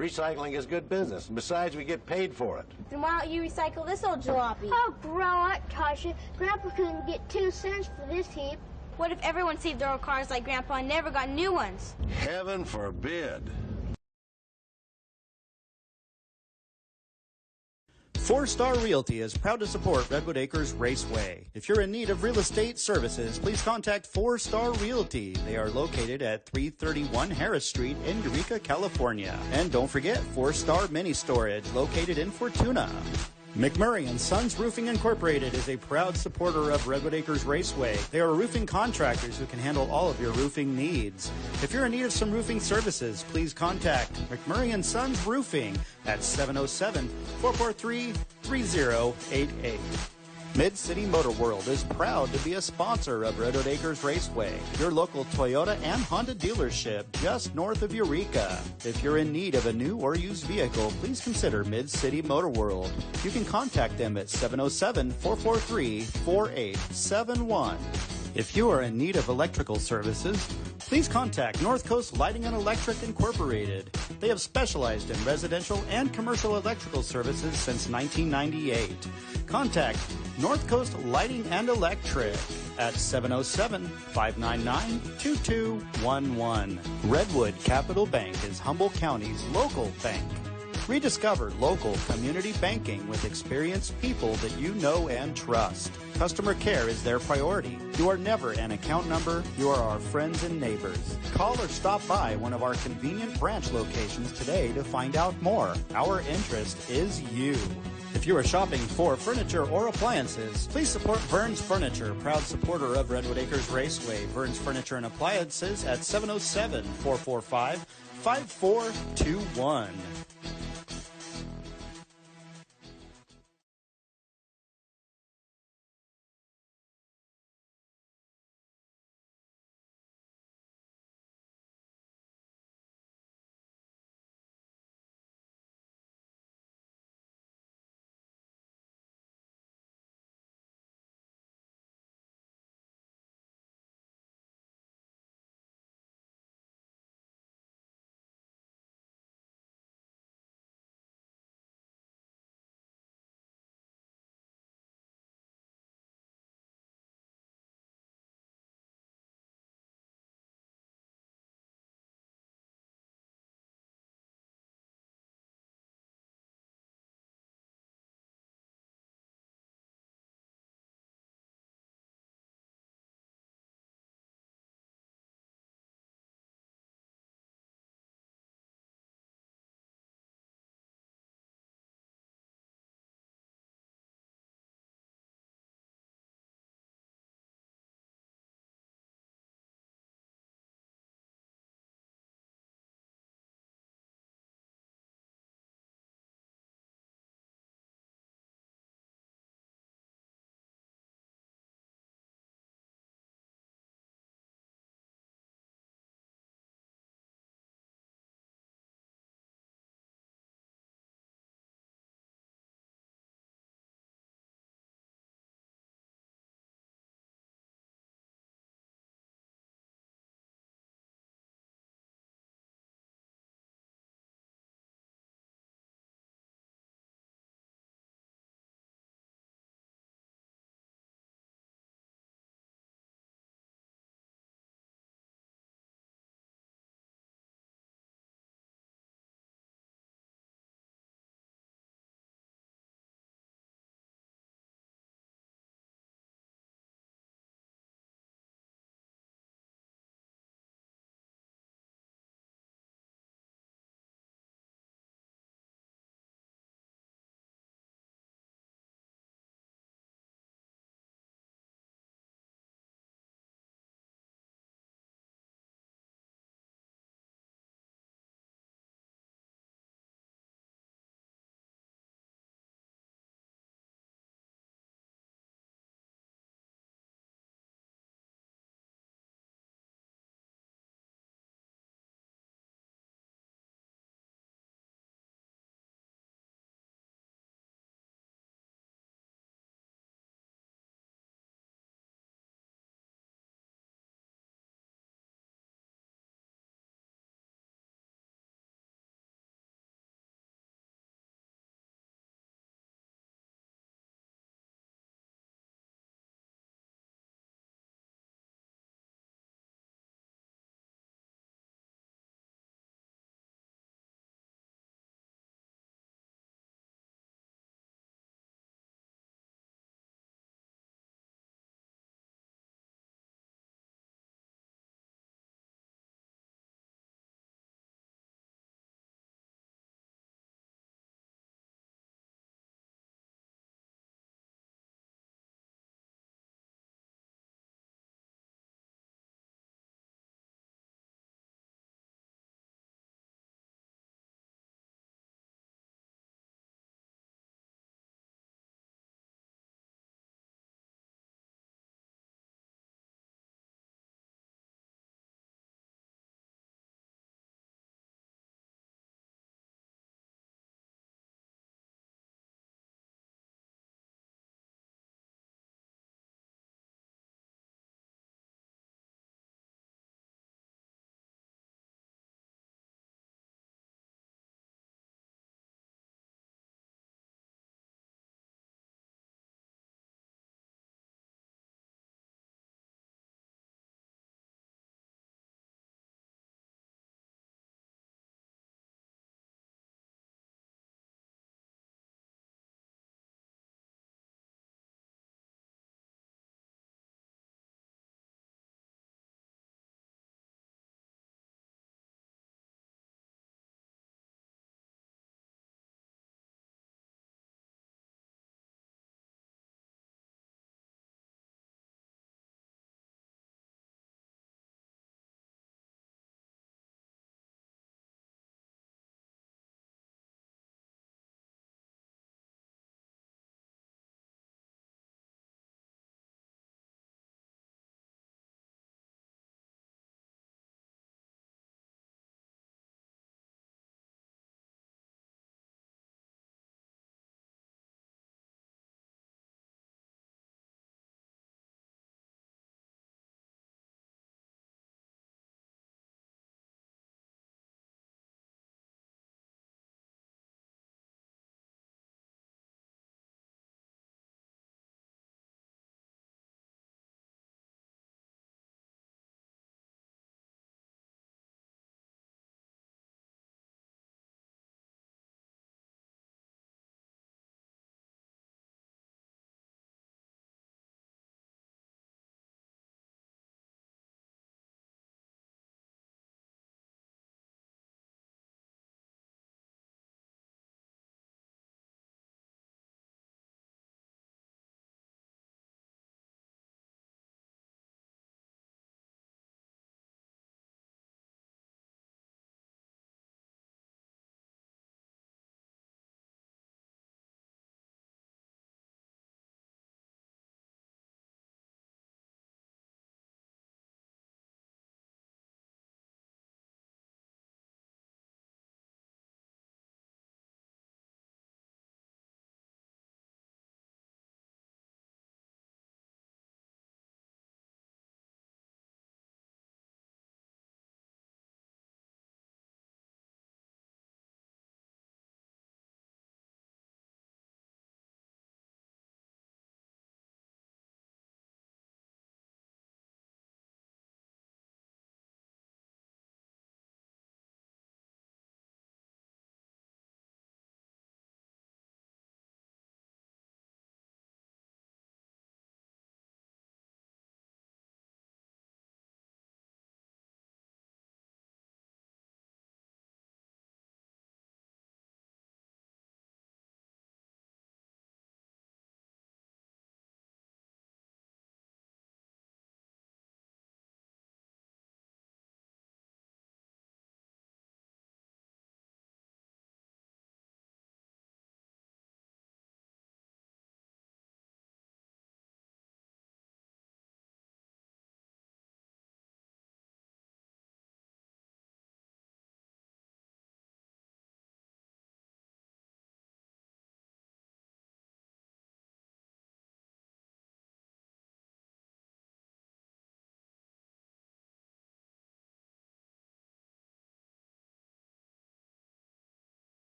Recycling is good business, and besides, we get paid for it. Then why don't you recycle this old jalopy? Oh, grow up, Tasha. Grandpa couldn't get 2 cents for this heap. What if everyone saved their old cars like Grandpa and never got new ones? Heaven forbid. Four Star Realty is proud to support Redwood Acres Raceway. If you're in need of real estate services, please contact Four Star Realty. They are located at 331 Harris Street in Eureka, California. And don't forget Four Star Mini Storage located in Fortuna. McMurray & Sons Roofing Incorporated is a proud supporter of Redwood Acres Raceway. They are roofing contractors who can handle all of your roofing needs. If you're in need of some roofing services, please contact McMurray & Sons Roofing at 707-443-3088. Mid-City Motor World is proud to be a sponsor of Redwood Acres Raceway, your local Toyota and Honda dealership just north of Eureka. If you're in need of a new or used vehicle, please consider Mid-City Motor World. You can contact them at 707-443-4871. If you are in need of electrical services, please contact North Coast Lighting and Electric Incorporated. They have specialized in residential and commercial electrical services since 1998. Contact North Coast Lighting and Electric at 707-599-2211. Redwood Capital Bank is Humboldt County's local bank. Rediscover local community banking with experienced people that you know and trust. Customer care is their priority. You are never an account number. You are our friends and neighbors. Call or stop by one of our convenient branch locations today to find out more. Our interest is you. If you are shopping for furniture or appliances, please support Vern's Furniture, proud supporter of Redwood Acres Raceway. Vern's Furniture and Appliances at 707-445-5421.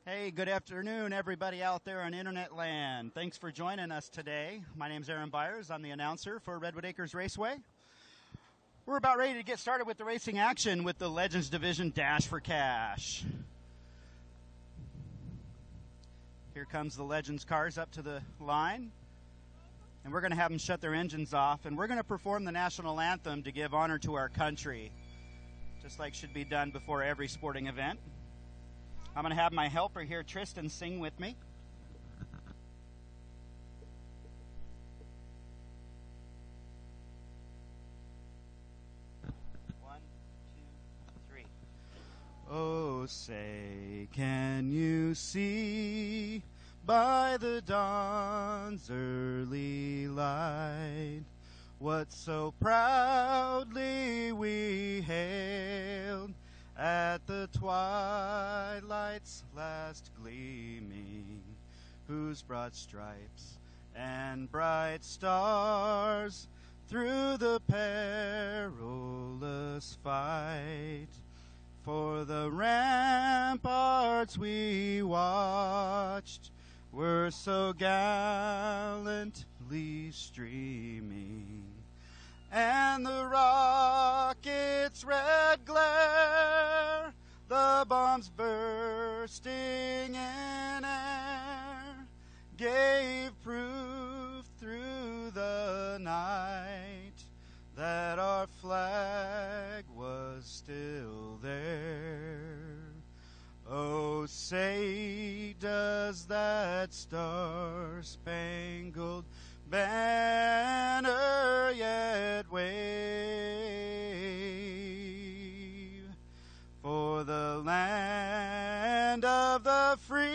Hey, good afternoon, everybody out there on Internet land. Thanks for joining us today. My name's Aaron Byers. I'm the announcer for Redwood Acres Raceway. We're about ready to get started with the racing action with the Legends Division Dash for Cash. Here comes the Legends cars up to the line. And we're going to have them shut their engines off. And we're going to perform the national anthem to give honor to our country, just like should be done before every sporting event. I'm going to have my helper here, Tristan, sing with me. One, two, three. Oh, say, can you see by the dawn's early light what so proudly we hailed at the twilight's last gleaming, whose broad stripes and bright stars through the perilous fight for the ramparts we watched were so gallantly streaming, and the rocket's red glare, the bombs bursting in air, gave proof through the night that our flag was still there. Oh, say, does that star-spangled banner yet wave for the land of the free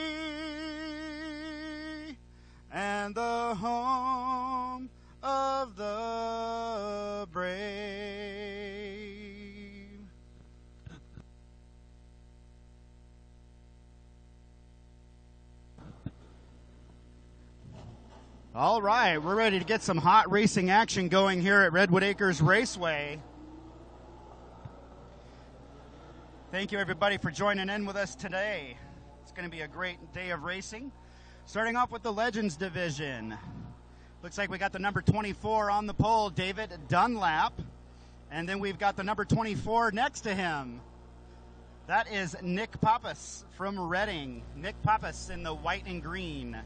and the home of the brave? All right, we're ready to get some hot racing action going here at Redwood Acres Raceway. Thank you, everybody, for joining in with us today. It's going to be a great day of racing. Starting off with the Legends Division. Looks like we got the number 24 on the pole, David Dunlap. And then we've got the number 24 next to him. That is Nick Pappas from Reading. Nick Pappas in the white and green.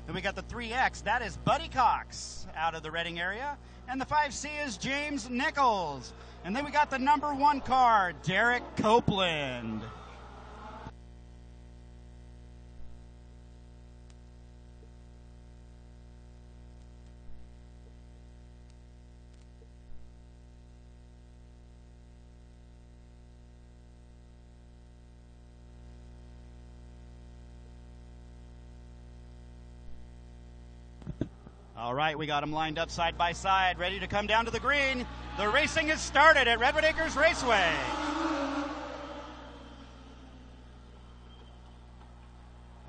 Then we got the 3X. That is Buddy Cox out of the Reading area. And the 5C is James Nichols. And then we got the number 1 car, Derek Copeland. All right, we got them lined up side by side, ready to come down to the green. The racing has started at Redwood Acres Raceway.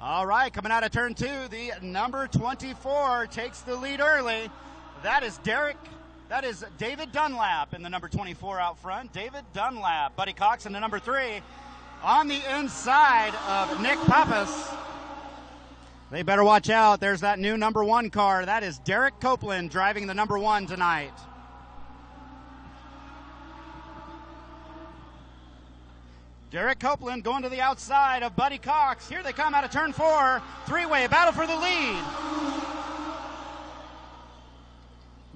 All right, coming out of turn 2, the number 24 takes the lead early. That is David Dunlap in the number 24 out front. David Dunlap, Buddy Cox in the number 3 on the inside of Nick Pappas. They better watch out. There's that new number 1 car. That is Derek Copeland driving the number 1 tonight. Derek Copeland going to the outside of Buddy Cox. Here they come out of turn 4. Three-way battle for the lead.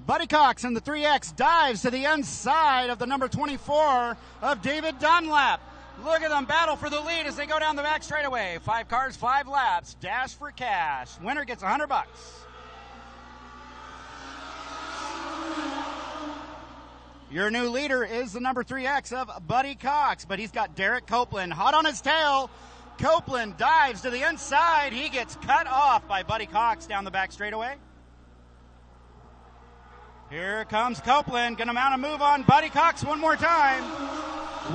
Buddy Cox in the 3X dives to the inside of the number 24 of David Dunlap. Look at them battle for the lead as they go down the back straightaway. 5 cars, 5 laps. Dash for cash. Winner gets $100. Your new leader is the number 3X of Buddy Cox, but he's got Derek Copeland hot on his tail. Copeland dives to the inside. He gets cut off by Buddy Cox down the back straightaway. Here comes Copeland. Going to mount a move on Buddy Cox one more time.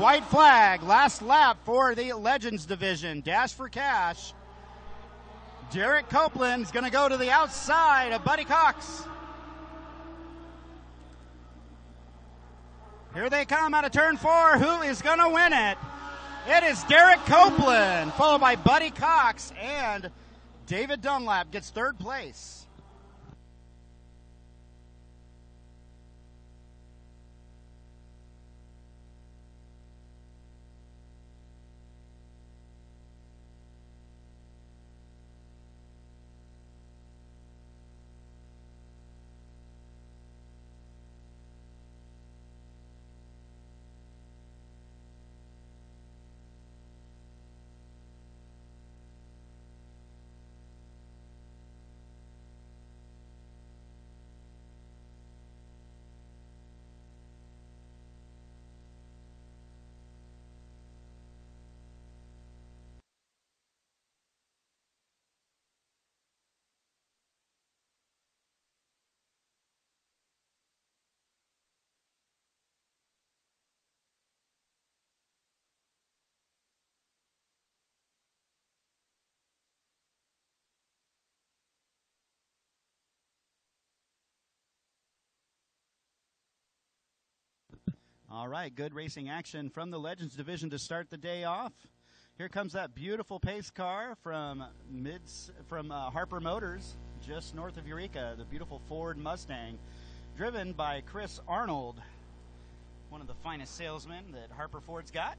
White flag, last lap for the Legends Division. Dash for cash. Derek Copeland's going to go to the outside of Buddy Cox. Here they come out of turn 4. Who is going to win it? It is Derek Copeland, followed by Buddy Cox, and David Dunlap gets third place. All right, good racing action from the Legends Division to start the day off. Here comes that beautiful pace car from Harper Motors, just north of Eureka, the beautiful Ford Mustang, driven by Chris Arnold, one of the finest salesmen that Harper Ford's got.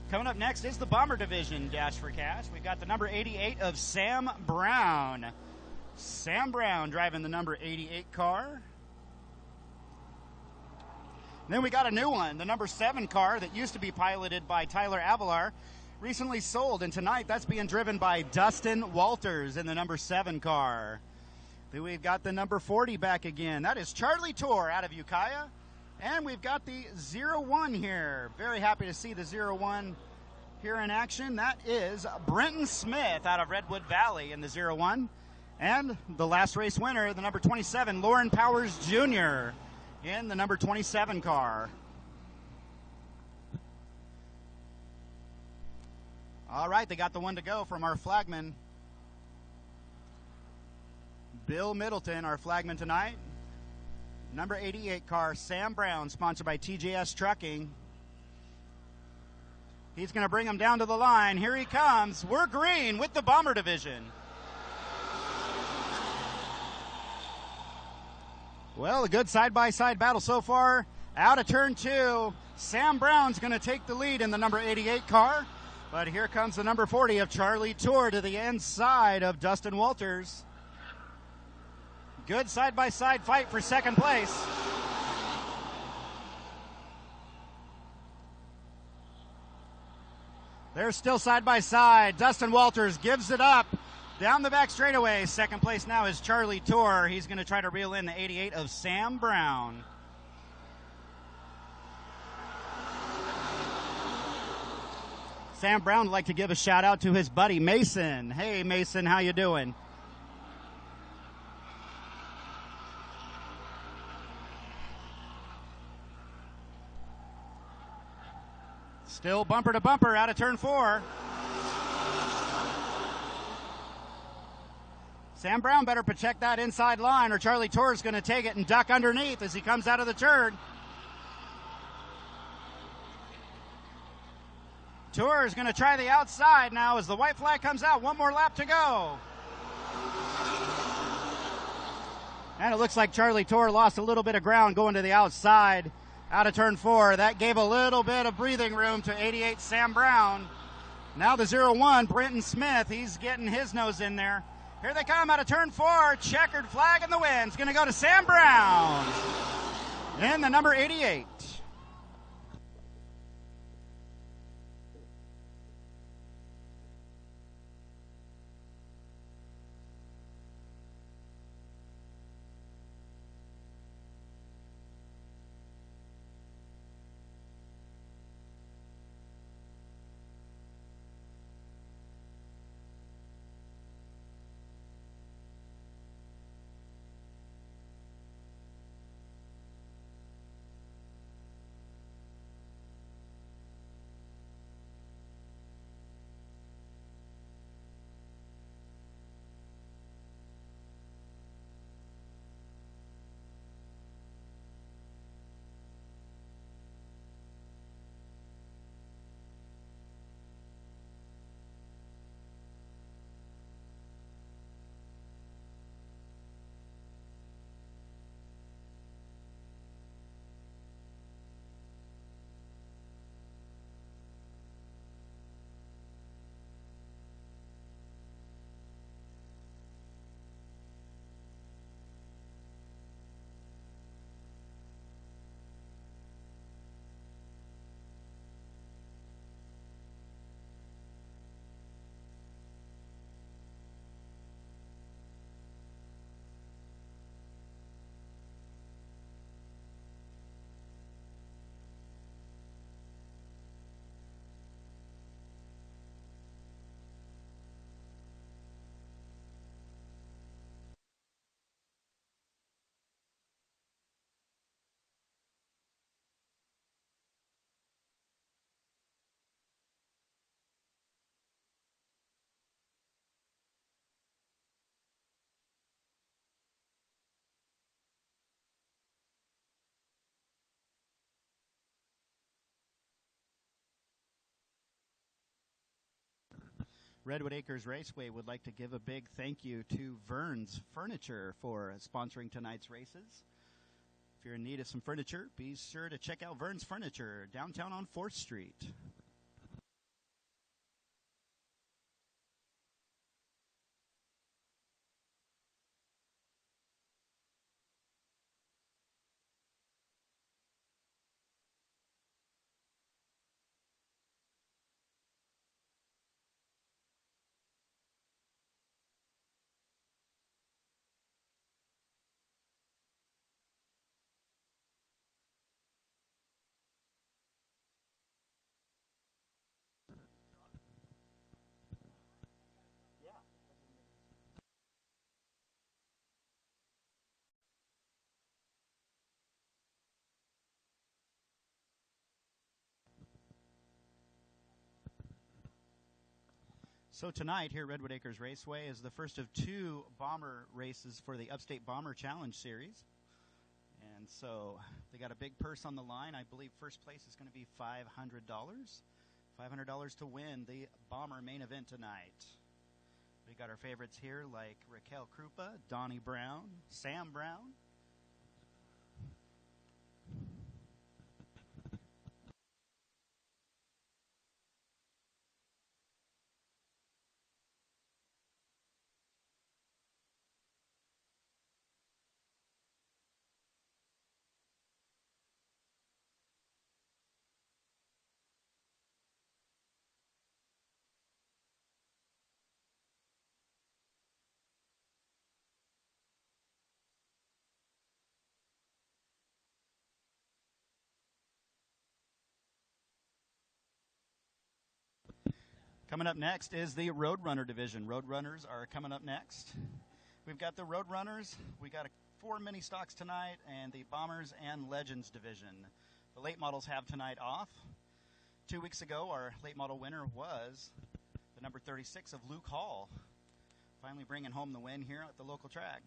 Coming up next is the Bomber Division Dash for Cash. We've got the number 88 of Sam Brown. Sam Brown driving the number 88 car. Then we got a new one, the number 7 car that used to be piloted by Tyler Avalar, recently sold, and tonight that's being driven by Dustin Walters in the number 7 car. Then we've got the number 40 back again. That is Charlie Tor out of Ukiah. And we've got the 01 here. Very happy to see the 01 here in action. That is Brenton Smith out of Redwood Valley in the 01. And the last race winner, the number 27, Lauren Powers Jr., in the number 27 car. All right, they got the one to go from our flagman, Bill Middleton, our flagman tonight. Number 88 car, Sam Brown, sponsored by TJS Trucking. He's going to bring him down to the line. Here he comes. We're green with the Bomber Division. Well, a good side-by-side battle so far. Out of turn 2, Sam Brown's going to take the lead in the number 88 car. But here comes the number 40 of Charlie Tor to the inside of Dustin Walters. Good side-by-side fight for second place. They're still side-by-side. Dustin Walters gives it up. Down the back straightaway, second place now is Charlie Tor. He's going to try to reel in the 88 of Sam Brown. Sam Brown would like to give a shout out to his buddy Mason. Hey Mason, how you doing? Still bumper to bumper out of turn 4. Sam Brown better protect that inside line or Charlie Tor is going to take it and duck underneath as he comes out of the turn. Tor is going to try the outside now as the white flag comes out. One more lap to go. And it looks like Charlie Tor lost a little bit of ground going to the outside out of turn 4. That gave a little bit of breathing room to 88 Sam Brown. Now the 01, Brenton Smith, he's getting his nose in there. Here they come out of turn 4. Checkered flag in the wind. It's going to go to Sam Brown in the number 88. Redwood Acres Raceway would like to give a big thank you to Vern's Furniture for sponsoring tonight's races. If you're in need of some furniture, be sure to check out Vern's Furniture downtown on 4th Street. So tonight here at Redwood Acres Raceway is the first of 2 bomber races for the Upstate Bomber Challenge Series. And so they got a big purse on the line. I believe first place is going to be $500. $500 to win the bomber main event tonight. We got our favorites here like Raquel Krupa, Donnie Brown, Sam Brown. Coming up next is the Roadrunner division. Roadrunners are coming up next. We've got the Roadrunners. We got 4 mini stocks tonight, and the Bombers and Legends division. The late models have tonight off. 2 weeks ago, our late model winner was the number 36 of Luke Hall, finally bringing home the win here at the local track.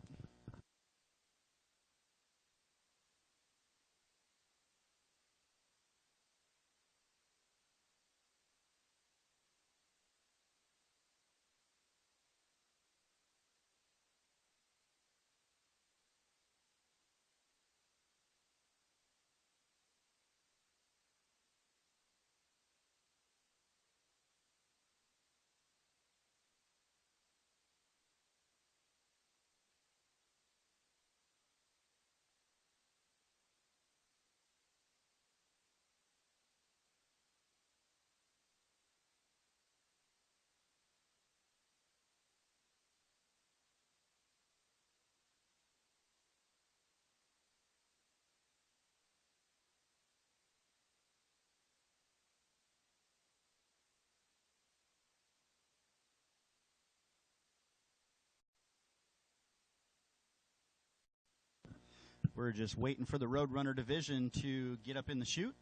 We're just waiting for the Roadrunner division to get up in the chute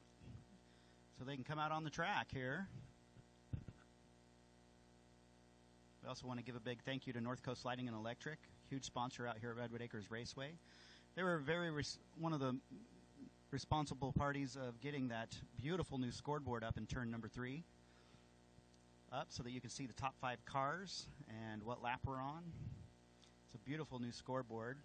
so they can come out on the track here. We also want to give a big thank you to North Coast Lighting and Electric, huge sponsor out here at Redwood Acres Raceway. They were one of the responsible parties of getting that beautiful new scoreboard up in turn number 3 up so that you can see the top 5 cars and what lap we're on. It's a beautiful new scoreboard.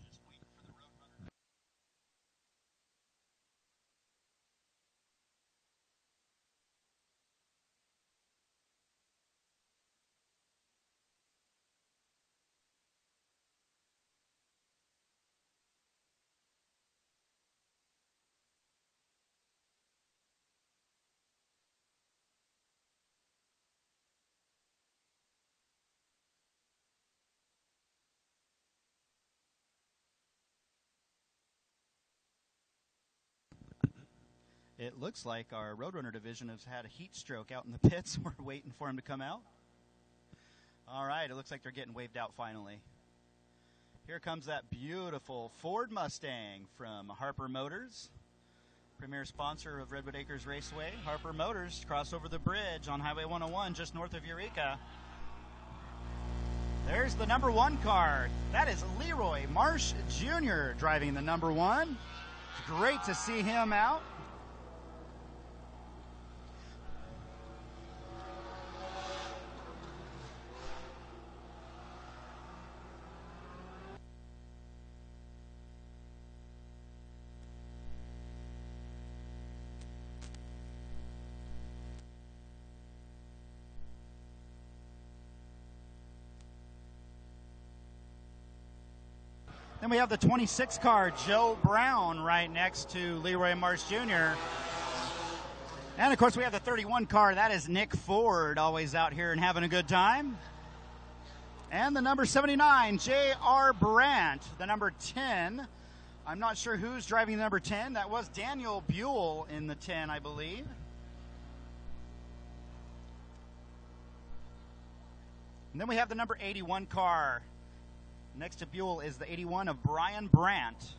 It looks like our Roadrunner division has had a heat stroke out in the pits. We're waiting for him to come out. All right, it looks like they're getting waved out finally. Here comes that beautiful Ford Mustang from Harper Motors, premier sponsor of Redwood Acres Raceway. Harper Motors cross over the bridge on Highway 101 just north of Eureka. There's the number 1 car. That is Leroy Marsh Jr. driving the number 1. It's great to see him out. Then we have the 26 car, Joe Brown, right next to Leroy Marsh Jr. And, of course, we have the 31 car. That is Nick Ford, always out here and having a good time. And the number 79, J.R. Brandt. The number 10, I'm not sure who's driving the number 10. That was Daniel Buell in the 10, I believe. And then we have the number 81 car. Next to Buell is the 81 of Brian Brandt.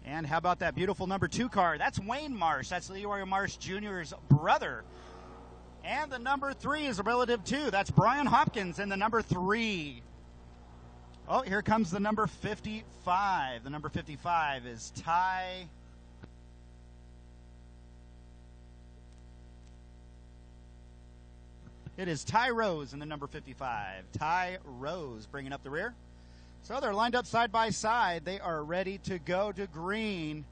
And how about that beautiful number 2 car? That's Wayne Marsh. That's Leroy Marsh Jr.'s brother. And the number 3 is a relative too. That's Brian Hopkins in the number 3. Oh, here comes the number 55. The number 55 is Ty. It is Ty Rose in the number 55. Ty Rose bringing up the rear. So they're lined up side by side. They are ready to go to green.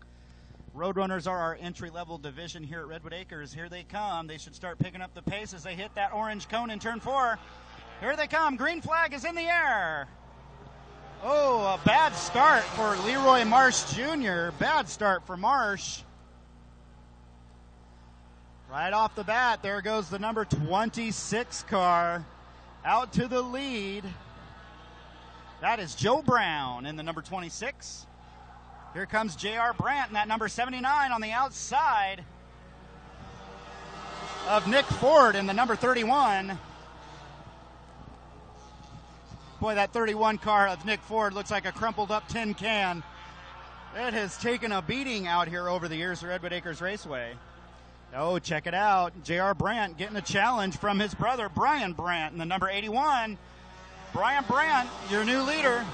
Roadrunners are our entry-level division here at Redwood Acres. Here they come. They should start picking up the pace as they hit that orange cone in turn 4. Here they come. Green flag is in the air. Oh, a bad start for Leroy Marsh Jr. Bad start for Marsh. Right off the bat, there goes the number 26 car out to the lead. That is Joe Brown in the number 26. Here comes J.R. Brandt in that number 79 on the outside of Nick Ford in the number 31. Boy, that 31 car of Nick Ford looks like a crumpled up tin can. It has taken a beating out here over the years at Redwood Acres Raceway. Oh, check it out. J.R. Brandt getting a challenge from his brother, Brian Brandt, in the number 81. Brian Brandt, your new leader.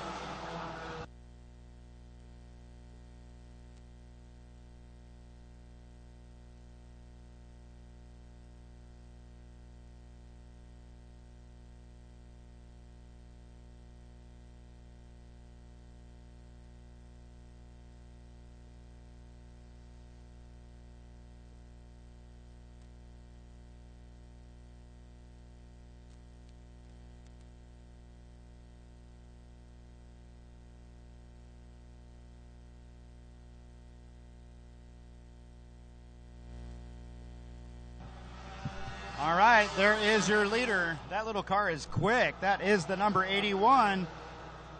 All right, there is your leader. That little car is quick. That is the number 81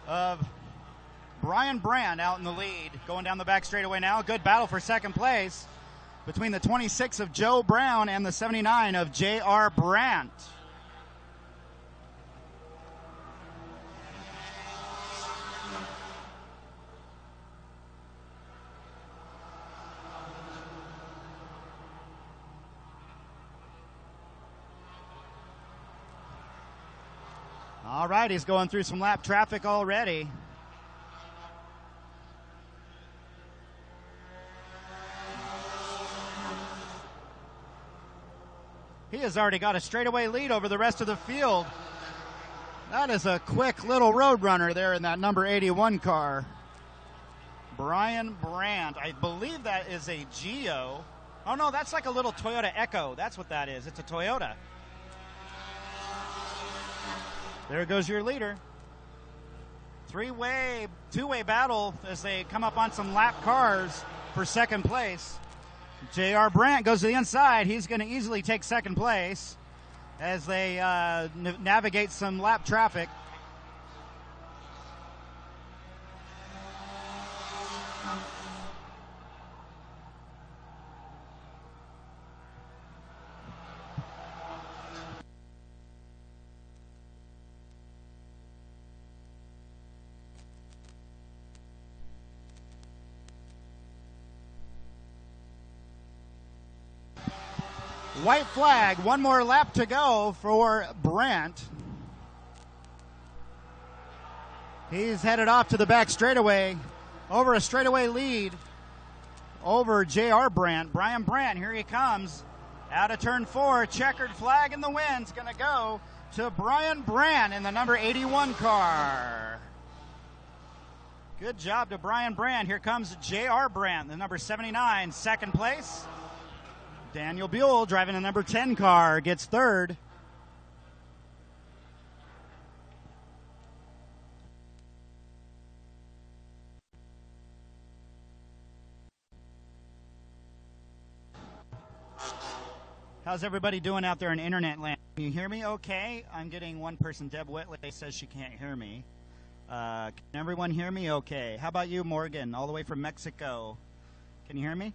of Brian Brandt out in the lead. Going down the back straightaway now. Good battle for second place between the 26 of Joe Brown and the 79 of J.R. Brandt. All right, he's going through some lap traffic already. He has already got a straightaway lead over the rest of the field. That is a quick little road runner there in that number 81 car. Brian Brandt. I believe that is a Geo. Oh, no, that's like a little Toyota Echo. That's what that is. It's a Toyota. There goes your leader. Two-way battle as they come up on some lap cars for second place. J.R. Brandt goes to the inside. He's going to easily take second place as they navigate some lap traffic. White flag, one more lap to go for Brandt. He's headed off to the back straightaway, over a straightaway lead over J.R. Brandt. Brian Brandt, here he comes, out of turn 4, checkered flag in the wind's going to go to Brian Brandt in the number 81 car. Good job to Brian Brandt. Here comes J.R. Brandt, the number 79, second place. Daniel Buell driving the number 10 car gets third. How's everybody doing out there in internet land? Can you hear me okay? I'm getting one person, Deb Whitley, says she can't hear me. Can everyone hear me okay? How about you, Morgan, all the way from Mexico? Can you hear me?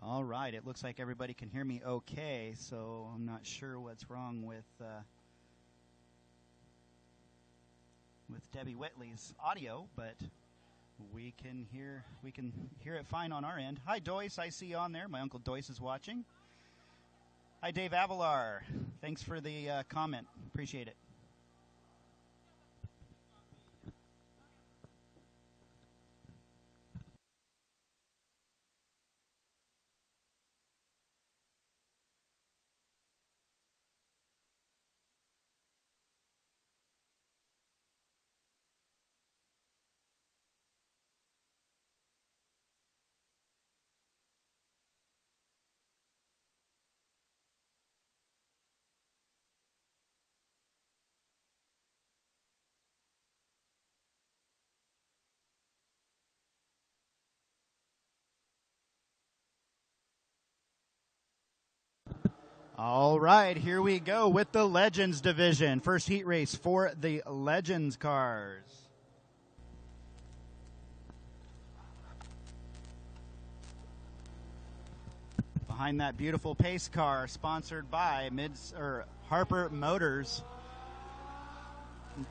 All right, it looks like everybody can hear me okay, so I'm not sure what's wrong with Debbie Whitley's audio, but we can hear it fine on our end. Hi, Doyce, I see you on there. My Uncle Doyce is watching. Hi, Dave Avalar. Thanks for the comment. Appreciate it. All right, here we go with the Legends division. First heat race for the Legends cars. Behind that beautiful pace car, sponsored by Harper Motors.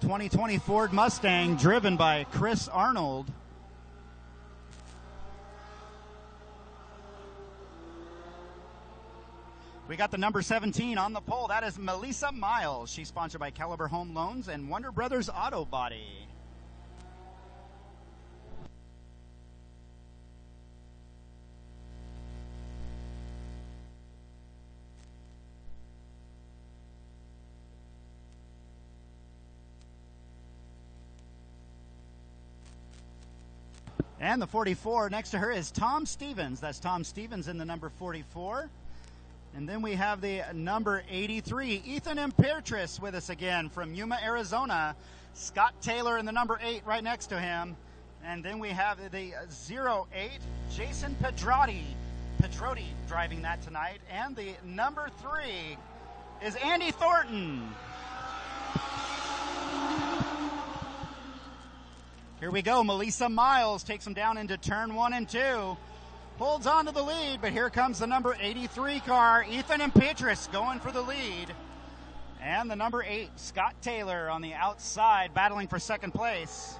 2020 Ford Mustang, driven by Chris Arnold. We got the number 17 on the pole. That is Melissa Miles. She's sponsored by Caliber Home Loans and Wonder Brothers Auto Body. And the 44 next to her is Tom Stevens. That's Tom Stevens in the number 44. And then we have the number 83, Ethan Imperatrice, with us again from Yuma, Arizona. Scott Taylor in the number 8 right next to him. And then we have the 08, Jason Pedrotti driving that tonight. And the number 3 is Andy Thornton. Here we go. Melissa Miles takes him down into turn 1 and 2. Holds on to the lead, but here comes the number 83 car, Ethan Imperatrice, going for the lead. And the number 8, Scott Taylor, on the outside, battling for second place.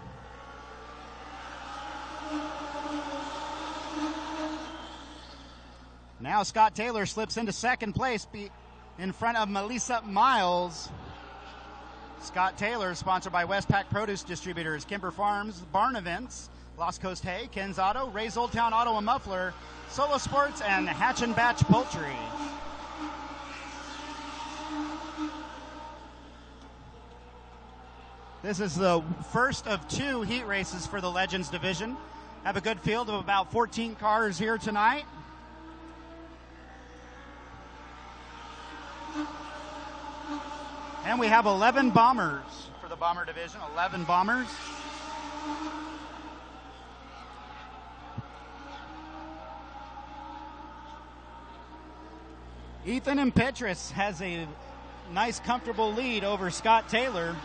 Now Scott Taylor slips into second place in front of Melissa Miles. Scott Taylor, sponsored by Westpac Produce Distributors, Kimber Farms, Barn Events, Lost Coast Hay, Ken's Auto, Ray's Old Town Auto and Muffler, Solo Sports, and Hatch and Batch Poultry. This is the first of 2 heat races for the Legends division. Have a good field of about 14 cars here tonight. And we have 11 bombers for the bomber division, 11 bombers. Ethan Imperatrice has a nice, comfortable lead over Scott Taylor.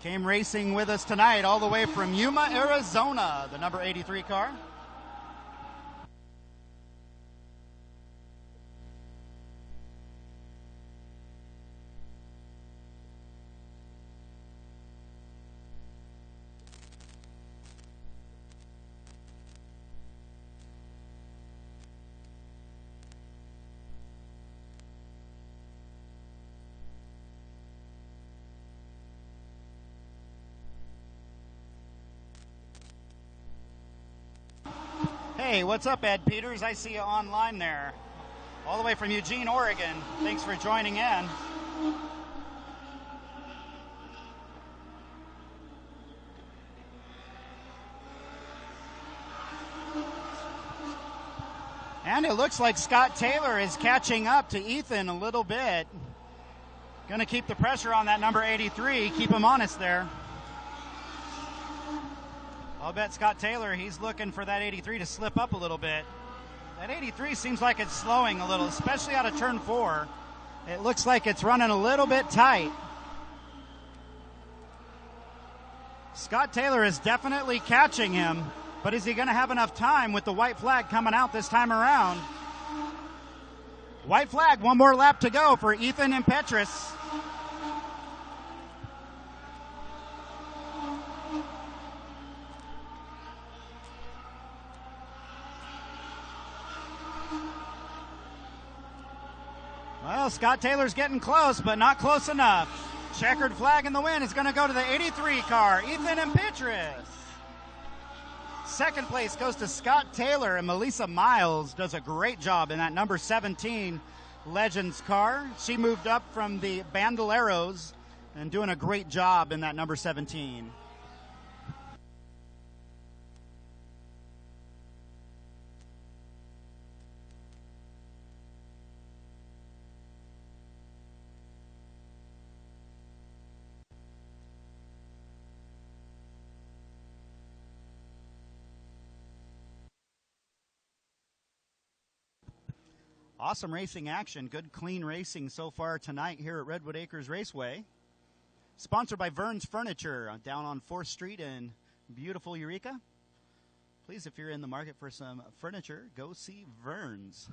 Came racing with us tonight all the way from Yuma, Arizona, the number 83 car. Hey, what's up, Ed Peters? I see you online there. All the way from Eugene, Oregon. Thanks for joining in. And it looks like Scott Taylor is catching up to Ethan a little bit. Going to keep the pressure on that number 83. Keep him honest there. I'll bet Scott Taylor, he's looking for that 83 to slip up a little bit. That 83 seems like it's slowing a little, especially out of turn 4. It looks like it's running a little bit tight. Scott Taylor is definitely catching him, but is he going to have enough time with the white flag coming out this time around? White flag, one more lap to go for Ethan and Petrus. Well, Scott Taylor's getting close, but not close enough. Checkered flag in the win is going to go to the 83 car, Ethan and Petrus. Second place goes to Scott Taylor, and Melissa Miles does a great job in that number 17 Legends car. She moved up from the Bandoleros and doing a great job in that number 17. Awesome racing action. Good, clean racing so far tonight here at Redwood Acres Raceway. Sponsored by Vern's Furniture down on 4th Street in beautiful Eureka. Please, if you're in the market for some furniture, go see Vern's.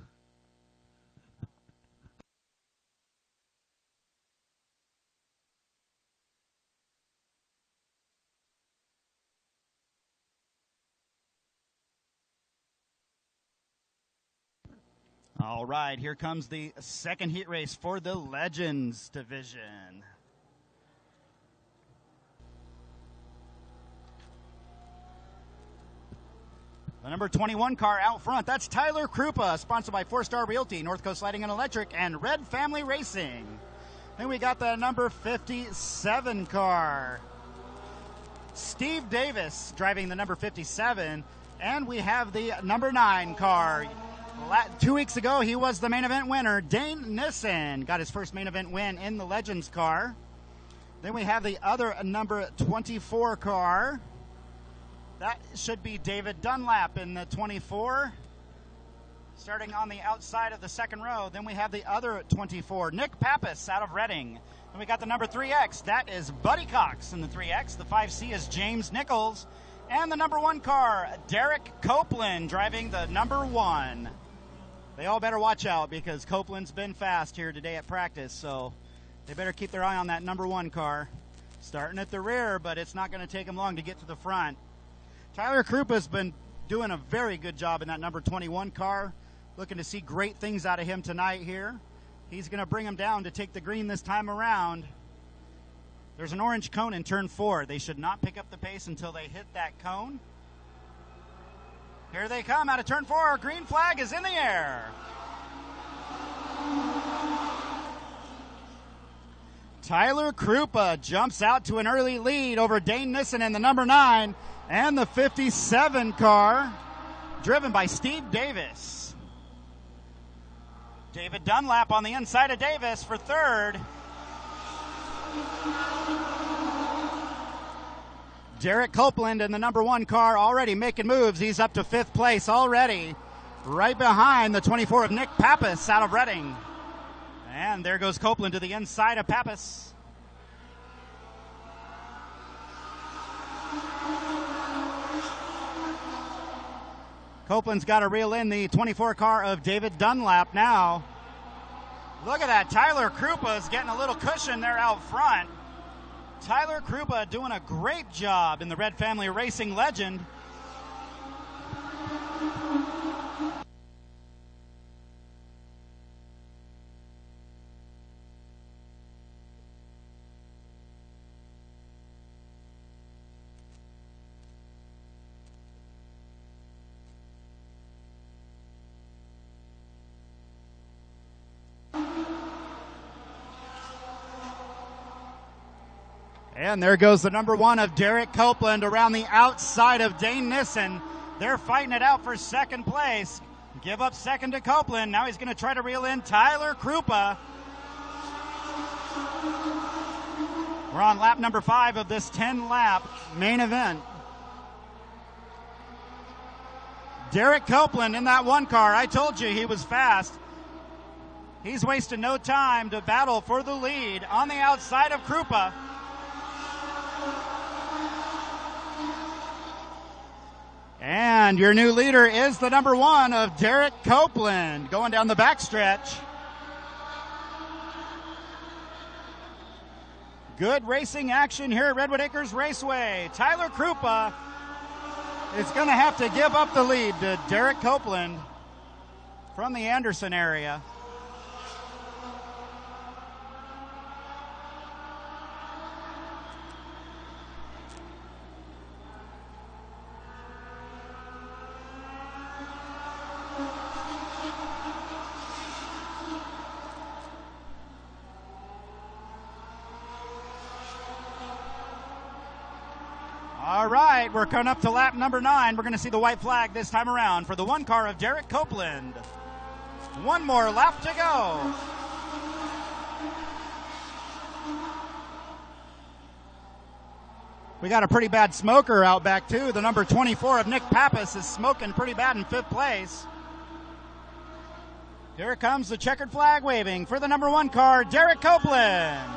All right, here comes the second heat race for the Legends division. The number 21 car out front, that's Tyler Krupa, sponsored by 4-Star Realty, North Coast Lighting and Electric, and Red Family Racing. Then we got the number 57 car. Steve Davis driving the number 57, and we have the number 9 car. 2 weeks ago, he was the main event winner. Dane Nissen got his first main event win in the Legends car. Then we have the other number 24 car. That should be David Dunlap in the 24, starting on the outside of the second row. Then we have the other 24, Nick Pappas out of Reading. Then we got the number 3X. That is Buddy Cox in the 3X. The 5C is James Nichols. And the number 1 car, Derek Copeland, driving the number 1. They all better watch out because Copeland's been fast here today at practice, so they better keep their eye on that number 1 car. Starting at the rear, but it's not going to take him long to get to the front. Tyler Krupa's been doing a very good job in that number 21 car. Looking to see great things out of him tonight here. He's going to bring him down to take the green this time around. There's an orange cone in turn 4. They should not pick up the pace until they hit that cone. Here they come out of turn 4. Green flag is in the air. Tyler Krupa jumps out to an early lead over Dane Nissen in the number 9 and the 57 car, driven by Steve Davis. David Dunlap on the inside of Davis for third. Derek Copeland in the number 1 car already making moves. He's up to 5th place already, right behind the 24 of Nick Pappas out of Reading. And there goes Copeland to the inside of Pappas. Copeland's got to reel in the 24 car of David Dunlap now. Look at that. Tyler Krupa is getting a little cushion there out front. Tyler Krupa doing a great job in the Red Family Racing Legend. And there goes the number 1 of Derek Copeland around the outside of Dane Nissen. They're fighting it out for second place. Give up second to Copeland. Now he's going to try to reel in Tyler Krupa. We're on lap number 5 of this 10-lap main event. Derek Copeland in that one car. I told you he was fast. He's wasting no time to battle for the lead on the outside of Krupa. And your new leader is the number 1 of Derek Copeland going down the backstretch. Good racing action here at Redwood Acres Raceway. Tyler Krupa is going to have to give up the lead to Derek Copeland from the Anderson area. All right, we're coming up to lap number 9. We're going to see the white flag this time around for the 1 car of Derek Copeland. 1 more lap to go. We got a pretty bad smoker out back, too. The number 24 of Nick Pappas is smoking pretty bad in 5th place. Here comes the checkered flag waving for the number 1 car, Derek Copeland.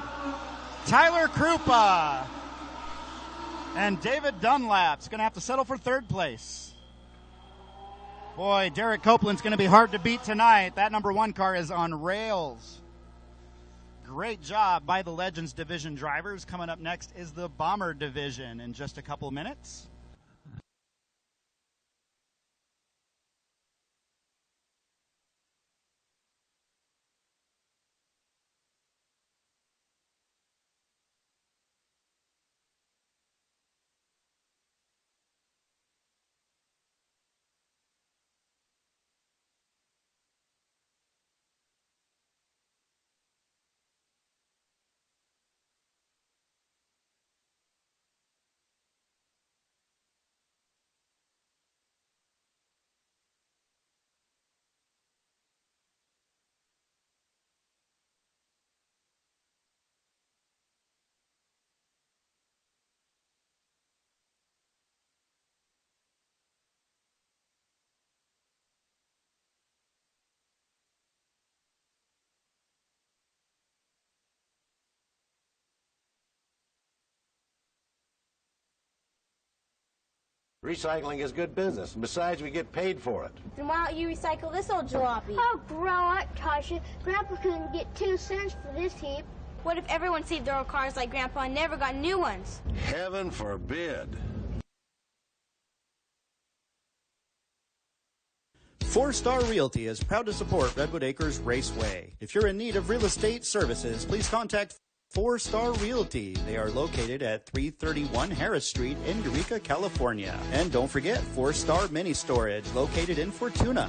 Tyler Krupa. And David Dunlap's going to have to settle for 3rd place. Boy, Derek Copeland's going to be hard to beat tonight. That number 1 car is on rails. Great job by the Legends Division drivers. Coming up next is the Bomber Division in just a couple minutes. Recycling is good business, and besides, we get paid for it. Then why don't you recycle this old jalopy? Oh, grow up, Tasha. Grandpa couldn't get 2 cents for this heap. What if everyone saved their old cars like Grandpa and never got new ones? Heaven forbid. 4-Star Realty is proud to support Redwood Acres Raceway. If you're in need of real estate services, please contact 4-Star Realty. They are located at 331 Harris Street in Eureka, California. And don't forget 4-Star Mini Storage located in Fortuna.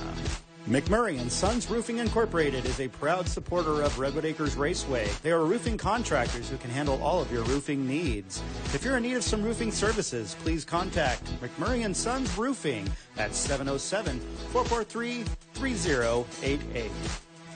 McMurray & Sons Roofing Incorporated is a proud supporter of Redwood Acres Raceway. They are roofing contractors who can handle all of your roofing needs. If you're in need of some roofing services, please contact McMurray & Sons Roofing at 707-443-3088.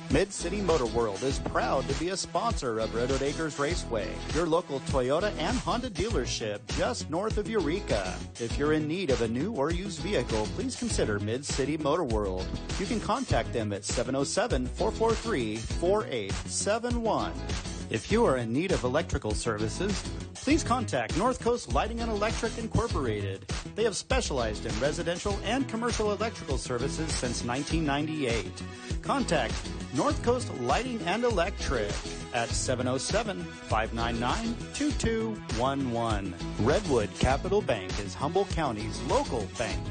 Mid-City Motor World is proud to be a sponsor of Redwood Acres Raceway, your local Toyota and Honda dealership just north of Eureka. If you're in need of a new or used vehicle, please consider Mid-City Motor World. You can contact them at 707-443-4871. If you are in need of electrical services, please contact North Coast Lighting and Electric Incorporated. They have specialized in residential and commercial electrical services since 1998. Contact North Coast Lighting and Electric at 707-599-2211. Redwood Capital Bank is Humboldt County's local bank.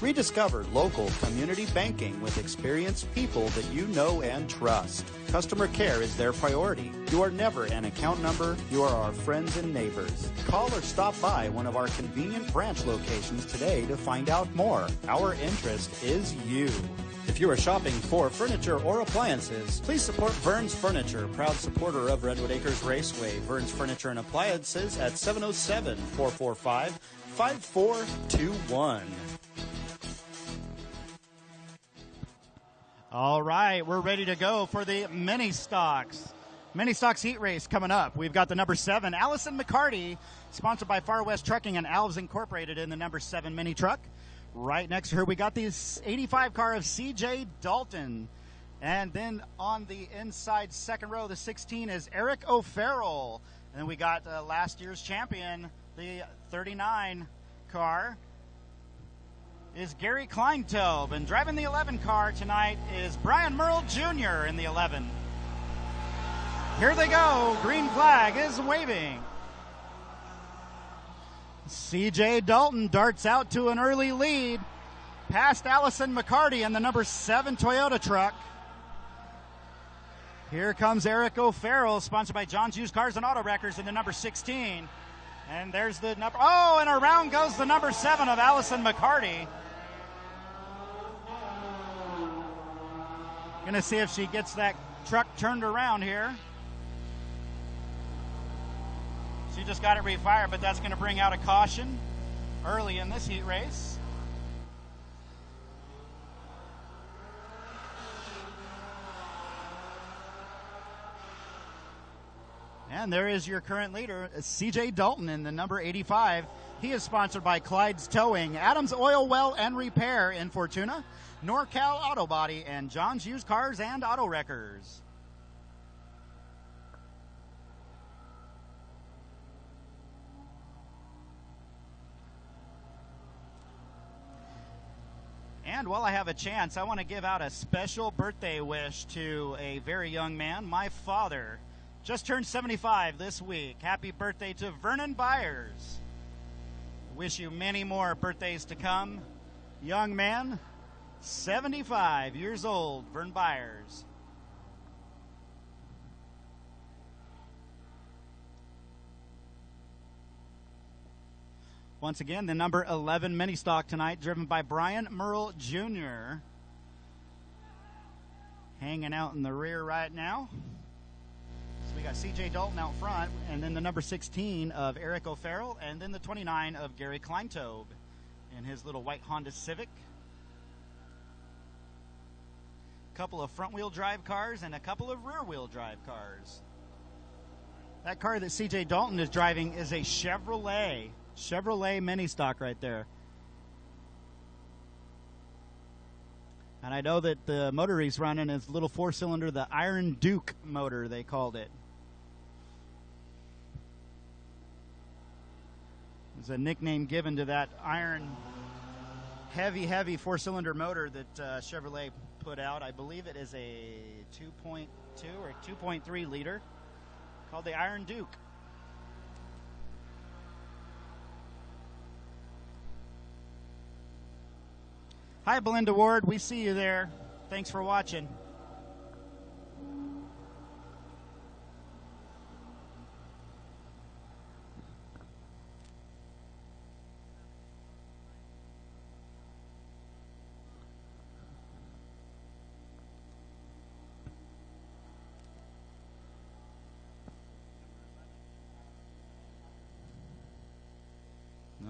Rediscover local community banking with experienced people that you know and trust. Customer care is their priority. You are never an account number. You are our friends and neighbors. Call or stop by one of our convenient branch locations today to find out more. Our interest is you. If you are shopping for furniture or appliances, please support Vern's Furniture, proud supporter of Redwood Acres Raceway. Vern's Furniture and Appliances at 707-445-5421. All right, we're ready to go for the mini stocks. Mini stocks heat race coming up. We've got the number 7, Allison McCarty, sponsored by Far West Trucking and Alves Incorporated in the number 7 mini truck. Right next to her, we got the 85 car of C.J. Dalton. And then on the inside second row, the 16 is Eric O'Farrell. And then we got last year's champion, the 39 car, is Gary Kleintaub. And driving the 11 car tonight is Brian Merle Jr. in the 11. Here they go. Green flag is waving. C.J. Dalton darts out to an early lead past Allison McCarty in the number 7 Toyota truck. Here comes Eric O'Farrell, sponsored by John's Used Cars and Auto Wreckers in the number 16. And there's the number, and around goes the number 7 of Allison McCarty. Gonna see if she gets that truck turned around here. She just got it refired, but that's going to bring out a caution early in this heat race. And there is your current leader, C.J. Dalton in the number 85. He is sponsored by Clyde's Towing, Adams Oil Well and Repair in Fortuna, NorCal Auto Body, and John's Used Cars and Auto Wreckers. And while I have a chance, I want to give out a special birthday wish to a very young man. My father just turned 75 this week. Happy birthday to Vernon Byers. Wish you many more birthdays to come. Young man, 75 years old, Vern Byers. Once again, the number 11 mini stock tonight, driven by Brian Merle Jr. Hanging out in the rear right now. So we got C.J. Dalton out front, and then the number 16 of Eric O'Farrell, and then the 29 of Gary Kleintaub in his little white Honda Civic. A couple of front-wheel drive cars and a couple of rear-wheel drive cars. That car that C.J. Dalton is driving is a Chevrolet mini stock right there. And I know that the motor he's running is a little 4-cylinder, the Iron Duke motor, they called it. It's a nickname given to that iron, heavy 4-cylinder motor that Chevrolet put out. I believe it is a 2.2 or 2.3 liter called the Iron Duke. Hi, Belinda Ward. We see you there. Thanks for watching.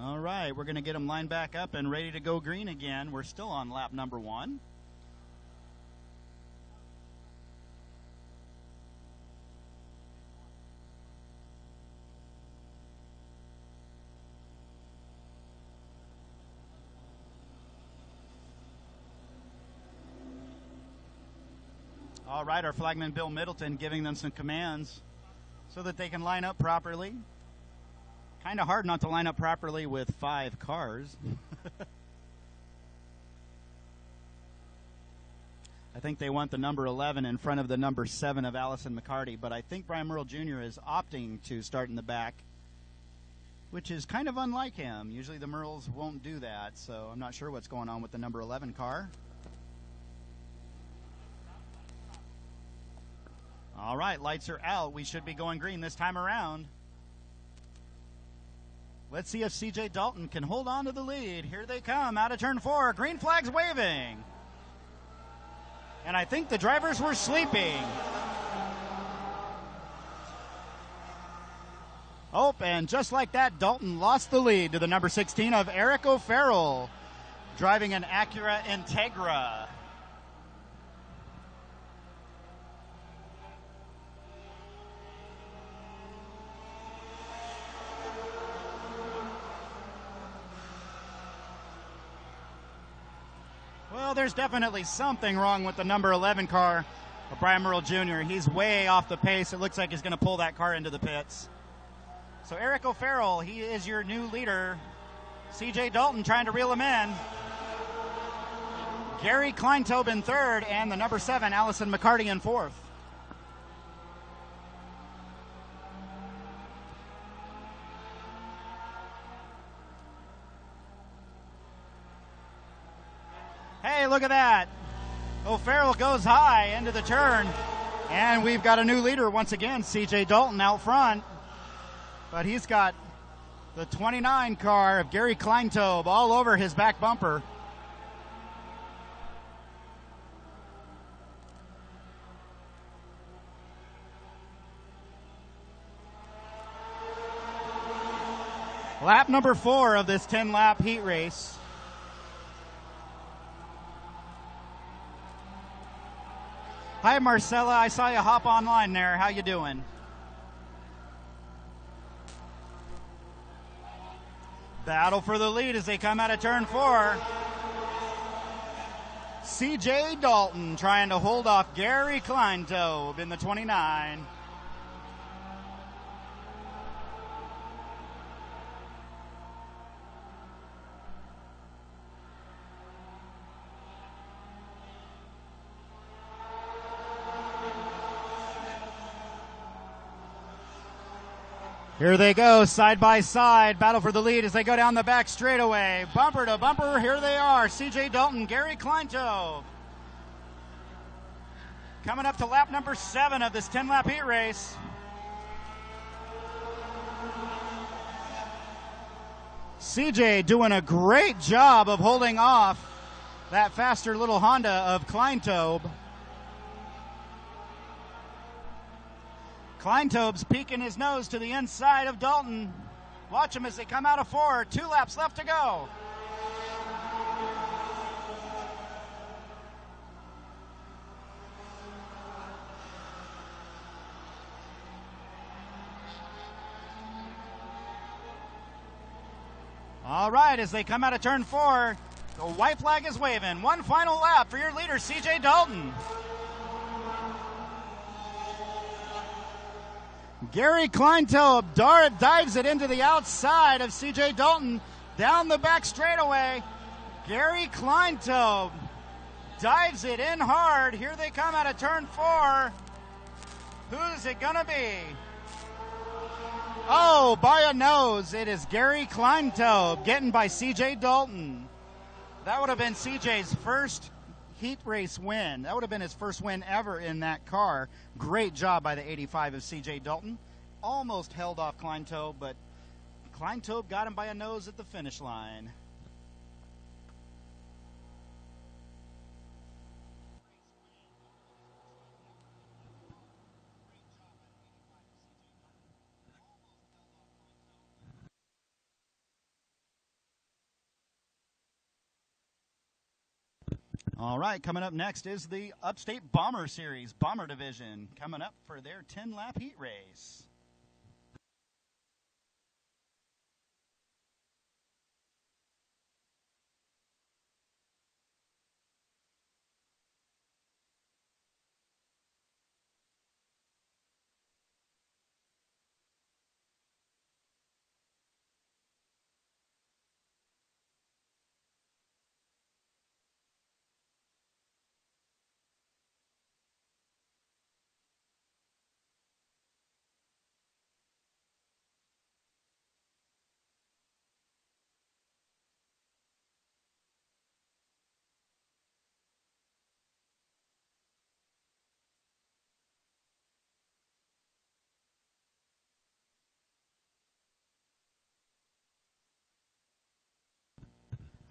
All right, we're going to get them lined back up and ready to go green again. We're still on lap number 1. All right, our flagman Bill Middleton giving them some commands so that they can line up properly. Kind of hard not to line up properly with 5 cars. I think they want the number 11 in front of the number 7 of Allison McCarty, but I think Brian Merle Jr. is opting to start in the back, which is kind of unlike him. Usually the Merles won't do that, so I'm not sure what's going on with the number 11 car. All right, lights are out. We should be going green this time around. Let's see if C.J. Dalton can hold on to the lead. Here they come out of turn 4. Green flag's waving. And I think the drivers were sleeping. Oh, and just like that, Dalton lost the lead to the number 16 of Eric O'Farrell, driving an Acura Integra. Well, there's definitely something wrong with the number 11 car of Brian Merle Jr. He's way off the pace. It looks like he's going to pull that car into the pits. So Eric O'Farrell, he is your new leader. C.J. Dalton trying to reel him in. Gary Kleintobe in third, and the number 7, Allison McCarty, in fourth. Hey, look at that. O'Farrell goes high into the turn. And we've got a new leader once again, C.J. Dalton out front. But he's got the 29 car of Gary Kleintobe all over his back bumper. Lap number 4 of this 10-lap heat race. Hi, Marcella. I saw you hop online there. How you doing? Battle for the lead as they come out of turn 4. C.J. Dalton trying to hold off Gary Kleintobe in the 29. Here they go, side by side, battle for the lead as they go down the back straightaway. Bumper to bumper, here they are, C.J. Dalton, Gary Kleintobe. Coming up to lap number 7 of this 10-lap heat race. C.J. doing a great job of holding off that faster little Honda of Kleintobe. Kleintobe's peeking his nose to the inside of Dalton. Watch him as they come out of 4. 2 laps left to go. All right, as they come out of turn 4, the white flag is waving. One final lap for your leader, C.J. Dalton. Gary Kleintobe dives it into the outside of C.J. Dalton down the back straightaway. Gary Kleintobe dives it in hard. Here they come out of turn 4. Who's it going to be? Oh, by a nose, it is Gary Kleintobe getting by C.J. Dalton. That would have been C.J.'s first heat race win. That would have been his first win ever in that car. Great job by the 85 of C.J. Dalton. Almost held off Kleintobe, but Kleintobe got him by a nose at the finish line. All right, coming up next is the Upstate Bomber Series, Bomber Division, coming up for their 10-lap heat race.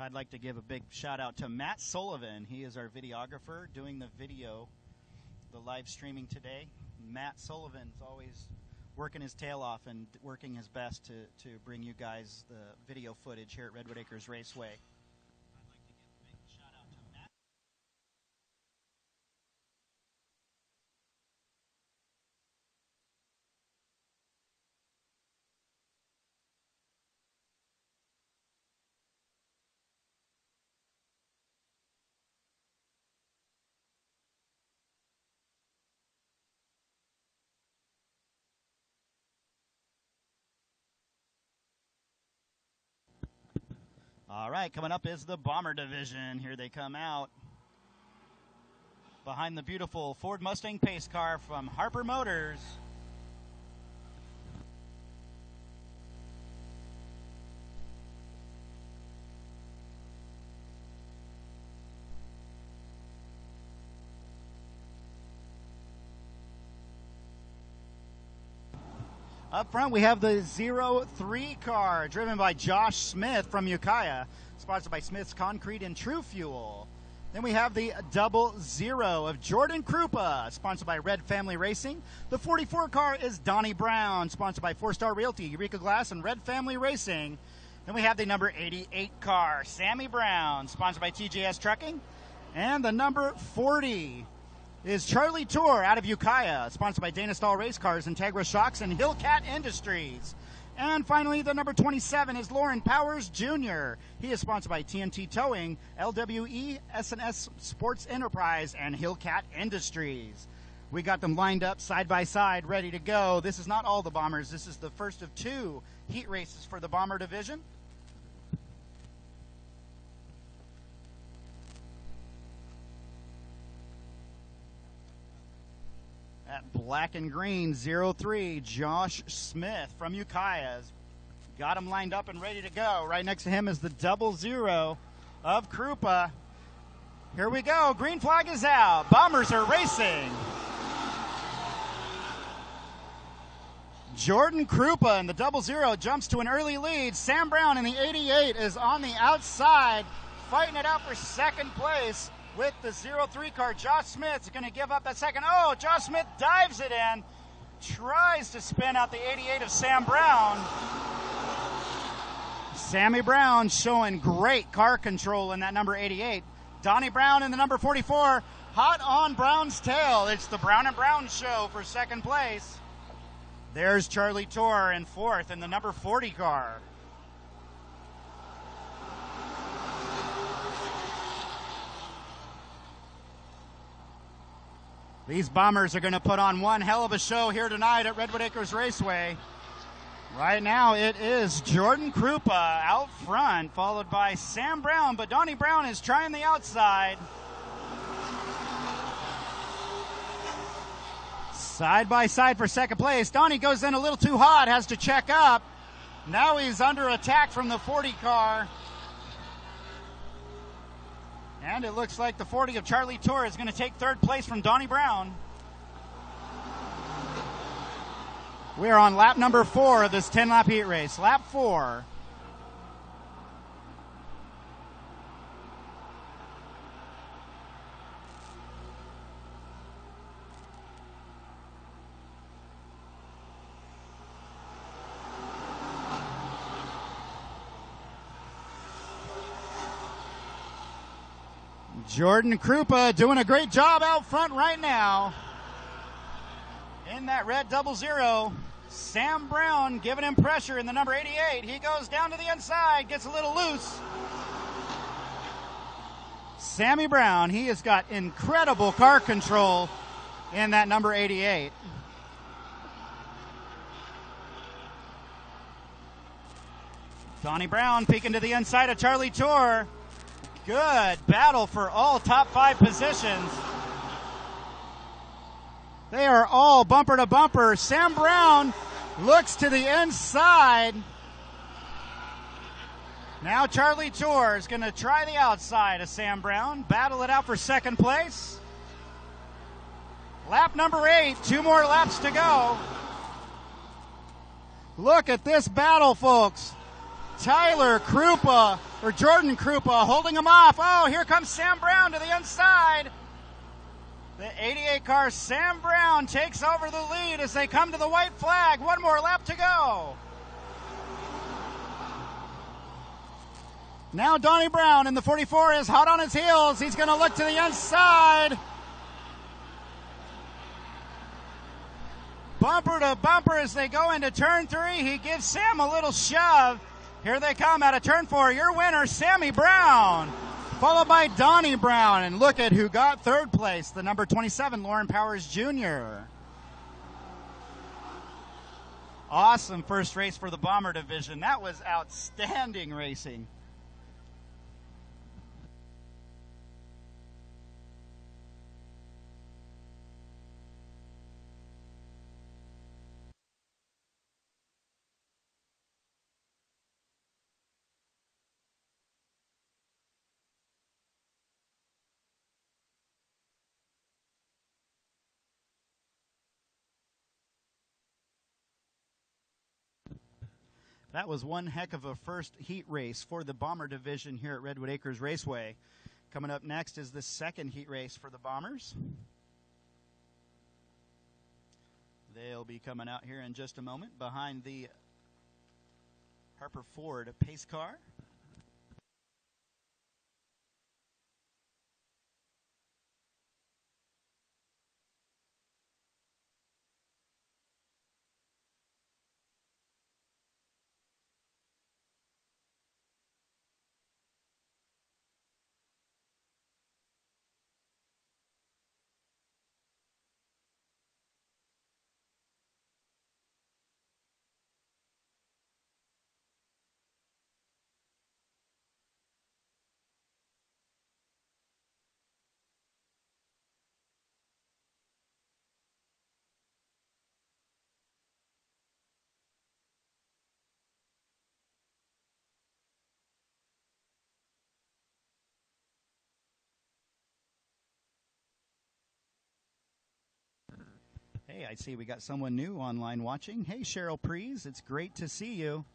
I'd like to give a big shout out to Matt Sullivan. He is our videographer doing the video, the live streaming today. Matt Sullivan's always working his tail off and working his best to bring you guys the video footage here at Redwood Acres Raceway. I'd like to give a big shout out to Matt. All right, coming up is the Bomber Division. Here they come out. Behind the beautiful Ford Mustang pace car from Harper Motors. Up front, we have the 03 car, driven by Josh Smith from Ukiah, sponsored by Smith's Concrete and True Fuel. Then we have the 00 of Jordan Krupa, sponsored by Red Family Racing. The 44 car is Donnie Brown, sponsored by 4-Star Realty, Eureka Glass, and Red Family Racing. Then we have the number 88 car, Sammy Brown, sponsored by TJS Trucking. And the number 40 is Charlie Tour out of Ukiah, sponsored by Dana Stahl Race Cars, Integra Shocks, and Hillcat Industries. And finally, the number 27 is Lauren Powers Jr. He is sponsored by TNT Towing, LWE, S&S Sports Enterprise, and Hillcat Industries. We got them lined up side by side, ready to go. This is not all the Bombers. This is the first of 2 heat races for the Bomber Division. At black and green, 03, Josh Smith from Ukiah. Got him lined up and ready to go. Right next to him is the 00 of Krupa. Here we go. Green flag is out. Bombers are racing. Jordan Krupa in the 00 jumps to an early lead. Sam Brown in the 88 is on the outside, fighting it out for second place. With the 03 car, Josh Smith is going to give up that second. Oh, Josh Smith dives it in, tries to spin out the 88 of Sam Brown. Sammy Brown showing great car control in that number 88. Donnie Brown in the number 44, hot on Brown's tail. It's the Brown and Brown show for second place. There's Charlie Tour in fourth in the number 40 car. These Bombers are going to put on one hell of a show here tonight at Redwood Acres Raceway. Right now it is Jordan Krupa out front, followed by Sam Brown, but Donnie Brown is trying the outside. Side by side for second place. Donnie goes in a little too hot, has to check up. Now he's under attack from the 40 car. And it looks like the 40 of Charlie Tour is going to take third place from Donnie Brown. We are on lap number 4 of this 10-lap heat race. Lap 4. Jordan Krupa doing a great job out front right now. In that red 00, Sam Brown giving him pressure in the number 88. He goes down to the inside, gets a little loose. Sammy Brown, he has got incredible car control in that number 88. Donnie Brown peeking to the inside of Charlie Tour. Good battle for all top 5 positions. They are all bumper to bumper. Sam Brown looks to the inside. Now Charlie Tour is going to try the outside of Sam Brown. Battle it out for second place. Lap number 8. 2 more laps to go. Look at this battle, folks. Tyler Krupa, or Jordan Krupa, holding him off. Oh, here comes Sam Brown to the inside. The 88 car, Sam Brown, takes over the lead as they come to the white flag. One more lap to go. Now Donnie Brown in the 44 is hot on his heels. He's going to look to the inside. Bumper to bumper as they go into turn 3. He gives Sam a little shove. Here they come out of turn 4. Your winner, Sammy Brown, followed by Donnie Brown. And look at who got third place, the number 27, Lauren Powers Jr. Awesome first race for the Bomber division. That was outstanding racing. That was one heck of a first heat race for the Bomber division here at Redwood Acres Raceway. Coming up next is the second heat race for the Bombers. They'll be coming out here in just a moment behind the Harper Ford pace car. Hey, I see we got someone new online watching. Hey, Cheryl Prees, it's great to see you.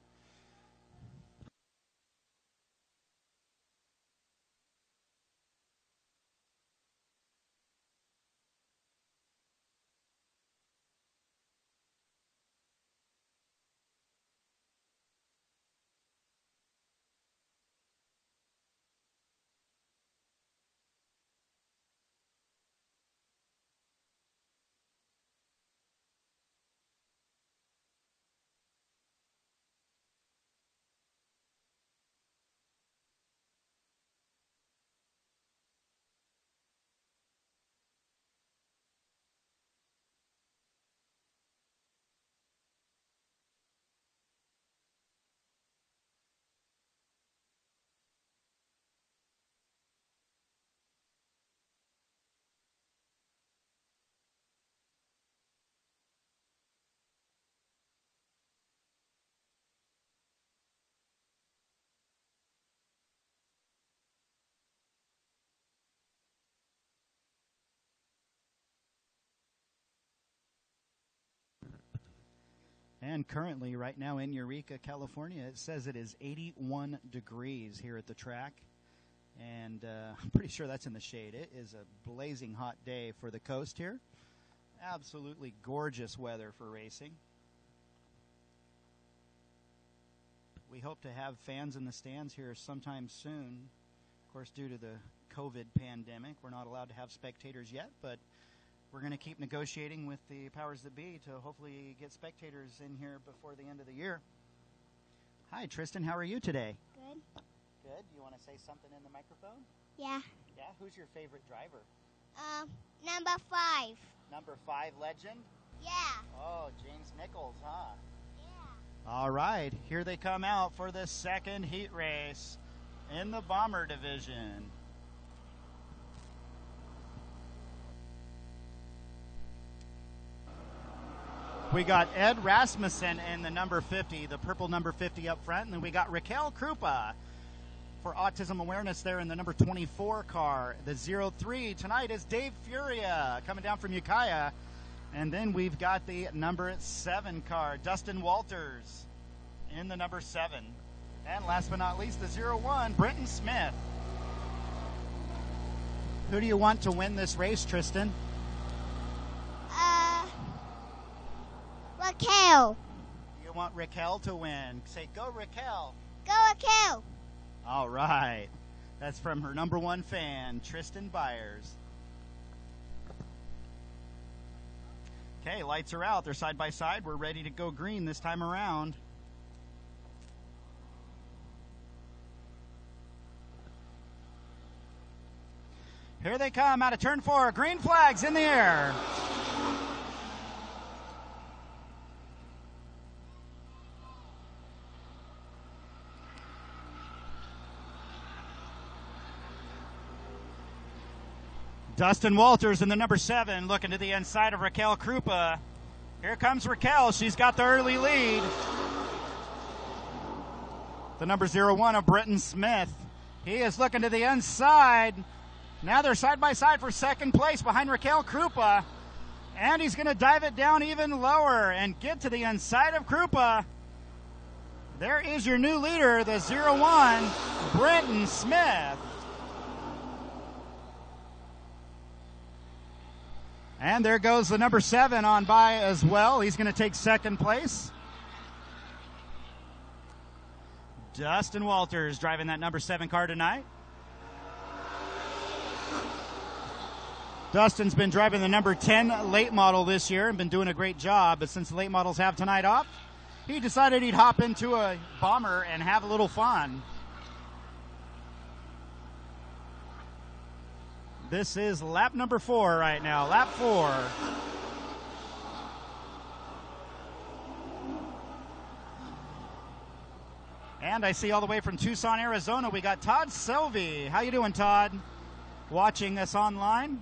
And currently, right now in Eureka, California, it says it is 81 degrees here at the track. And I'm pretty sure that's in the shade. It is a blazing hot day for the coast here. Absolutely gorgeous weather for racing. We hope to have fans in the stands here sometime soon. Of course, due to the COVID pandemic, we're not allowed to have spectators yet, but we're going to keep negotiating with the powers that be to hopefully get spectators in here before the end of the year. Hi, Tristan. How are you today? Good. Good. Do you want to say something in the microphone? Yeah. Yeah? Who's your favorite driver? Number 5. Number 5 legend? Yeah. Oh, James Nichols, huh? Yeah. All right. Here they come out for the second heat race in the Bomber division. We got Ed Rasmussen in the number 50, the purple number 50 up front. And then we got Raquel Krupa for autism awareness there in the number 24 car. The 03 tonight is Dave Furia coming down from Ukiah. And then we've got the number 7 car, Dustin Walters in the number 7. And last but not least, the 01, Brenton Smith. Who do you want to win this race, Tristan? Raquel. You want Raquel to win. Say, go Raquel. Go Raquel. All right. That's from her number one fan, Tristan Byers. Okay, lights are out. They're side by side. We're ready to go green this time around. Here they come out of turn 4. Green flags in the air. Dustin Walters in the number 7 looking to the inside of Raquel Krupa. Here comes Raquel. She's got the early lead. The number 01 of Brenton Smith. He is looking to the inside. Now they're side by side for second place behind Raquel Krupa. And he's going to dive it down even lower and get to the inside of Krupa. There is your new leader, the 01, Brenton Smith. And there goes the number 7 on by as well. He's going to take second place. Dustin Walters driving that number 7 car tonight. Dustin's been driving the number 10 late model this year and been doing a great job. But since the late models have tonight off, he decided he'd hop into a bomber and have a little fun. This is lap number 4 right now, lap 4. And I see all the way from Tucson, Arizona, we got Todd Selvey. How you doing, Todd? Watching us online?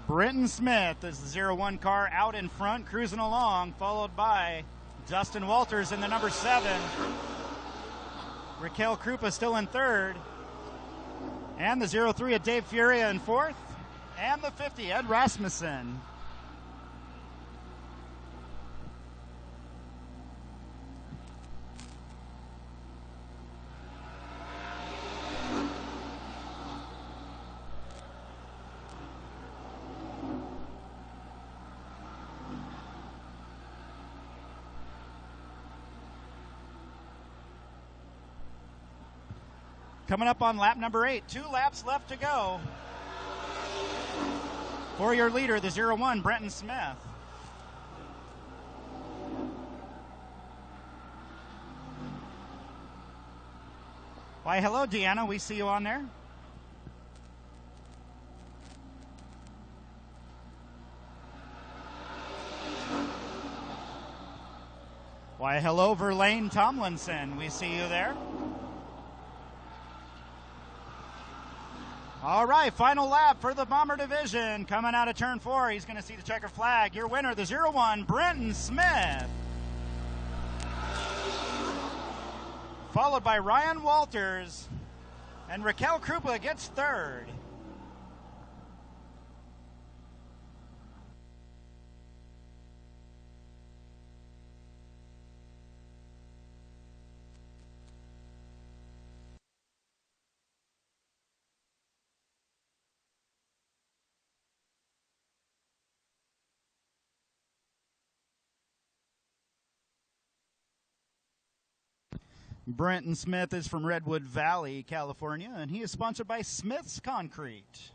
Brenton Smith is the 01 car out in front, cruising along, followed by Dustin Walters in the number 7. Raquel Krupa still in third. And the 03 of Dave Furia in fourth. And the 50, Ed Rasmussen. Coming up on lap number 8, 2 laps left to go. For your leader, the 01, Brenton Smith. Why, hello, Deanna. We see you on there. Why, hello, Verlaine Tomlinson. We see you there. All right, final lap for the Bomber Division. Coming out of turn 4, he's going to see the checker flag. Your winner, the 01, Brenton Smith. Followed by Ryan Walters. And Raquel Krupa gets third. Brenton Smith is from Redwood Valley, California, and he is sponsored by Smith's Concrete.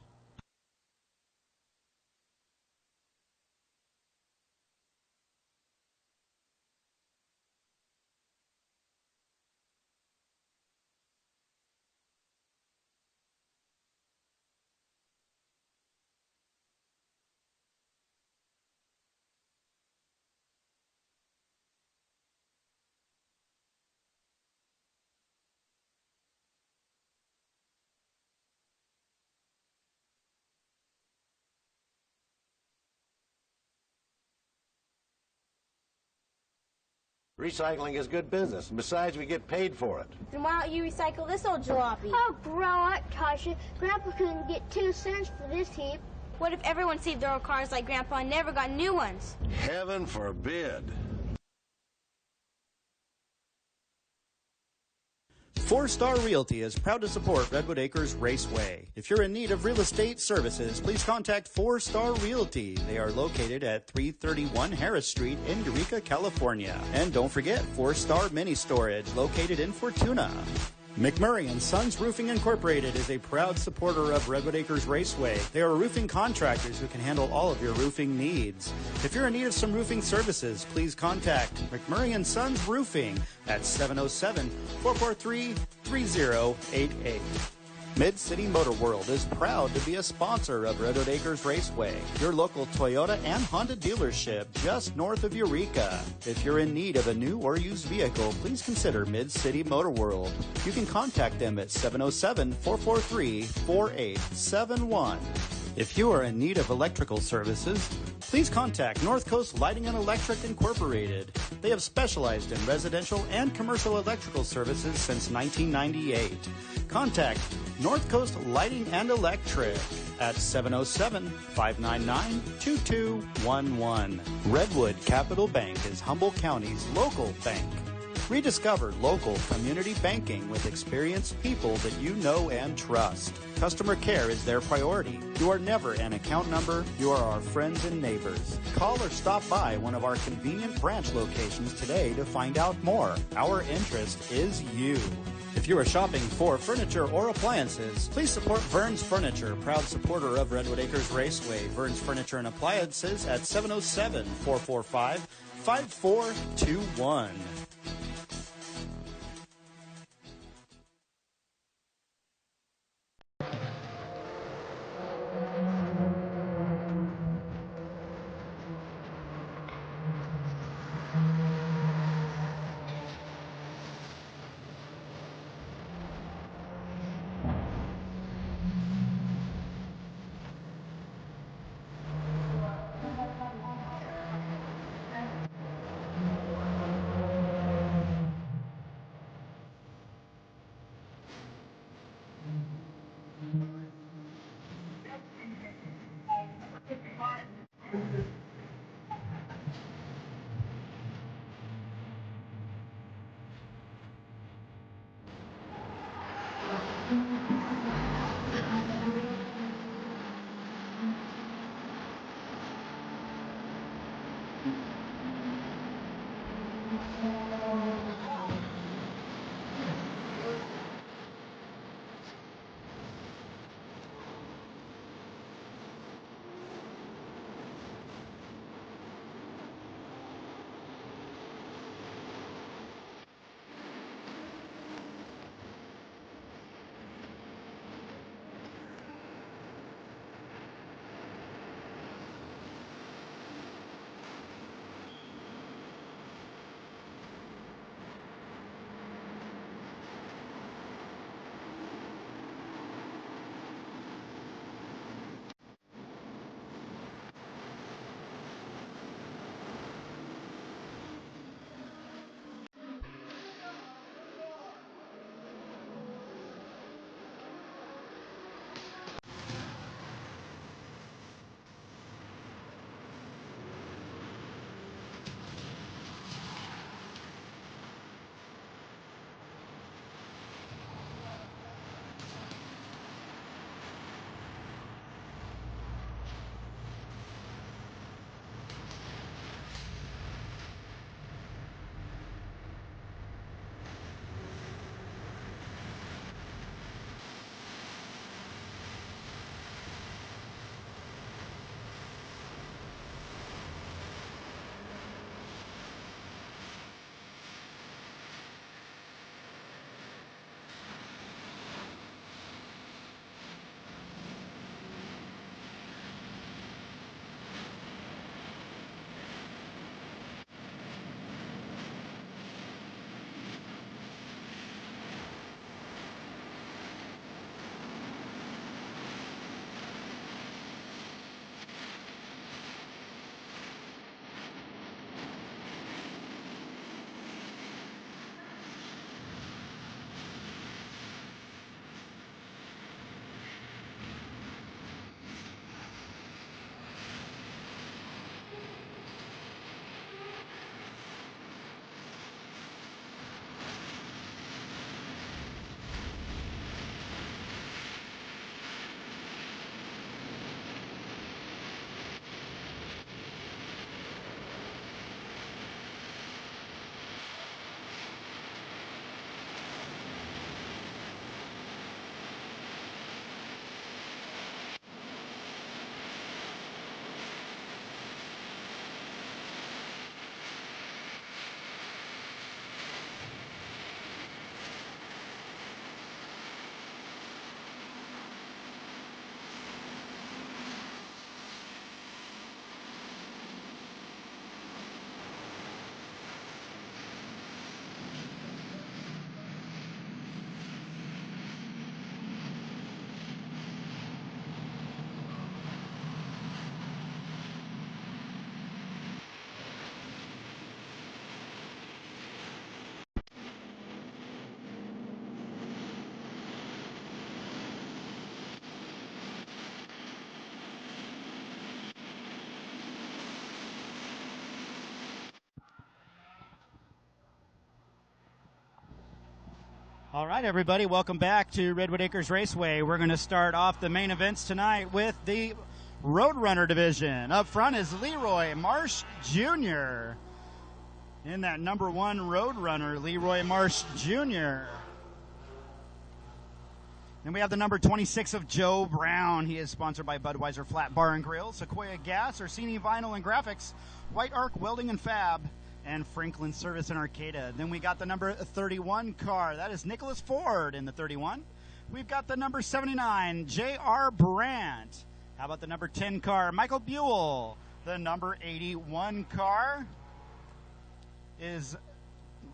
Recycling is good business. Besides, we get paid for it. Then why don't you recycle this old jalopy? Oh, grow up, Tasha. Grandpa couldn't get 2 cents for this heap. What if everyone saved their old cars like Grandpa and never got new ones? Heaven forbid. Four Star Realty is proud to support Redwood Acres Raceway. If you're in need of real estate services, please contact Four Star Realty. They are located at 331 Harris Street in Eureka, California. And don't forget Four Star Mini Storage located in Fortuna. McMurray & Sons Roofing Incorporated is a proud supporter of Redwood Acres Raceway. They are roofing contractors who can handle all of your roofing needs. If you're in need of some roofing services, please contact McMurray & Sons Roofing at 707-443-3088. Mid-City Motor World is proud to be a sponsor of Redwood Acres Raceway, your local Toyota and Honda dealership just north of Eureka. If you're in need of a new or used vehicle, please consider Mid-City Motor World. You can contact them at 707-443-4871. If you are in need of electrical services, please contact North Coast Lighting and Electric Incorporated. They have specialized in residential and commercial electrical services since 1998. Contact North Coast Lighting and Electric at 707-599-2211. Redwood Capital Bank is Humboldt County's local bank. Rediscover local community banking with experienced people that you know and trust. Customer care is their priority. You are never an account number. You are our friends and neighbors. Call or stop by one of our convenient branch locations today to find out more. Our interest is you. If you are shopping for furniture or appliances, please support Vern's Furniture, proud supporter of Redwood Acres Raceway. Vern's Furniture and Appliances at 707-445-5421. All right, everybody, welcome back to Redwood Acres Raceway. We're going to start off the main events tonight with the Roadrunner division. Up front is Leroy Marsh Jr. in that number 1 Roadrunner, Leroy Marsh Jr. Then we have the number 26 of Joe Brown. He is sponsored by Budweiser Flat Bar and Grill, Sequoia Gas, Orsini Vinyl and Graphics, White Arc Welding and Fab, and Franklin Service and Arcata. Then we got the number 31 car. That is Nicholas Ford in the 31. We've got the number 79, J.R. Brandt. How about the number 10 car, Michael Buell? The number 81 car is,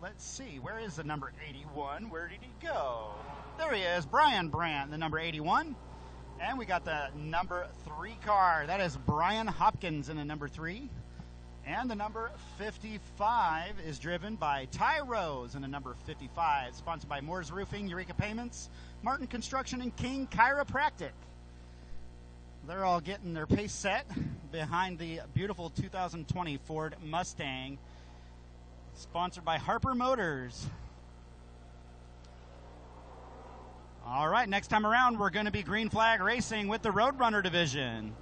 let's see, where is the number 81? Where did he go? There he is, Brian Brandt, the number 81. And we got the number 3 car. That is Brian Hopkins in the number 3. And the number 55 is driven by Ty Rose in the number 55, sponsored by Moore's Roofing, Eureka Payments, Martin Construction, and King Chiropractic. They're all getting their pace set behind the beautiful 2020 Ford Mustang, sponsored by Harper Motors. All right, next time around, we're going to be green flag racing with the Roadrunner division.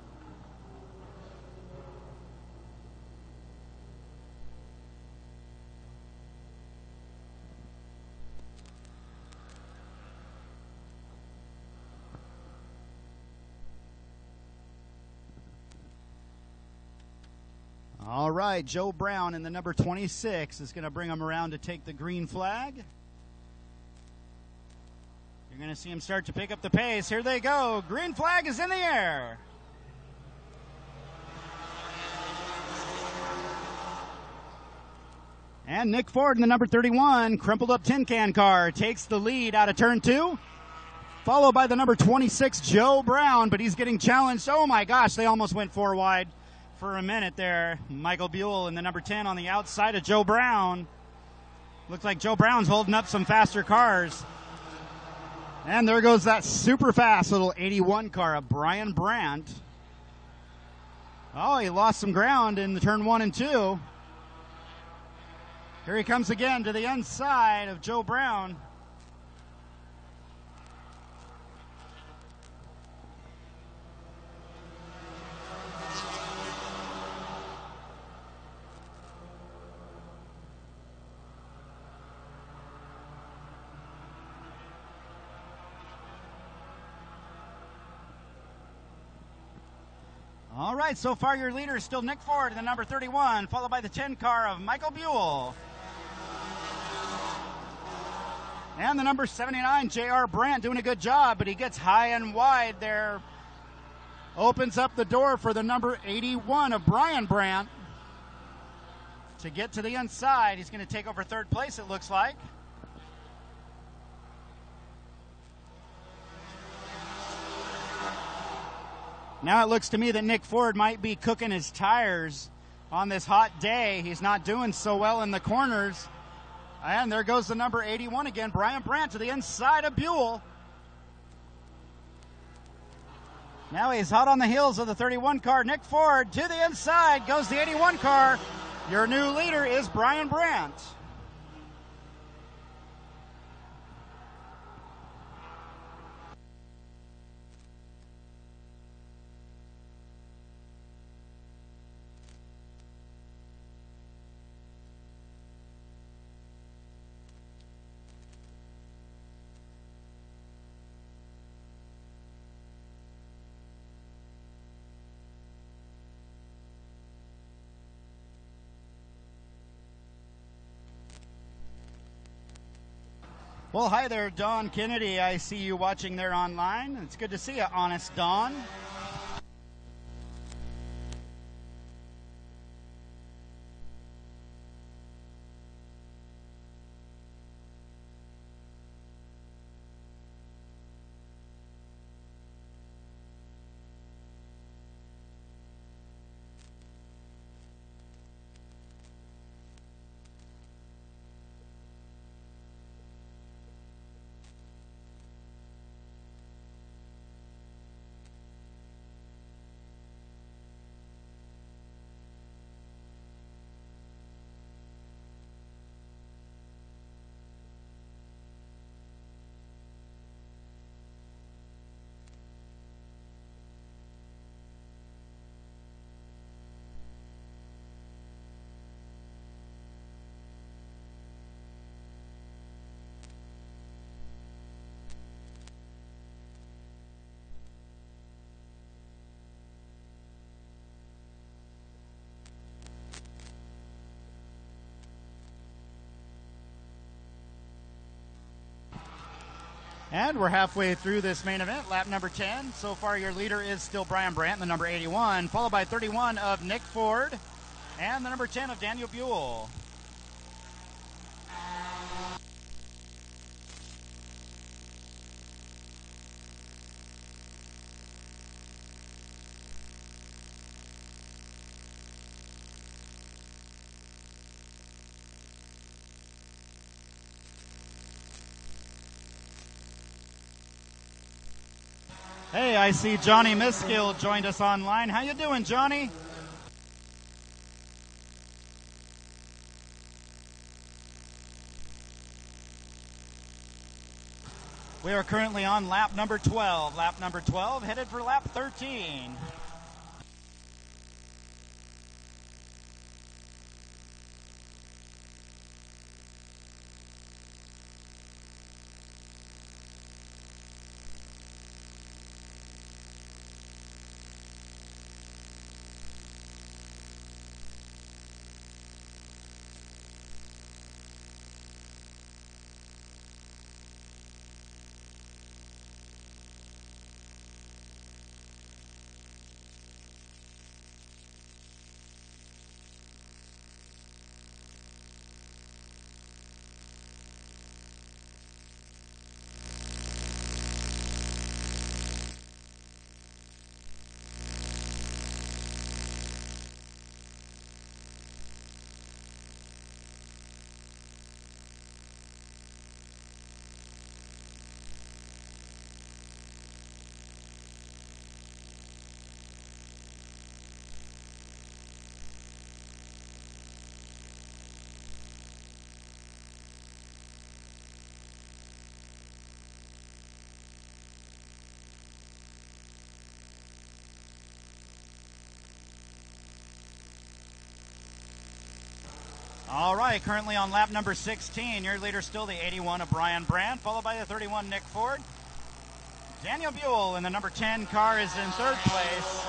All right, Joe Brown in the number 26 is going to bring him around to take the green flag. You're going to see him start to pick up the pace. Here they go. Green flag is in the air. And Nick Ford in the number 31, crumpled up tin can car, takes the lead out of turn 2. Followed by the number 26, Joe Brown, but he's getting challenged. Oh my gosh, they almost went 4 wide. For a minute there, Michael Buell in the number 10 on the outside of Joe Brown. Looks like Joe Brown's holding up some faster cars. And there goes that super fast little 81 car of Brian Brandt. Oh, he lost some ground in the turn 1 and 2. Here he comes again to the inside of Joe Brown. All right, so far your leader is still Nick Ford in the number 31, followed by the 10 car of Michael Buell. And the number 79, J.R. Brandt, doing a good job, but he gets high and wide there. Opens up the door for the number 81 of Brian Brandt to get to the inside. He's going to take over third place, it looks like. Now it looks to me that Nick Ford might be cooking his tires on this hot day. He's not doing so well in the corners. And there goes the number 81 again, Brian Brandt, to the inside of Buell. Now he's hot on the heels of the 31 car. Nick Ford to the inside goes the 81 car. Your new leader is Brian Brandt. Well, hi there, Don Kennedy. I see you watching there online. It's good to see you, Honest Don. And we're halfway through this main event, lap number 10. So far, your leader is still Brian Brandt, the number 81, followed by 31 of Nick Ford, and the number 10 of Daniel Buell. Hey, I see Johnny Miskill joined us online. How you doing, Johnny? We are currently on lap number 12. Lap number 12, headed for lap 13. All right, currently on lap number 16. Your leader still the 81 of Brian Brandt, followed by the 31 Nick Ford. Daniel Buell in the number 10 car is in third place.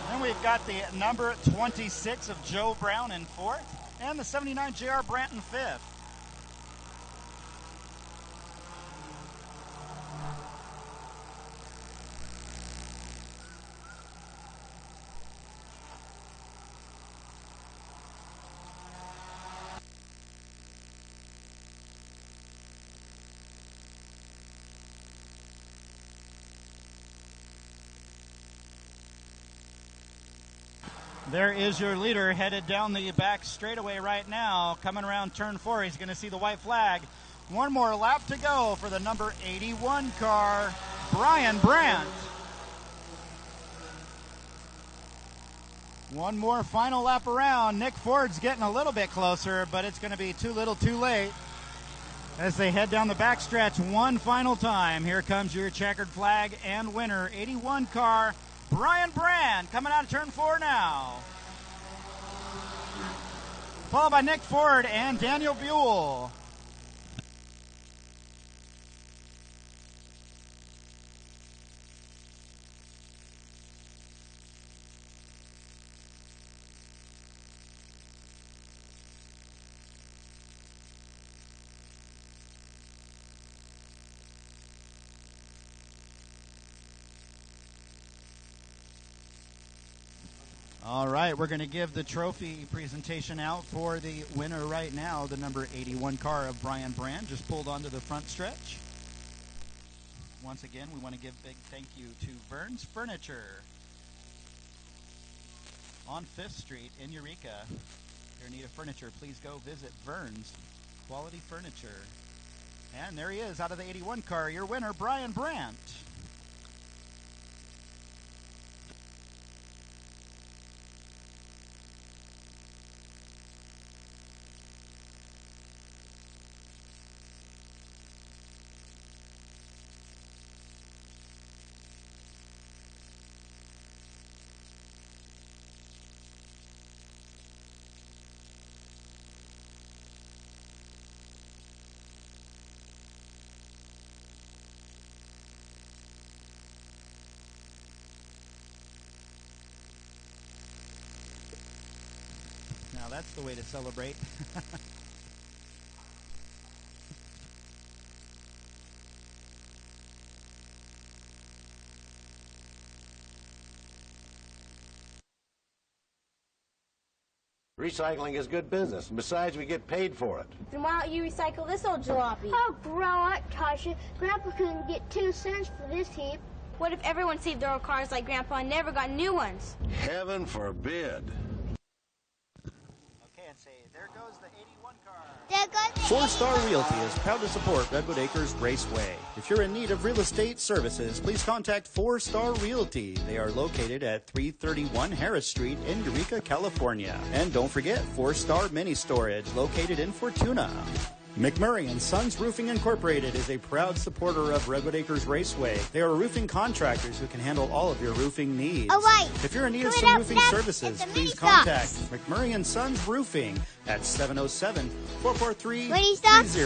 Then we've got the number 26 of Joe Brown in fourth, and the 79 J.R. Brandt in fifth. There is your leader headed down the back straightaway right now. Coming around turn 4, he's going to see the white flag. One more lap to go for the number 81 car, Brian Brandt. One more final lap around. Nick Ford's getting a little bit closer, but it's going to be too little too late as they head down the backstretch one final time. Here comes your checkered flag and winner, 81 car, Brian Brandt, coming out of turn 4 now. Followed by Nick Ford and Daniel Buell. All right, we're going to give the trophy presentation out for the winner right now, the number 81 car of Brian Brandt, just pulled onto the front stretch. Once again, we want to give a big thank you to Vern's Furniture on 5th Street in Eureka. If you're in need of furniture, please go visit Vern's Quality Furniture. And there he is, out of the 81 car, your winner, Brian Brandt. Now that's the way to celebrate. Recycling is good business. And besides, we get paid for it. Then why don't you recycle this old jalopy? Oh, grow up, Tasha. Grandpa couldn't get 2 cents for this heap. What if everyone saved their old cars like Grandpa and never got new ones? Heaven forbid. Okay, and say, there goes the 81 car. There goes the Four Star Realty is proud to support Redwood Acres Raceway. If you're in need of real estate services, please contact Four Star Realty. They are located at 331 Harris Street in Eureka, California. And don't forget Four Star Mini Storage located in Fortuna. McMurray and Sons Roofing Incorporated is a proud supporter of Redwood Acres Raceway. They are roofing contractors who can handle all of your roofing needs. Oh, wait. If you're in need of Put it some up roofing next. services, It's a please mini contact stocks. McMurray and Sons Roofing at 707-443-3088. Mini stocks.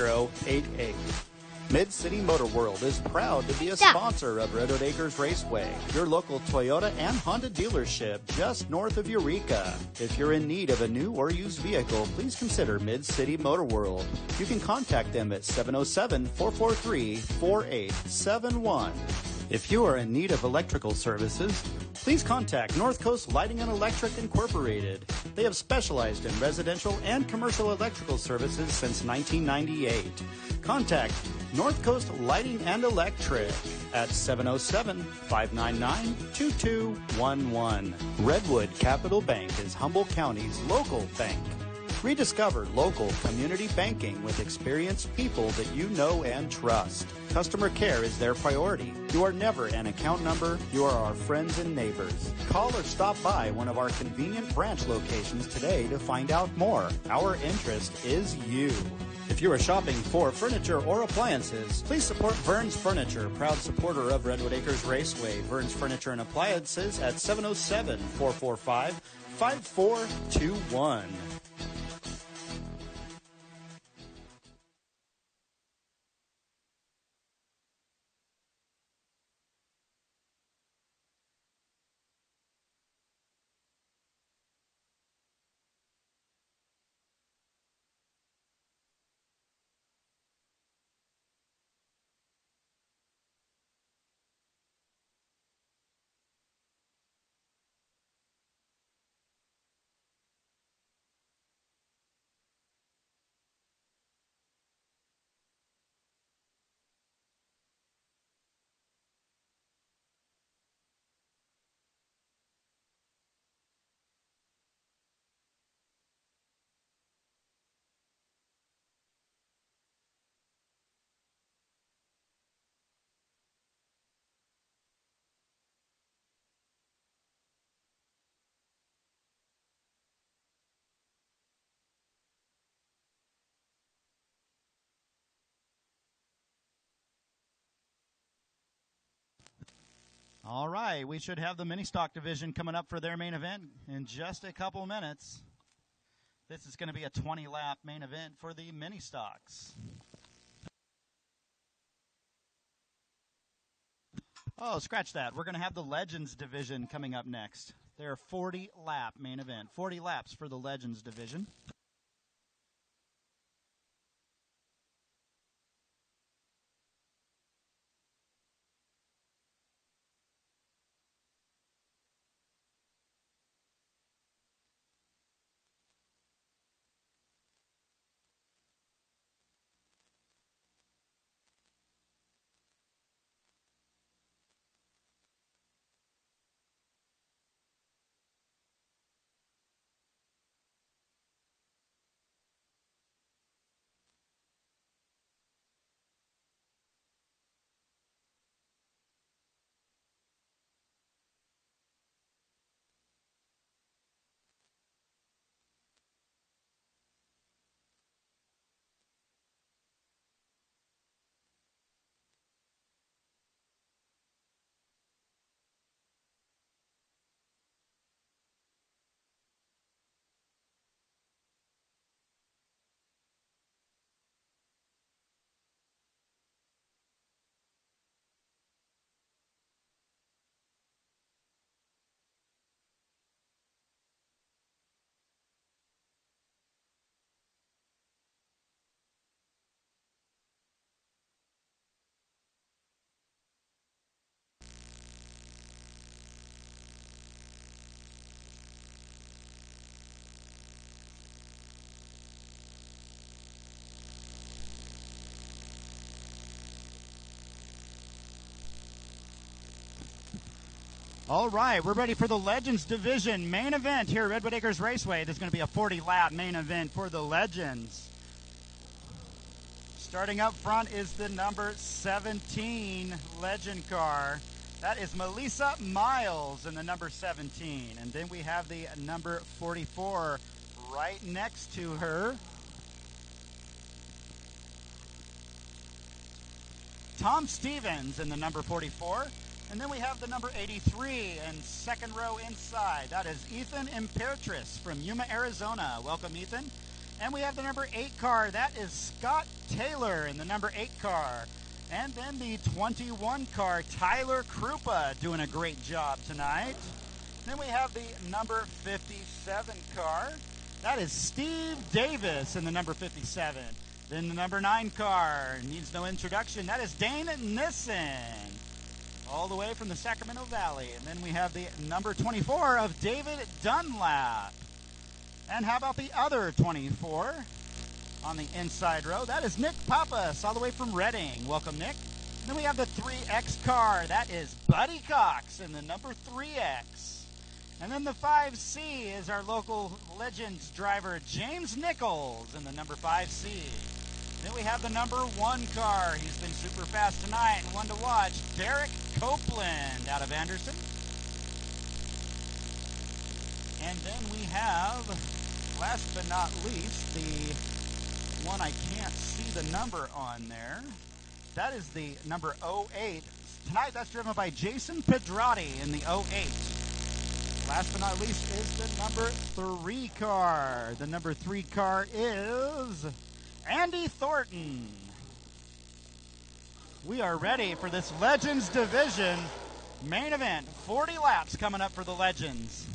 Mid-City Motor World is proud to be a Stop. sponsor of Redwood Acres Raceway, your local Toyota and Honda dealership just north of Eureka. If you're in need of a new or used vehicle, please consider Mid-City Motor World. You can contact them at 707-443-4871. If you are in need of electrical services, please contact North Coast Lighting and Electric Incorporated. They have specialized in residential and commercial electrical services since 1998. Contact North Coast Lighting and Electric at 707-599-2211. Redwood Capital Bank is Humboldt County's local bank. Rediscover local community banking with experienced people that you know and trust. Customer care is their priority. You are never an account number. You are our friends and neighbors. Call or stop by one of our convenient branch locations today to find out more. Our interest is you. If you are shopping for furniture or appliances, please support Vern's Furniture, proud supporter of Redwood Acres Raceway. Vern's Furniture and Appliances at 707-445-5421. All right, we should have the mini stock division coming up for their main event in just a couple minutes. This is going to be a 20-lap main event for the mini stocks. Oh, scratch that. We're going to have the Legends division coming up next. They're 40-lap main event. 40 laps for the Legends division. All right, we're ready for the Legends Division main event here at Redwood Acres Raceway. There's going to be a 40-lap main event for the Legends. Starting up front is the number 17 Legend car. That is Melissa Miles in the number 17. And then we have the number 44 right next to her. Tom Stevens in the number 44. And then we have the number 83 and second row inside. That is Ethan Imperatrice from Yuma, Arizona. Welcome, Ethan. And we have the number 8 car. That is Scott Taylor in the number 8 car. And then the 21 car, Tyler Krupa, doing a great job tonight. Then we have the number 57 car. That is Steve Davis in the number 57. Then the number 9 car, needs no introduction. That is Dane Nissen, all the way from the Sacramento Valley. And then we have the number 24 of David Dunlap. And how about the other 24 on the inside row? That is Nick Pappas, all the way from Reading. Welcome, Nick. And then we have the 3X car. That is Buddy Cox in the number 3X. And then the 5C is our local Legends driver, James Nichols, in the number 5C. Then we have the number 1 car. He's been super fast tonight and one to watch, Derek Copeland out of Anderson. And then we have, last but not least, the one I can't see the number on there. That is the number 08. Tonight that's driven by Jason Pedrati in the 08. Last but not least is the number 3 car. The number 3 car is Andy Thornton. We are ready for this Legends Division main event. 40 laps coming up for the Legends.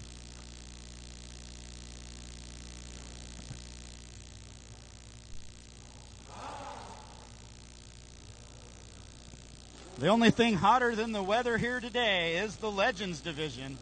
The only thing hotter than the weather here today is the Legends Division.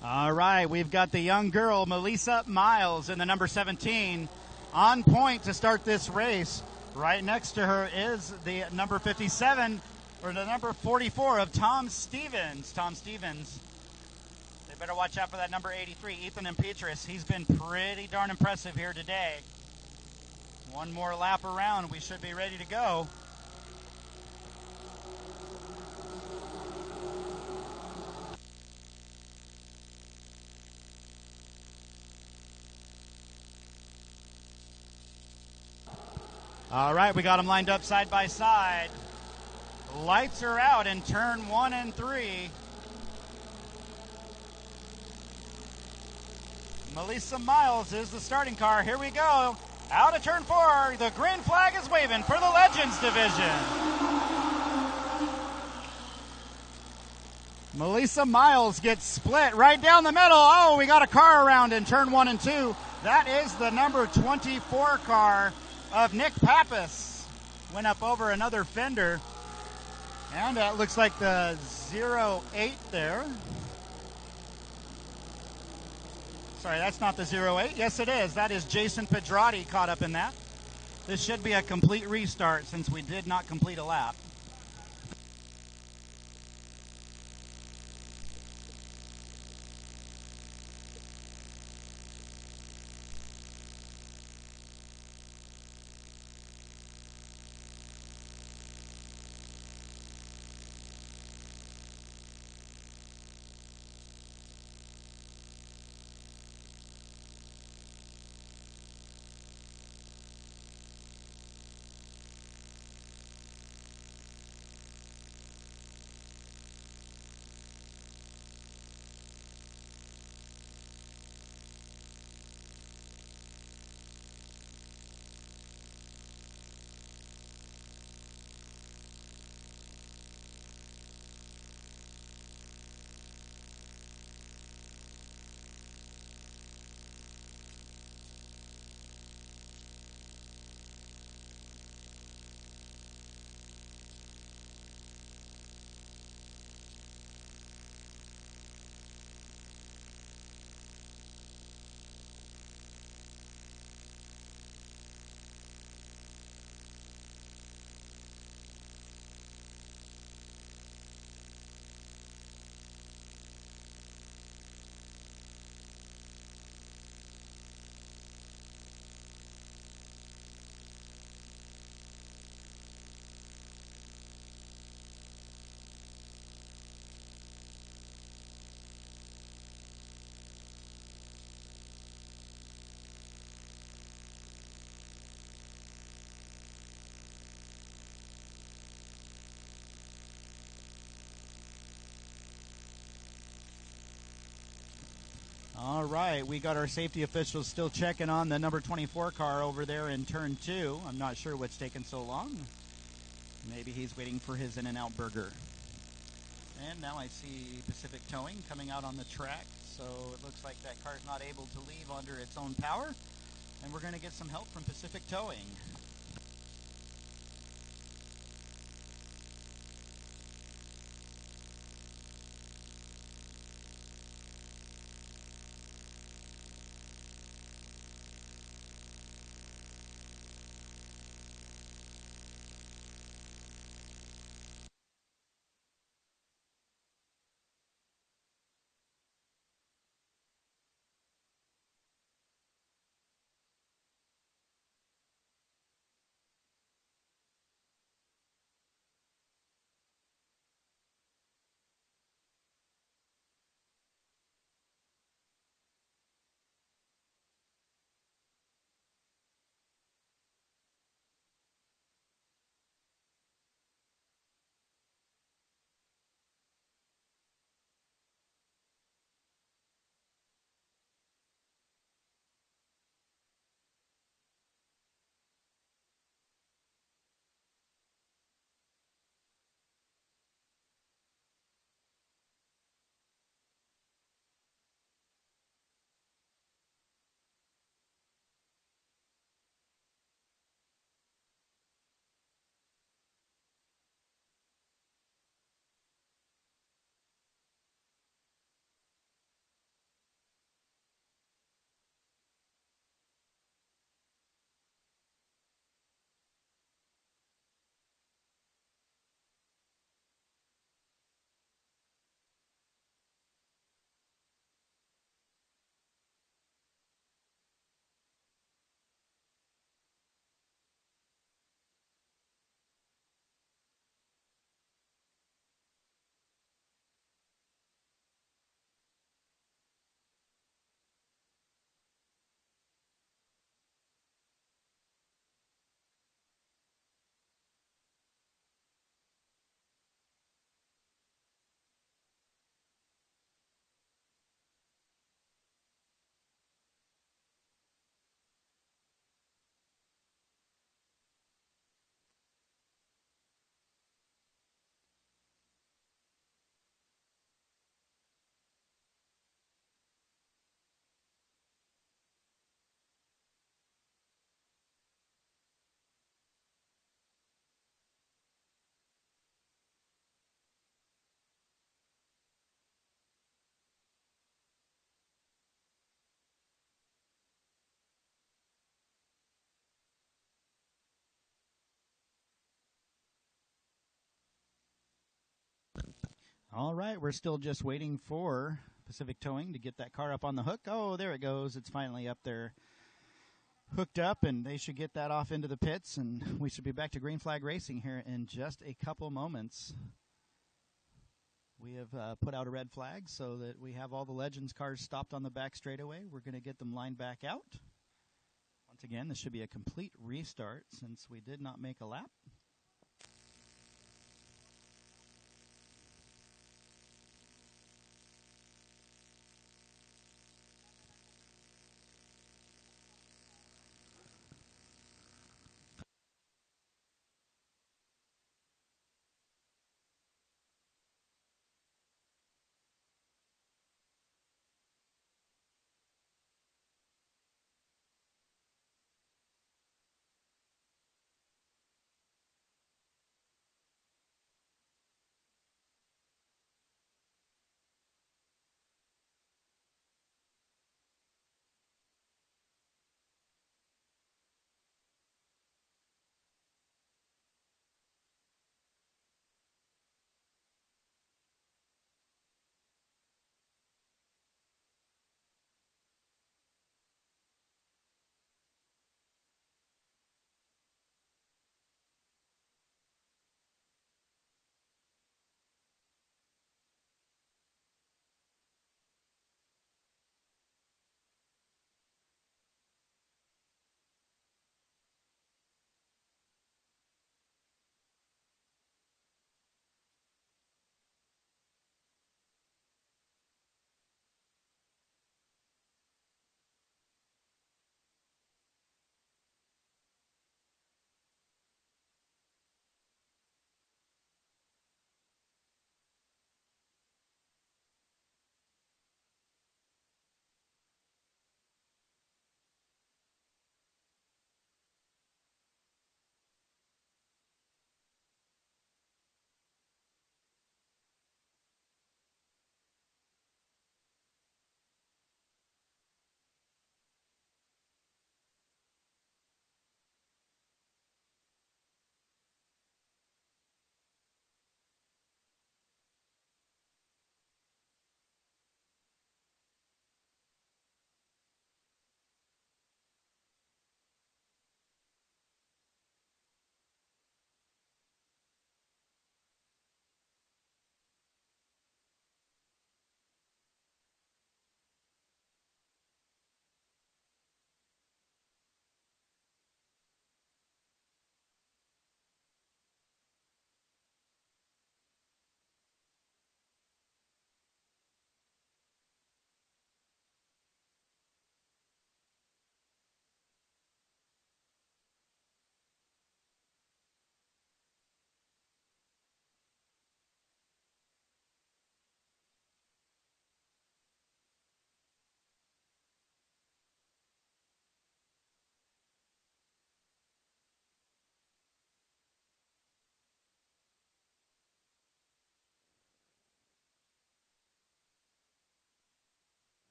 All right, we've got the young girl, Melissa Miles, in the number 17, on point to start this race. Right next to her is the number 57, or the number 44 of Tom Stevens. Tom Stevens. They better watch out for that number 83, Ethan Imperatrice. He's been pretty darn impressive here today. One more lap around, we should be ready to go. All right, we got them lined up side by side. Lights are out in turn 1 and 3. Melissa Miles is the starting car. Here we go. Out of turn 4. The green flag is waving for the Legends Division. Melissa Miles gets split right down the middle. Oh, we got a car around in turn 1 and 2. That is the number 24 car of Nick Pappas. Went up over another fender. And it looks like the 08 there. Sorry, that's not the 08. Yes, it is. That is Jason Pedrati caught up in that. This should be a complete restart since we did not complete a lap. All right, we got our safety officials still checking on the number 24 car over there in turn 2. I'm not sure what's taking so long. Maybe he's waiting for his In-N-Out burger. And now I see Pacific Towing coming out on the track, so it looks like that car's not able to leave under its own power, and we're going to get some help from Pacific Towing. All right, we're still just waiting for Pacific Towing to get that car up on the hook. Oh, there it goes. It's finally up there, hooked up, and they should get that off into the pits, and we should be back to green flag racing here in just a couple moments. We have put out a red flag so that we have all the Legends cars stopped on the back straightaway. We're going to get them lined back out. Once again, this should be a complete restart since we did not make a lap.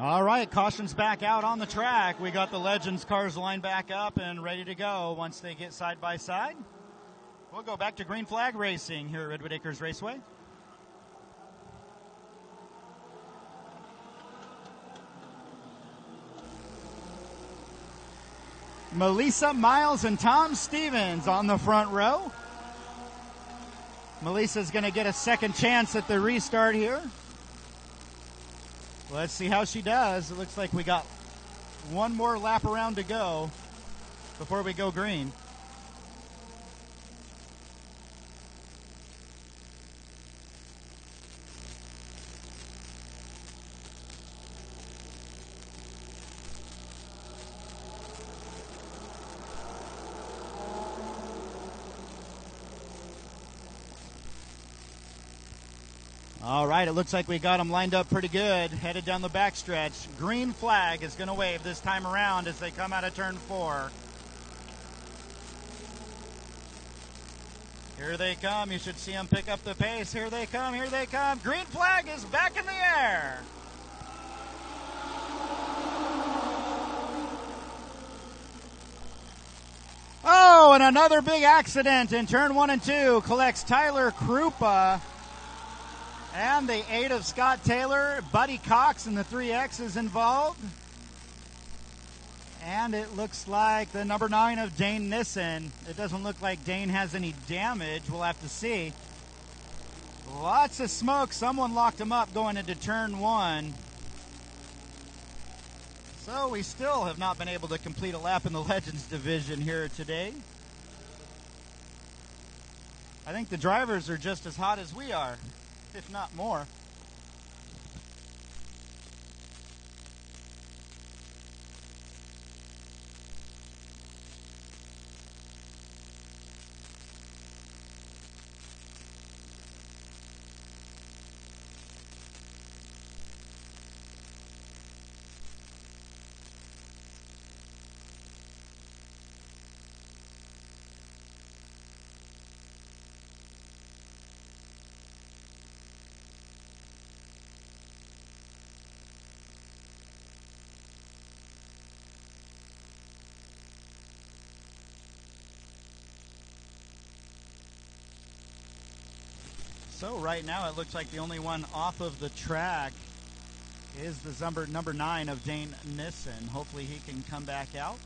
All right, caution's back out on the track. We got the Legends cars lined back up and ready to go once they get side by side. We'll go back to green flag racing here at Redwood Acres Raceway. Melissa Miles and Tom Stevens on the front row. Melissa's going to get a second chance at the restart here. Let's see how she does. It looks like we got one more lap around to go before we go green. All right, it looks like we got them lined up pretty good, headed down the backstretch. Green flag is going to wave this time around as they come out of turn 4. Here they come. You should see them pick up the pace. Here they come. Here they come. Green flag is back in the air. Oh, and another big accident in turn 1 and 2 collects Tyler Krupa. And the 8 of Scott Taylor, Buddy Cox, and the 3X is involved. And it looks like the number 9 of Dane Nissen. It doesn't look like Dane has any damage. We'll have to see. Lots of smoke. Someone locked him up going into turn 1. So we still have not been able to complete a lap in the Legends division here today. I think the drivers are just as hot as we are, if not more. So right now it looks like the only one off of the track is the number 9 of Dane Nissen. Hopefully he can come back out.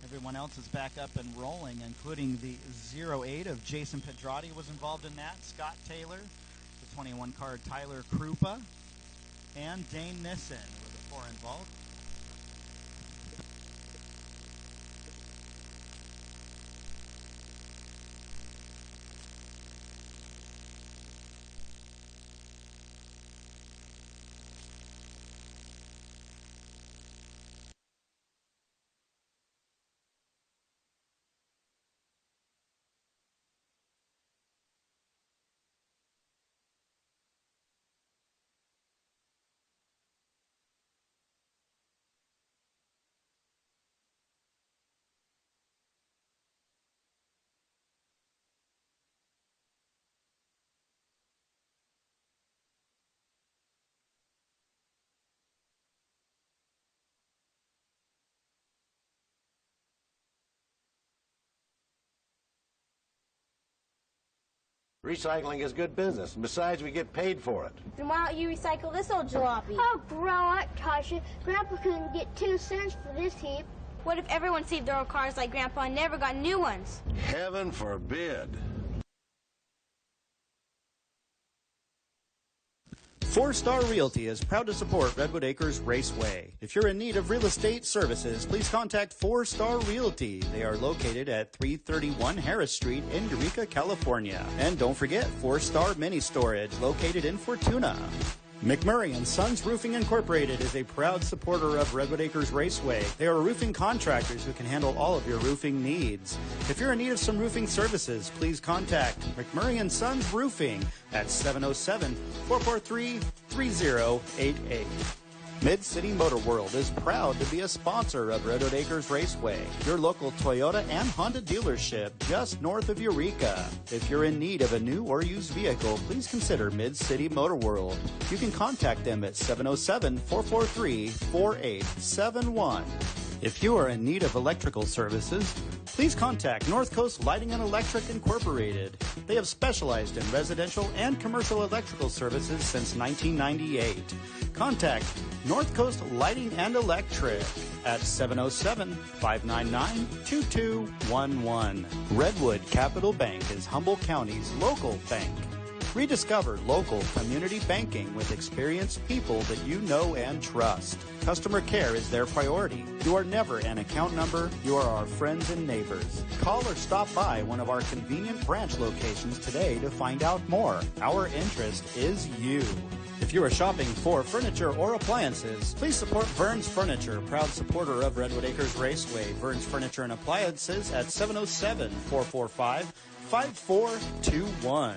Everyone else is back up and rolling, including the 08 of Jason Pedrati was involved in that. Scott Taylor, the 21 card Tyler Krupa, and Dane Nissen were the 4 involved. Recycling is good business. Besides, we get paid for it. Then why don't you recycle this old jalopy? Oh, grow up, Tasha. Grandpa couldn't get 2 cents for this heap. What if everyone saved their old cars like Grandpa and never got new ones? Heaven forbid. 4-Star Realty is proud to support Redwood Acres Raceway. If you're in need of real estate services, please contact 4-Star Realty. They are located at 331 Harris Street in Eureka, California. And don't forget 4-Star Mini Storage located in Fortuna. McMurray & Sons Roofing Incorporated is a proud supporter of Redwood Acres Raceway. They are roofing contractors who can handle all of your roofing needs. If you're in need of some roofing services, please contact McMurray & Sons Roofing at 707-443-3088. Mid-City Motor World is proud to be a sponsor of Redwood Acres Raceway, your local Toyota and Honda dealership just north of Eureka. If you're in need of a new or used vehicle, please consider Mid-City Motor World. You can contact them at 707-443-4871. If you are in need of electrical services, please contact North Coast Lighting and Electric Incorporated. They have specialized in residential and commercial electrical services since 1998. Contact North Coast Lighting and Electric at 707-599-2211. Redwood Capital Bank is Humboldt County's local bank. Rediscover local community banking with experienced people that you know and trust. Customer care is their priority. You are never an account number. You are our friends and neighbors. Call or stop by one of our convenient branch locations today to find out more. Our interest is you. If you are shopping for furniture or appliances, please support Vern's Furniture, proud supporter of Redwood Acres Raceway. Vern's Furniture and Appliances at 707-445-5421.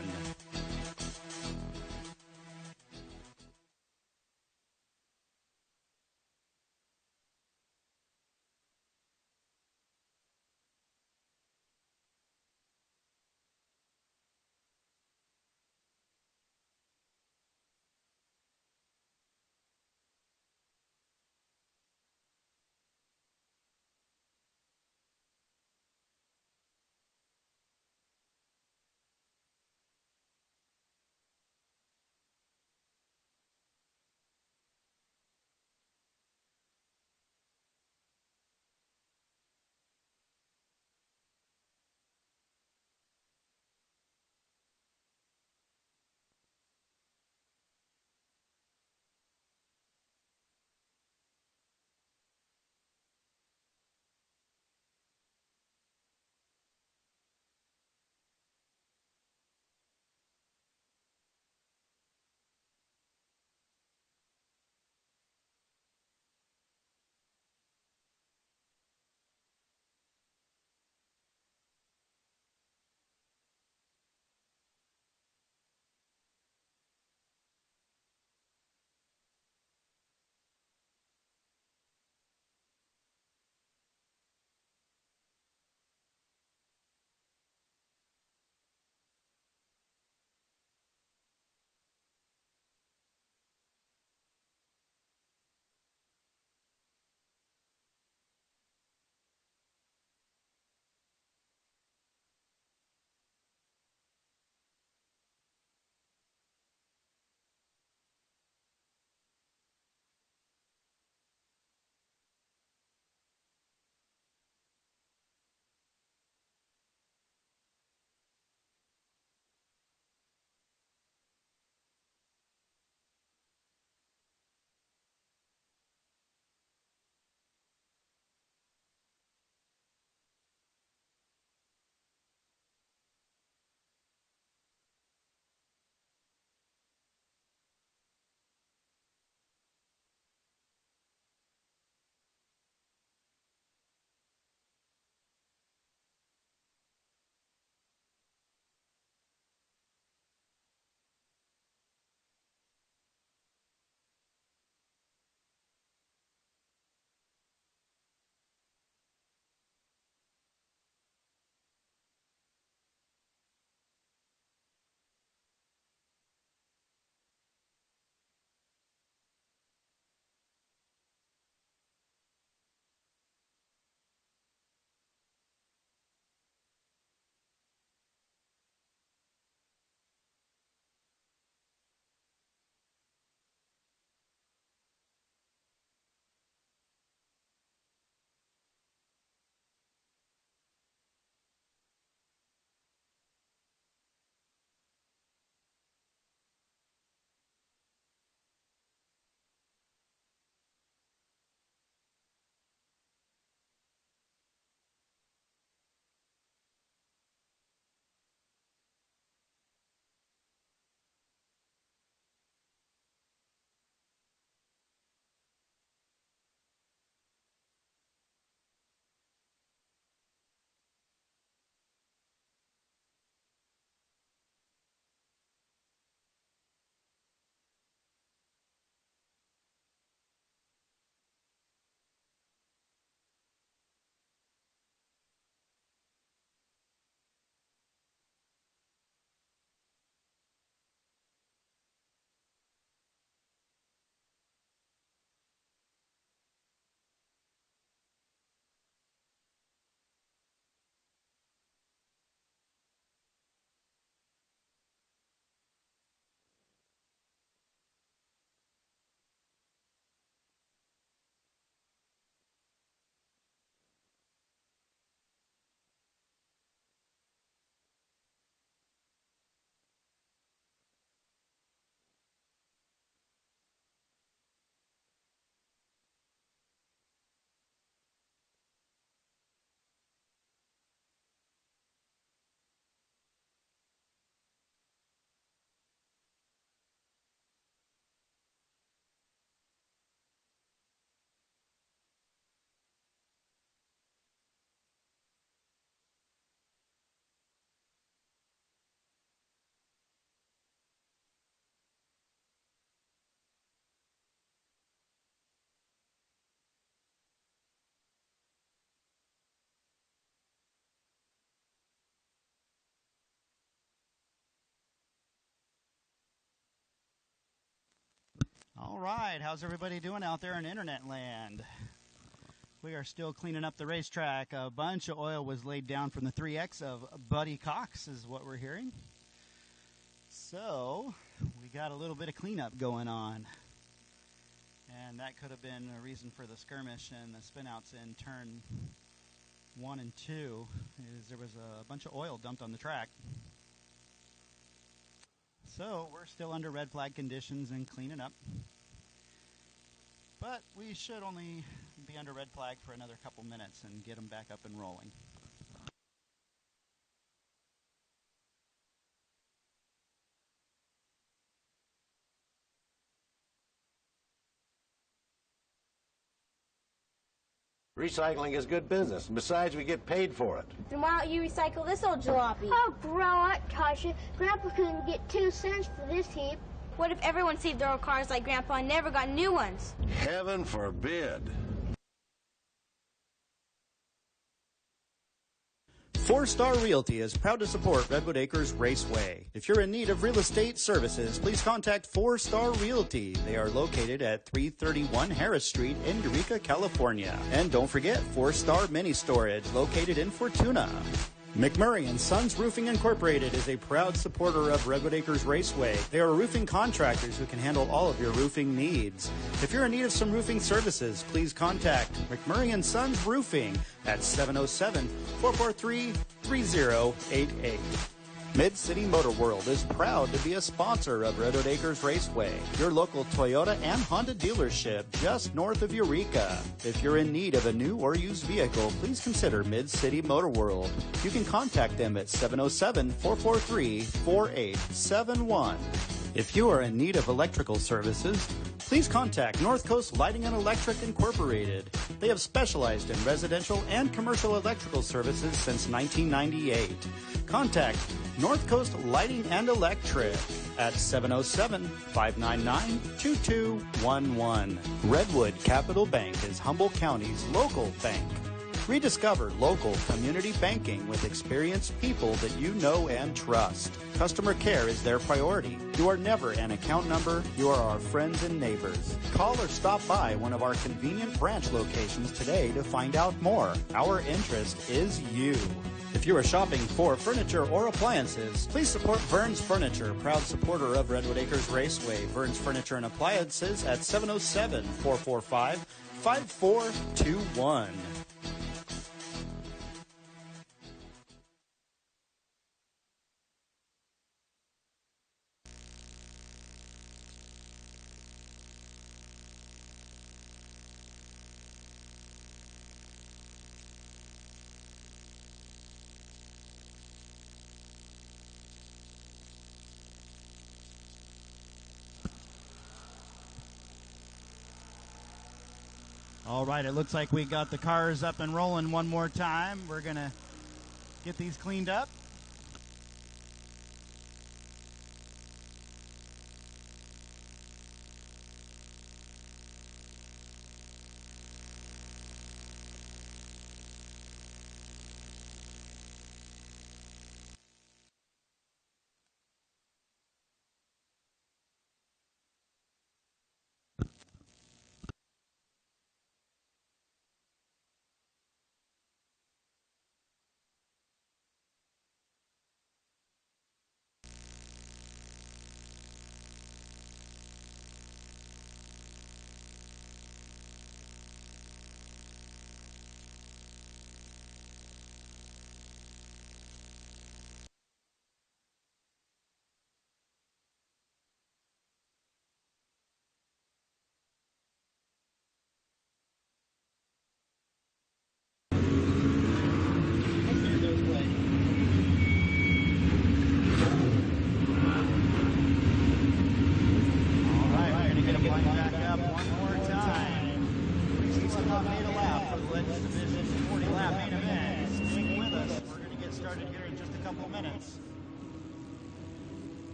All right, how's everybody doing out there in internet land? We are still cleaning up the racetrack. A bunch of oil was laid down from the 3X of Buddy Cox is what we're hearing. So we got a little bit of cleanup going on. And that could have been a reason for the skirmish and the spinouts in turn 1 and 2, is there was a bunch of oil dumped on the track. So we're still under red flag conditions and cleaning up. But we should only be under red flag for another couple minutes and get them back up and rolling. Recycling is good business, and besides, we get paid for it. Then why don't you recycle this old jalopy? Oh, grow up, Tasha. Grandpa couldn't get 2 cents for this heap. What if everyone saved their old cars like Grandpa and never got new ones? Heaven forbid. Four Star Realty is proud to support Redwood Acres Raceway. If you're in need of real estate services, please contact Four Star Realty. They are located at 331 Harris Street in Eureka, California. And don't forget Four Star Mini Storage located in Fortuna. McMurray & Sons Roofing Incorporated is a proud supporter of Redwood Acres Raceway. They are roofing contractors who can handle all of your roofing needs. If you're in need of some roofing services, please contact McMurray & Sons Roofing at 707-443-3088. Mid-City Motor World is proud to be a sponsor of Redwood Acres Raceway, your local Toyota and Honda dealership just north of Eureka. If you're in need of a new or used vehicle, please consider Mid-City Motor World. You can contact them at 707-443-4871. If you are in need of electrical services, please contact North Coast Lighting and Electric Incorporated. They have specialized in residential and commercial electrical services since 1998. Contact North Coast Lighting and Electric at 707-599-2211. Redwood Capital Bank is Humboldt County's local bank. Rediscover local community banking with experienced people that you know and trust. Customer care is their priority. You are never an account number. You are our friends and neighbors. Call or stop by one of our convenient branch locations today to find out more. Our interest is you. If you are shopping for furniture or appliances, please support Burns Furniture, proud supporter of Redwood Acres Raceway. Burns Furniture and Appliances at 707-445-5421. All right, it looks like we got the cars up and rolling one more time. We're going to get these cleaned up.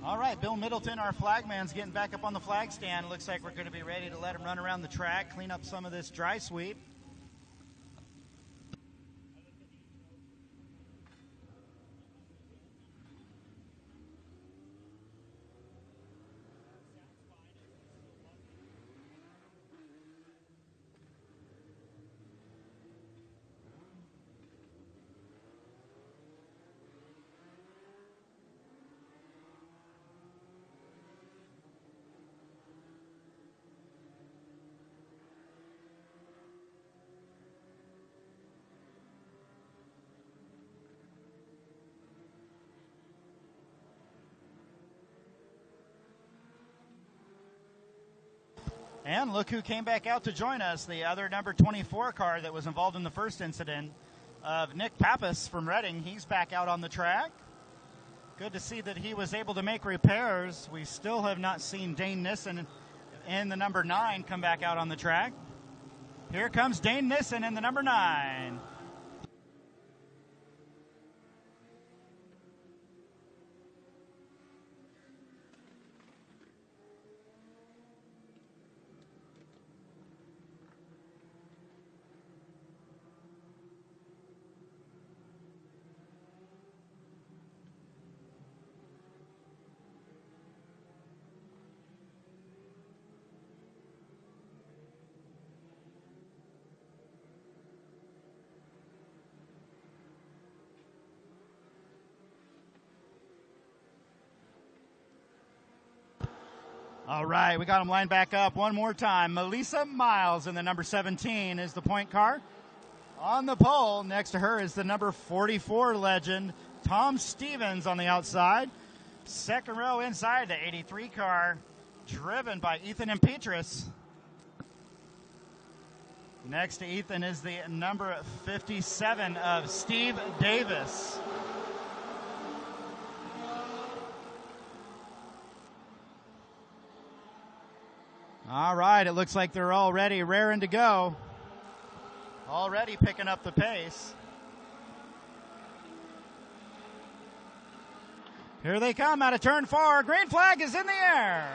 All right, Bill Middleton, our flagman's getting back up on the flag stand. Looks like we're going to be ready to let him run around the track, clean up some of this dry sweep. And look who came back out to join us, the other number 24 car that was involved in the first incident of Nick Pappas from Reading. He's back out on the track. Good to see that he was able to make repairs. We still have not seen Dane Nissen in the number 9 come back out on the track. Here comes Dane Nissen in the number 9. All right, we got him lined back up one more time. Melissa Miles in the number 17 is the point car. On the pole, next to her is the number 44 legend, Tom Stevens on the outside. Second row inside, the 83 car, driven by Ethan Impetris. Next to Ethan is the number 57 of Steve Davis. All right, it looks like they're already raring to go. Already picking up the pace. Here they come out of turn 4. Green flag is in the air.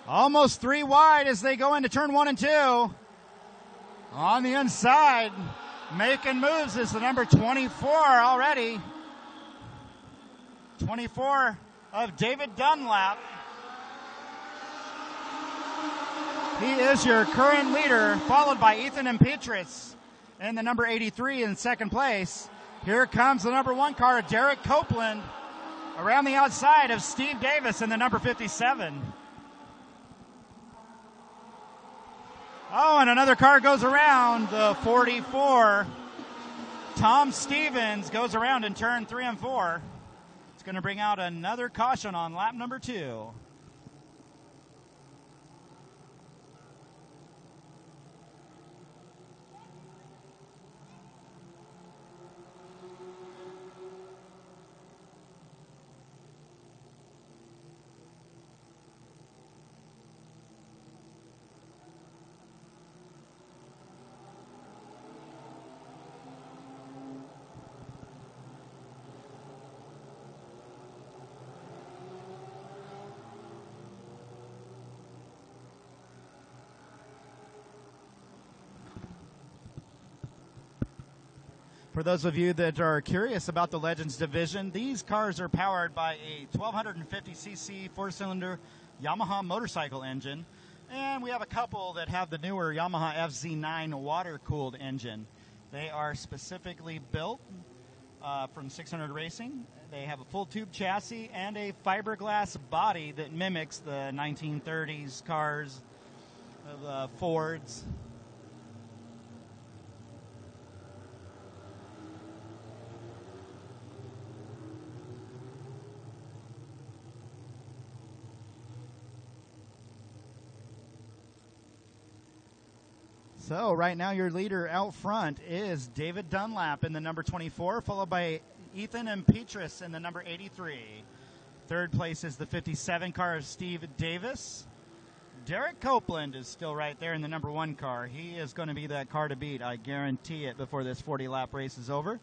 Almost 3 wide as they go into turn 1 and 2. On the inside, making moves is the number 24 already. 24 of David Dunlap. He is your current leader, followed by Ethan Impetris in the number 83 in second place. Here comes the number 1 car, Derek Copeland, around the outside of Steve Davis in the number 57. Oh, and another car goes around, the 44. Tom Stevens goes around in turn 3 and 4. It's going to bring out another caution on lap number 2. For those of you that are curious about the Legends division, these cars are powered by a 1250cc 4-cylinder Yamaha motorcycle engine. And we have a couple that have the newer Yamaha FZ9 water-cooled engine. They are specifically built from 600 Racing. They have a full tube chassis and a fiberglass body that mimics the 1930s cars of Fords. So right now your leader out front is David Dunlap in the number 24, followed by Ethan Impetris in the number 83. Third place is the 57 car of Steve Davis. Derek Copeland is still right there in the number 1 car. He is going to be that car to beat, I guarantee it, before this 40-lap race is over.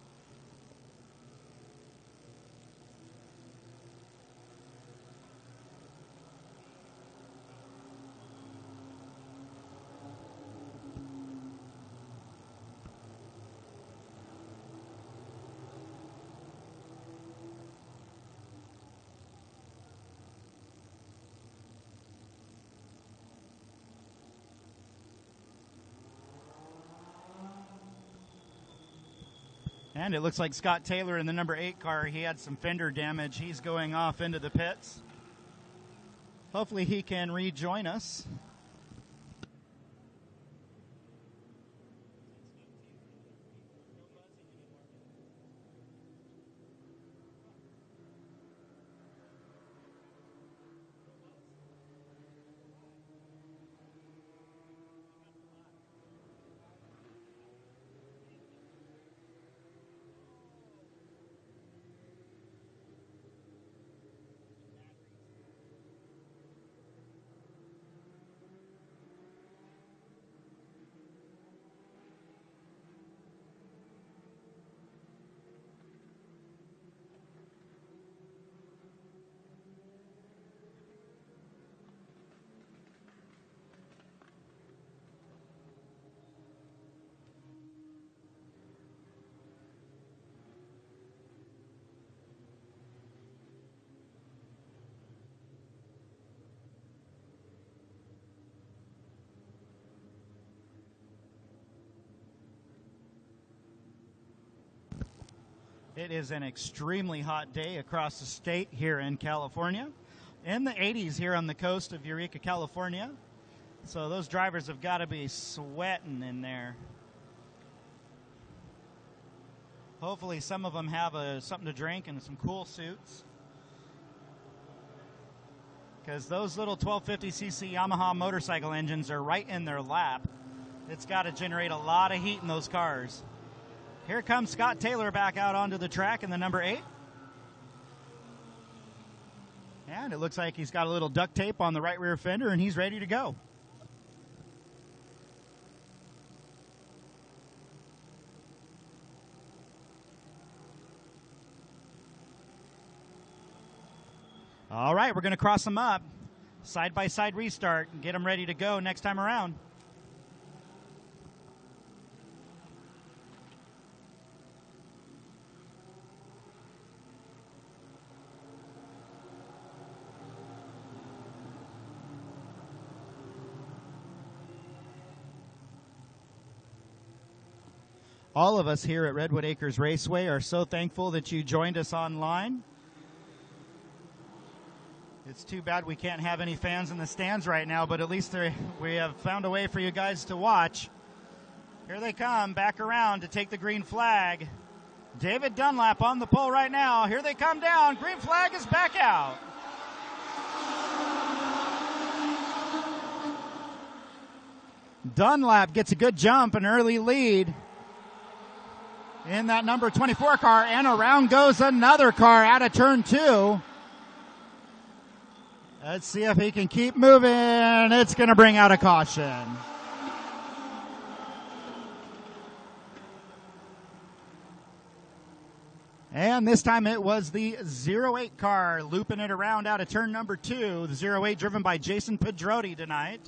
And it looks like Scott Taylor in the number 8 car, he had some fender damage. He's going off into the pits. Hopefully he can rejoin us. It is an extremely hot day across the state here in California. In the 80s here on the coast of Eureka, California. So those drivers have got to be sweating in there. Hopefully some of them have something to drink and some cool suits. Because those little 1250cc Yamaha motorcycle engines are right in their lap. It's got to generate a lot of heat in those cars. Here comes Scott Taylor back out onto the track in the number 8. And it looks like he's got a little duct tape on the right rear fender, and he's ready to go. All right, we're going to cross them up. Side-by-side restart and get them ready to go next time around. All of us here at Redwood Acres Raceway are so thankful that you joined us online. It's too bad we can't have any fans in the stands right now, but at least we have found a way for you guys to watch. Here they come, back around to take the green flag. David Dunlap on the pole right now. Here they come down. Green flag is back out. Dunlap gets a good jump, an early lead in that number 24 car, and around goes another car out of turn 2. Let's see if he can keep moving. It's going to bring out a caution. And this time it was the 08 car looping it around out of turn number 2. The 08 driven by Jason Pedrotti tonight.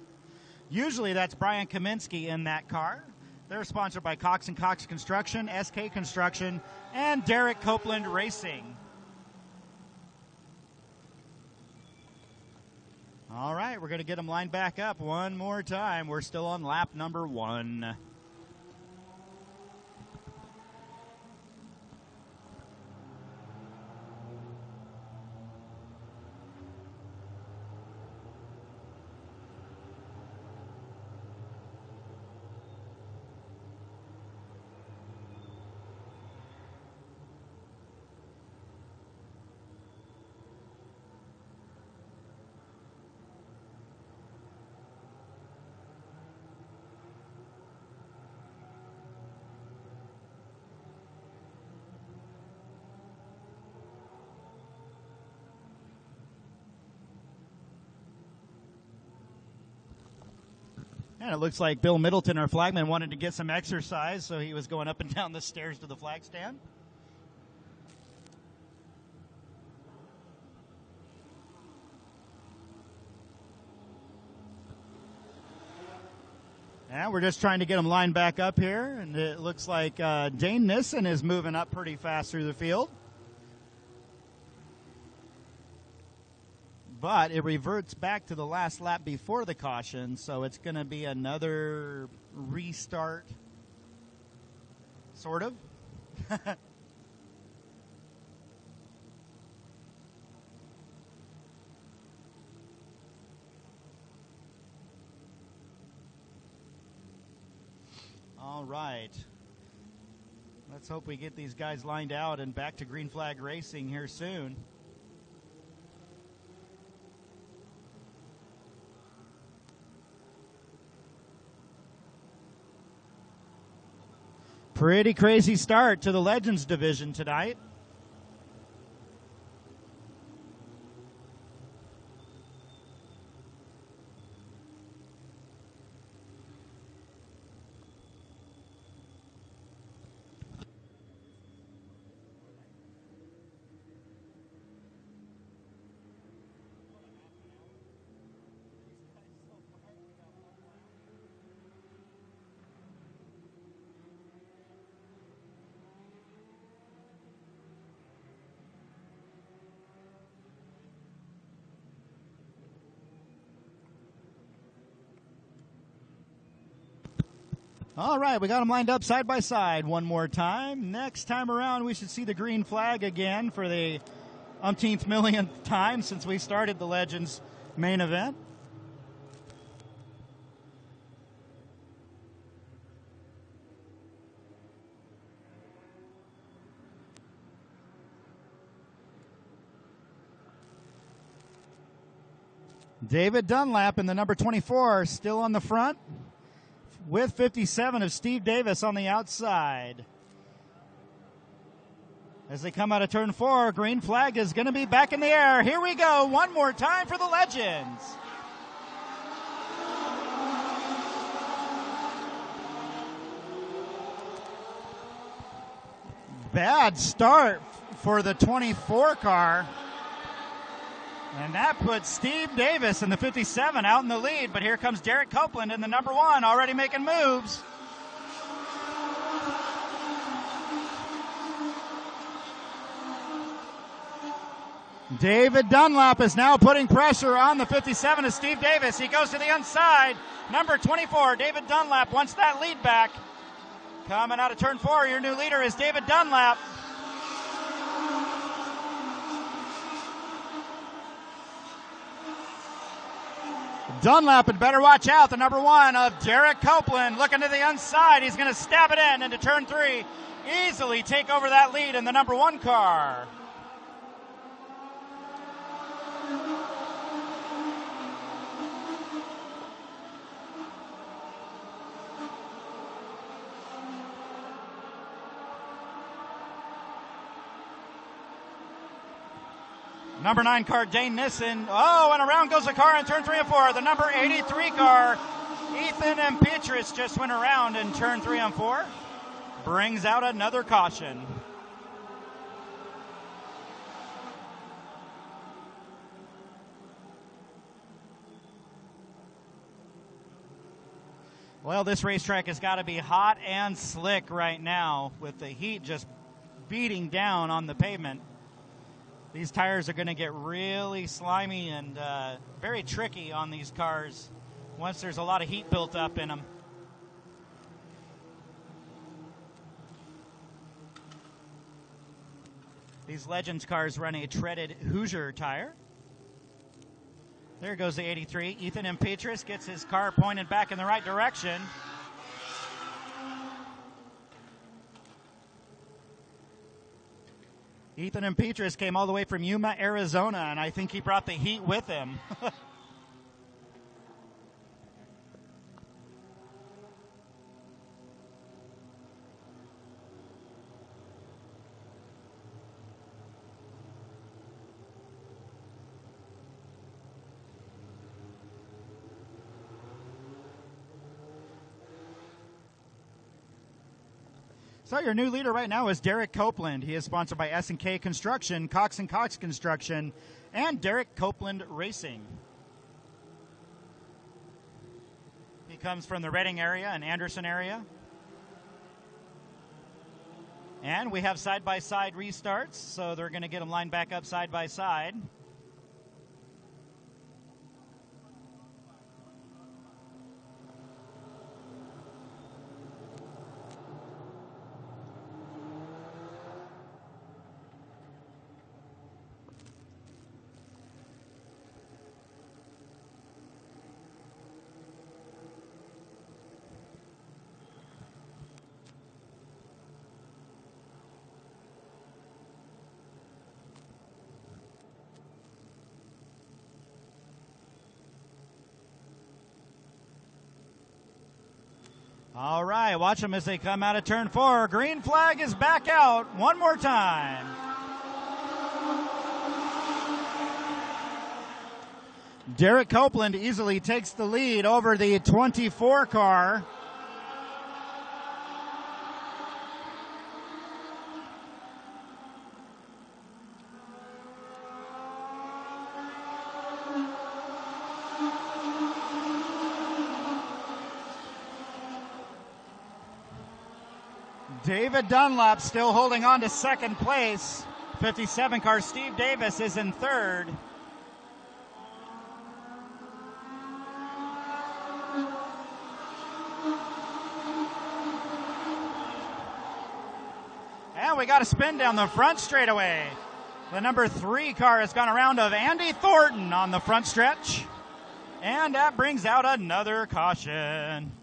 Usually that's Brian Kaminsky in that car. They're sponsored by Cox & Cox Construction, SK Construction, and Derek Copeland Racing. All right, we're going to get them lined back up one more time. We're still on lap number 1. And it looks like Bill Middleton, our flagman, wanted to get some exercise, so he was going up and down the stairs to the flag stand. And we're just trying to get him lined back up here, and it looks like Dane Nissen is moving up pretty fast through the field. But it reverts back to the last lap before the caution, so it's going to be another restart, sort of. All right. Let's hope we get these guys lined out and back to green flag racing here soon. Pretty crazy start to the Legends division tonight. All right, we got them lined up side by side one more time. Next time around, we should see the green flag again for the umpteenth millionth time since we started the Legends main event. David Dunlap in the number 24 still on the front, with 57 of Steve Davis on the outside. As they come out of turn 4, green flag is going to be back in the air. Here we go, one more time for the Legends. Bad start for the 24 car. And that puts Steve Davis in the 57 out in the lead, but here comes Derek Copeland in the number 1, already making moves. David Dunlap is now putting pressure on the 57 of Steve Davis. He goes to the inside. Number 24, David Dunlap wants that lead back. Coming out of turn 4, your new leader is David Dunlap. Dunlap had better watch out. The number 1 of Derek Copeland looking to the inside. He's going to stab it in into turn 3. Easily take over that lead in the number 1 car. Number 9 car, Dane Nissen. Oh, and around goes the car in turn 3 and 4. The number 83 car, Ethan and Petrus, just went around in turn 3 and 4. Brings out another caution. Well, this racetrack has got to be hot and slick right now with the heat just beating down on the pavement. These tires are going to get really slimy and very tricky on these cars once there's a lot of heat built up in them. These Legends cars run a treaded Hoosier tire. There goes the 83. Ethan and Petrus gets his car pointed back in the right direction. Ethan and Petrus came all the way from Yuma, Arizona, and I think he brought the heat with him. So your new leader right now is Derek Copeland. He is sponsored by S&K Construction, Cox & Cox Construction, and Derek Copeland Racing. He comes from the Reading area and Anderson area. And we have side-by-side restarts, so they're going to get them lined back up side-by-side. All right, watch them as they come out of turn 4. Green flag is back out one more time. Derek Copeland easily takes the lead over the 24 car. David Dunlap still holding on to second place. 57 car Steve Davis is in third. And we got a spin down the front straightaway. The number 3 car has gone around of Andy Thornton on the front stretch. And that brings out another caution.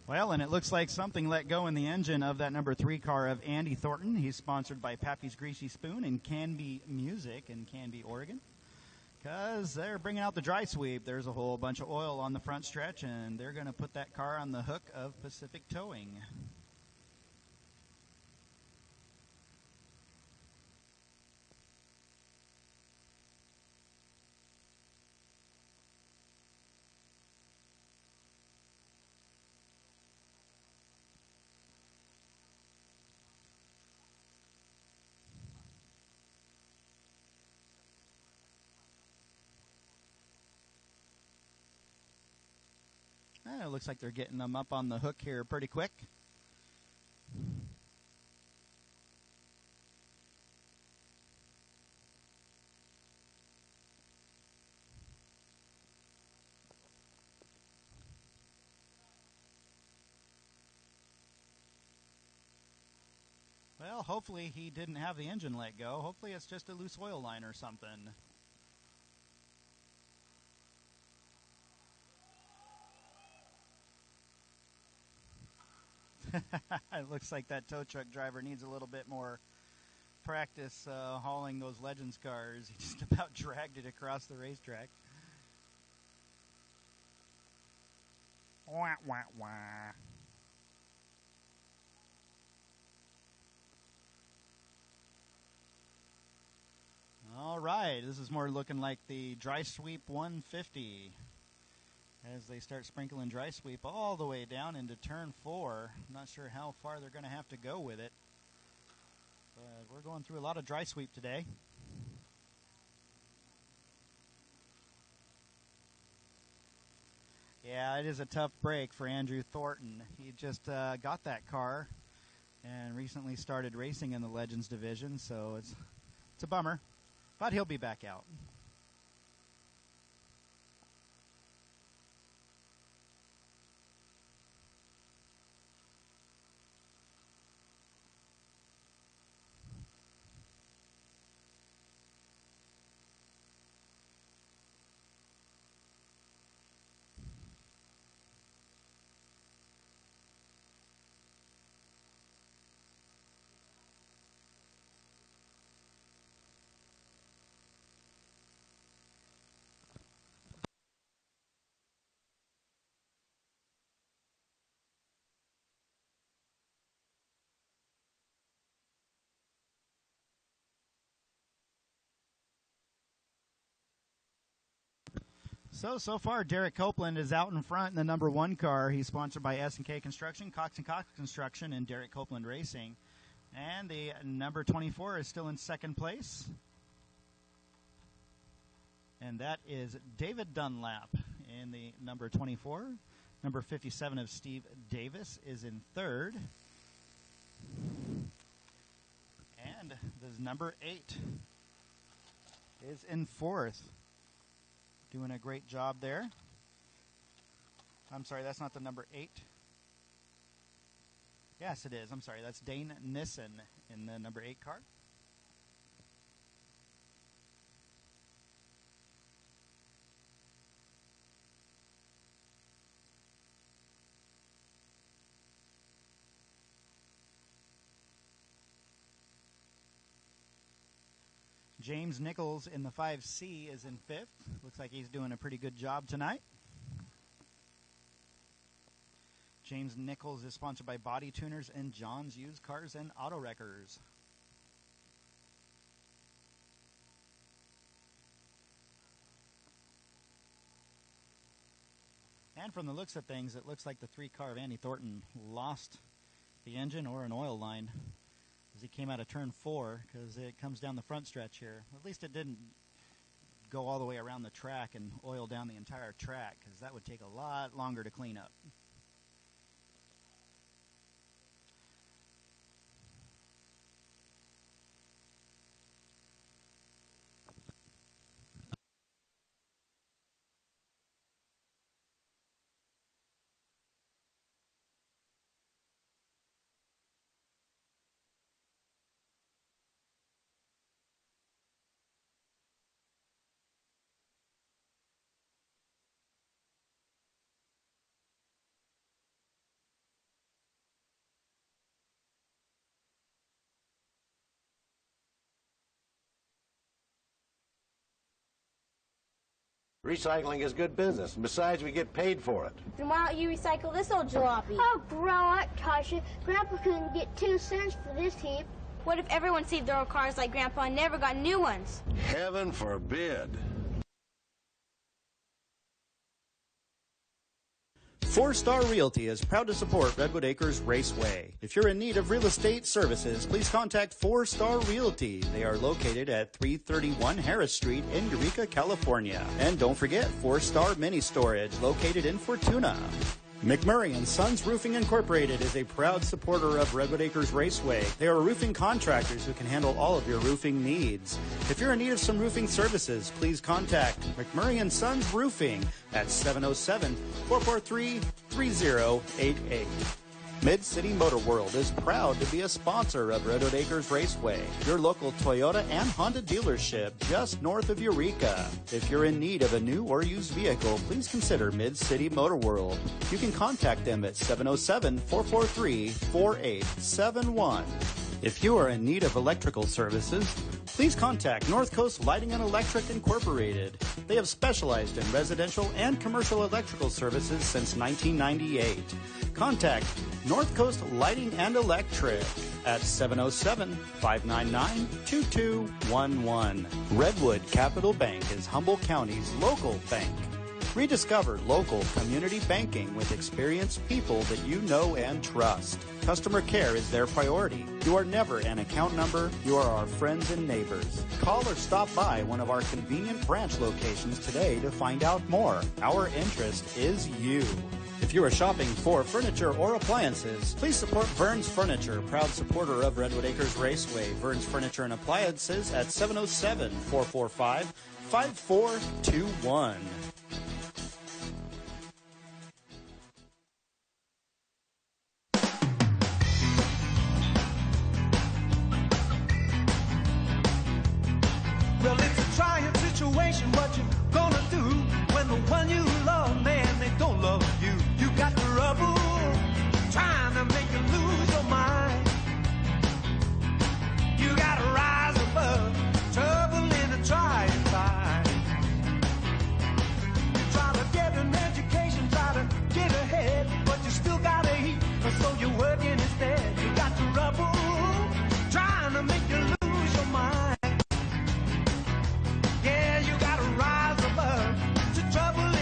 Well, and it looks like something let go in the engine of that number 3 car of Andy Thornton. He's sponsored by Pappy's Greasy Spoon and Canby Music in Canby, Oregon. Because they're bringing out the dry sweep. There's a whole bunch of oil on the front stretch, and they're going to put that car on the hook of Pacific Towing. It looks like they're getting them up on the hook here pretty quick. Well, hopefully he didn't have the engine let go. Hopefully it's just a loose oil line or something. It looks like that tow truck driver needs a little bit more practice hauling those Legends cars. He just about dragged it across the racetrack. Wah, wah, wah. All right, this is more looking like the Dry Sweep 150 as they start sprinkling dry sweep all the way down into turn 4. I'm not sure how far they're going to have to go with it, but we're going through a lot of dry sweep today. Yeah, it is a tough break for Andrew Thornton. He just got that car and recently started racing in the Legends division, so it's a bummer, but he'll be back out. So far, Derek Copeland is out in front in the number 1 car. He's sponsored by S&K Construction, Cox & Cox Construction, and Derek Copeland Racing. And the number 24 is still in second place. And that is David Dunlap in the number 24. Number 57 of Steve Davis is in third. And the number 8 is in fourth. Doing a great job there. I'm sorry, that's not the number 8. Yes, it is. I'm sorry, that's Dane Nissen in the number 8 car. James Nichols in the 5C is in 5th. Looks like he's doing a pretty good job tonight. James Nichols is sponsored by Body Tuners and John's Used Cars and Auto Wreckers. And from the looks of things, it looks like the 3-car of Andy Thornton lost the engine or an oil line as he came out of turn 4, because it comes down the front stretch here. At least it didn't go all the way around the track and oil down the entire track, because that would take a lot longer to clean up. Recycling is good business, and besides, we get paid for it. Then why don't you recycle this old jalopy? Oh, grow up, Tasha. Grandpa couldn't get 2 cents for this heap. What if everyone saved their old cars like Grandpa and never got new ones? Heaven forbid. Four Star Realty is proud to support Redwood Acres Raceway. If you're in need of real estate services, please contact Four Star Realty. They are located at 331 Harris Street in Eureka, California. And don't forget Four Star Mini Storage, located in Fortuna. McMurray & Sons Roofing Incorporated is a proud supporter of Redwood Acres Raceway. They are roofing contractors who can handle all of your roofing needs. If you're in need of some roofing services, please contact McMurray & Sons Roofing at 707-443-3088. Mid-City Motor World is proud to be a sponsor of Redwood Acres Raceway, your local Toyota and Honda dealership just north of Eureka. If you're in need of a new or used vehicle, please consider Mid-City Motor World. You can contact them at 707-443-4871. If you are in need of electrical services, please contact North Coast Lighting and Electric Incorporated. They have specialized in residential and commercial electrical services since 1998. Contact North Coast Lighting and Electric at 707-599-2211. Redwood Capital Bank is Humboldt County's local bank. Rediscover local community banking with experienced people that you know and trust. Customer care is their priority. You are never an account number. You are our friends and neighbors. Call or stop by one of our convenient branch locations today to find out more. Our interest is you. If you are shopping for furniture or appliances, please support Vern's Furniture, proud supporter of Redwood Acres Raceway. Vern's Furniture and Appliances at 707-445-5421. Well, it's a trying situation, what you gonna do when the one you love, man, they don't love you. You got trouble trying to make you lose your mind. You gotta rise above trouble in a trying time. You try to get an education, try to get ahead, but you still gotta eat, so you're working instead. You got trouble trying to make you lose your mind. Yeah, you gotta rise above the trouble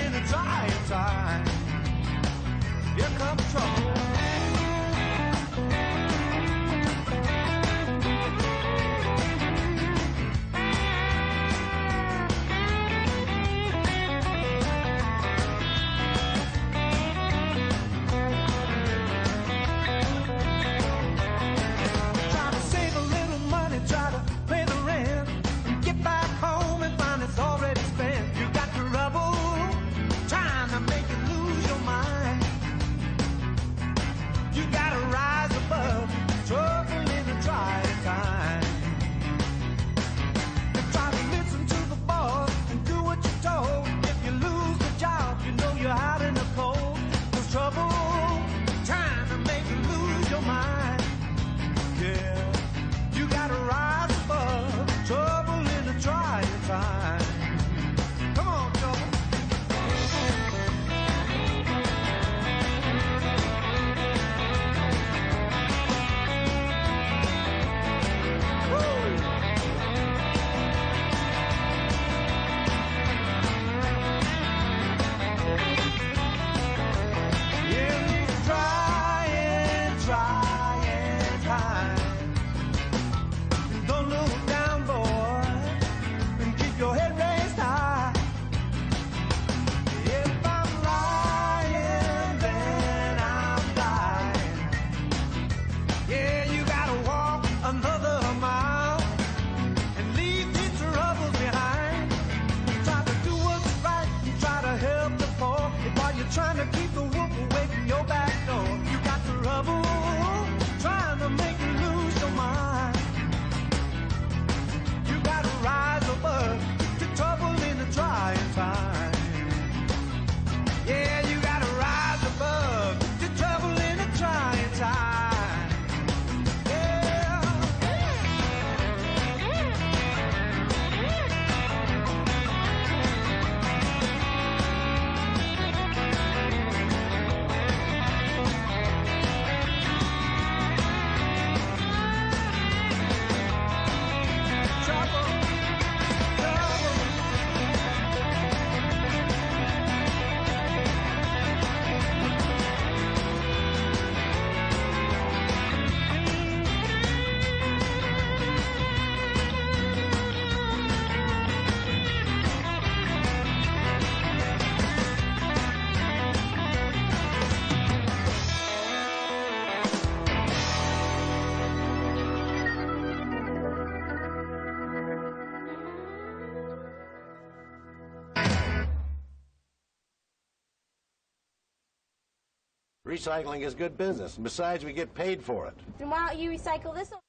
Recycling is good business. Besides, we get paid for it. Then why don't you recycle this one?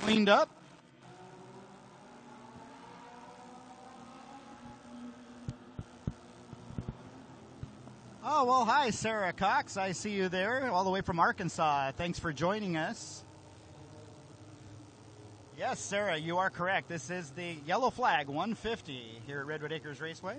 Cleaned up. Oh, well, hi, Sarah Cox. I see you there all the way from Arkansas. Thanks for joining us. Yes, Sarah, you are correct. This is the Yellow Flag 150 here at Redwood Acres Raceway.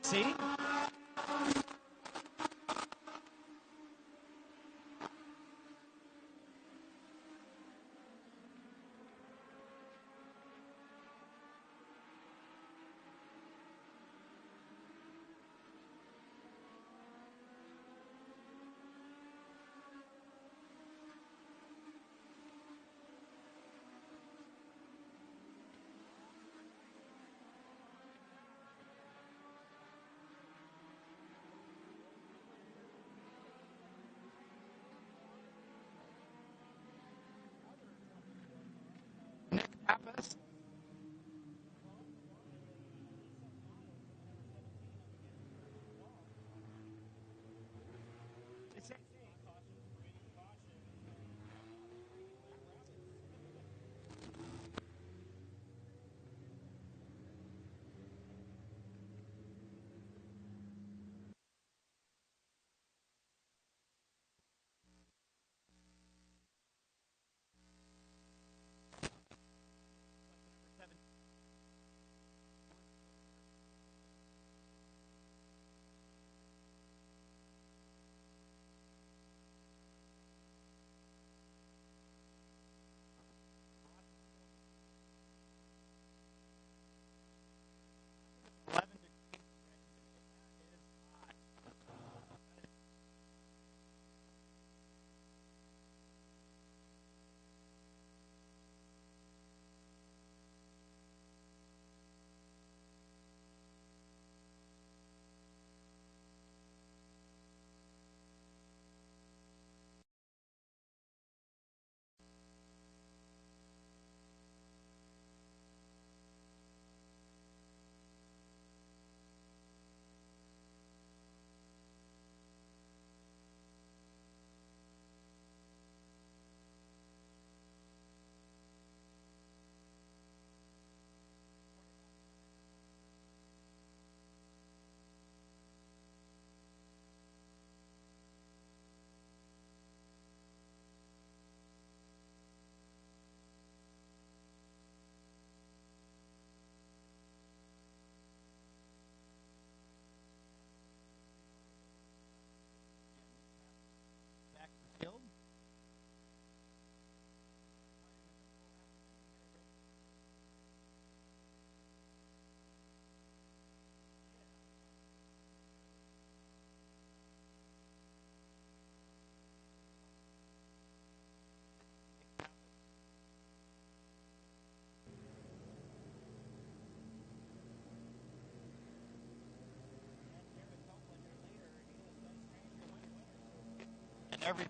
See? Pappas. Back to the field. And every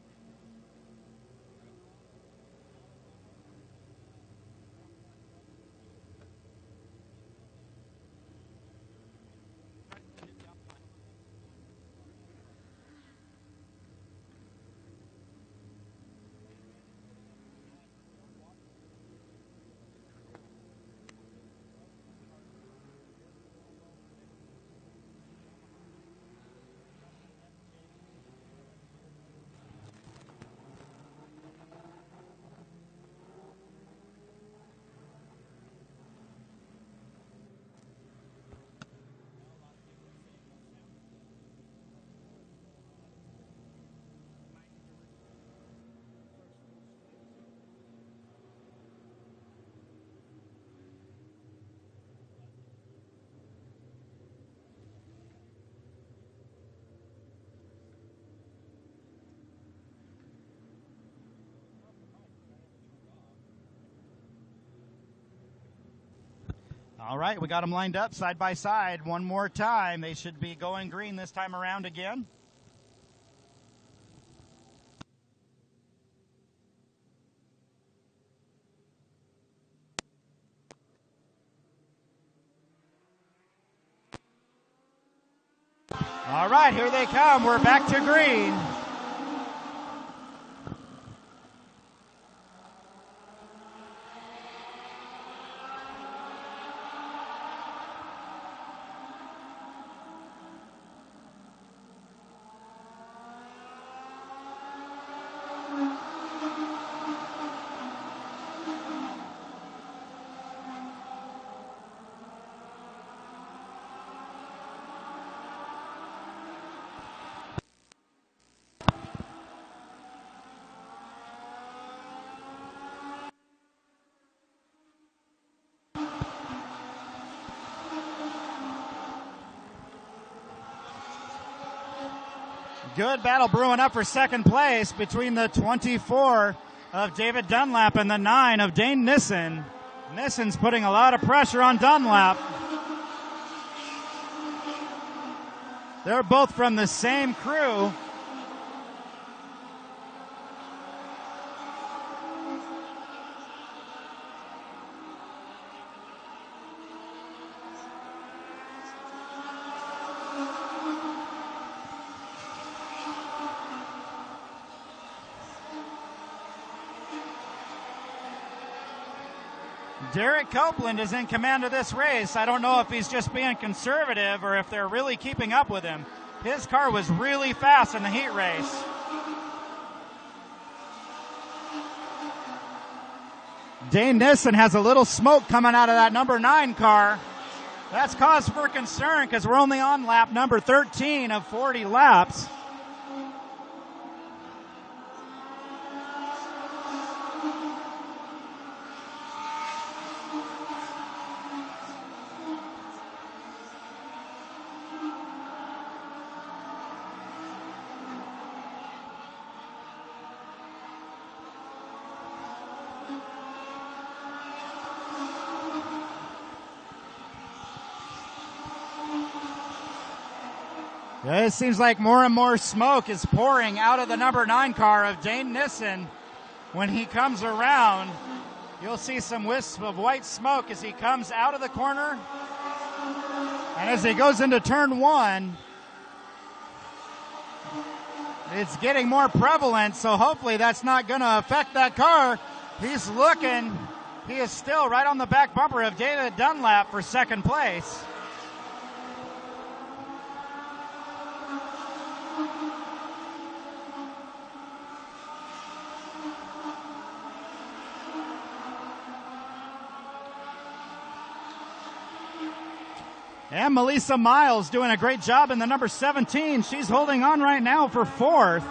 All right, we got them lined up side by side one more time. They should be going green this time around again. All right, here they come. We're back to green. Good battle brewing up for second place between the 24 of David Dunlap and the 9 of Dane Nissen. Nissen's putting a lot of pressure on Dunlap. They're both from the same crew. Derek Copeland is in command of this race. I don't know if he's just being conservative or if they're really keeping up with him. His car was really fast in the heat race. Dane Nissen has a little smoke coming out of that number 9 car. That's cause for concern because we're only on lap number 13 of 40 laps. It seems like more and more smoke is pouring out of the number 9 car of Dane Nissen. When he comes around, you'll see some wisps of white smoke as he comes out of the corner. And as he goes into turn 1, it's getting more prevalent, so hopefully that's not going to affect that car. He's looking. He is still right on the back bumper of David Dunlap for second place. And Melissa Miles doing a great job in the number 17. She's holding on right now for 4th.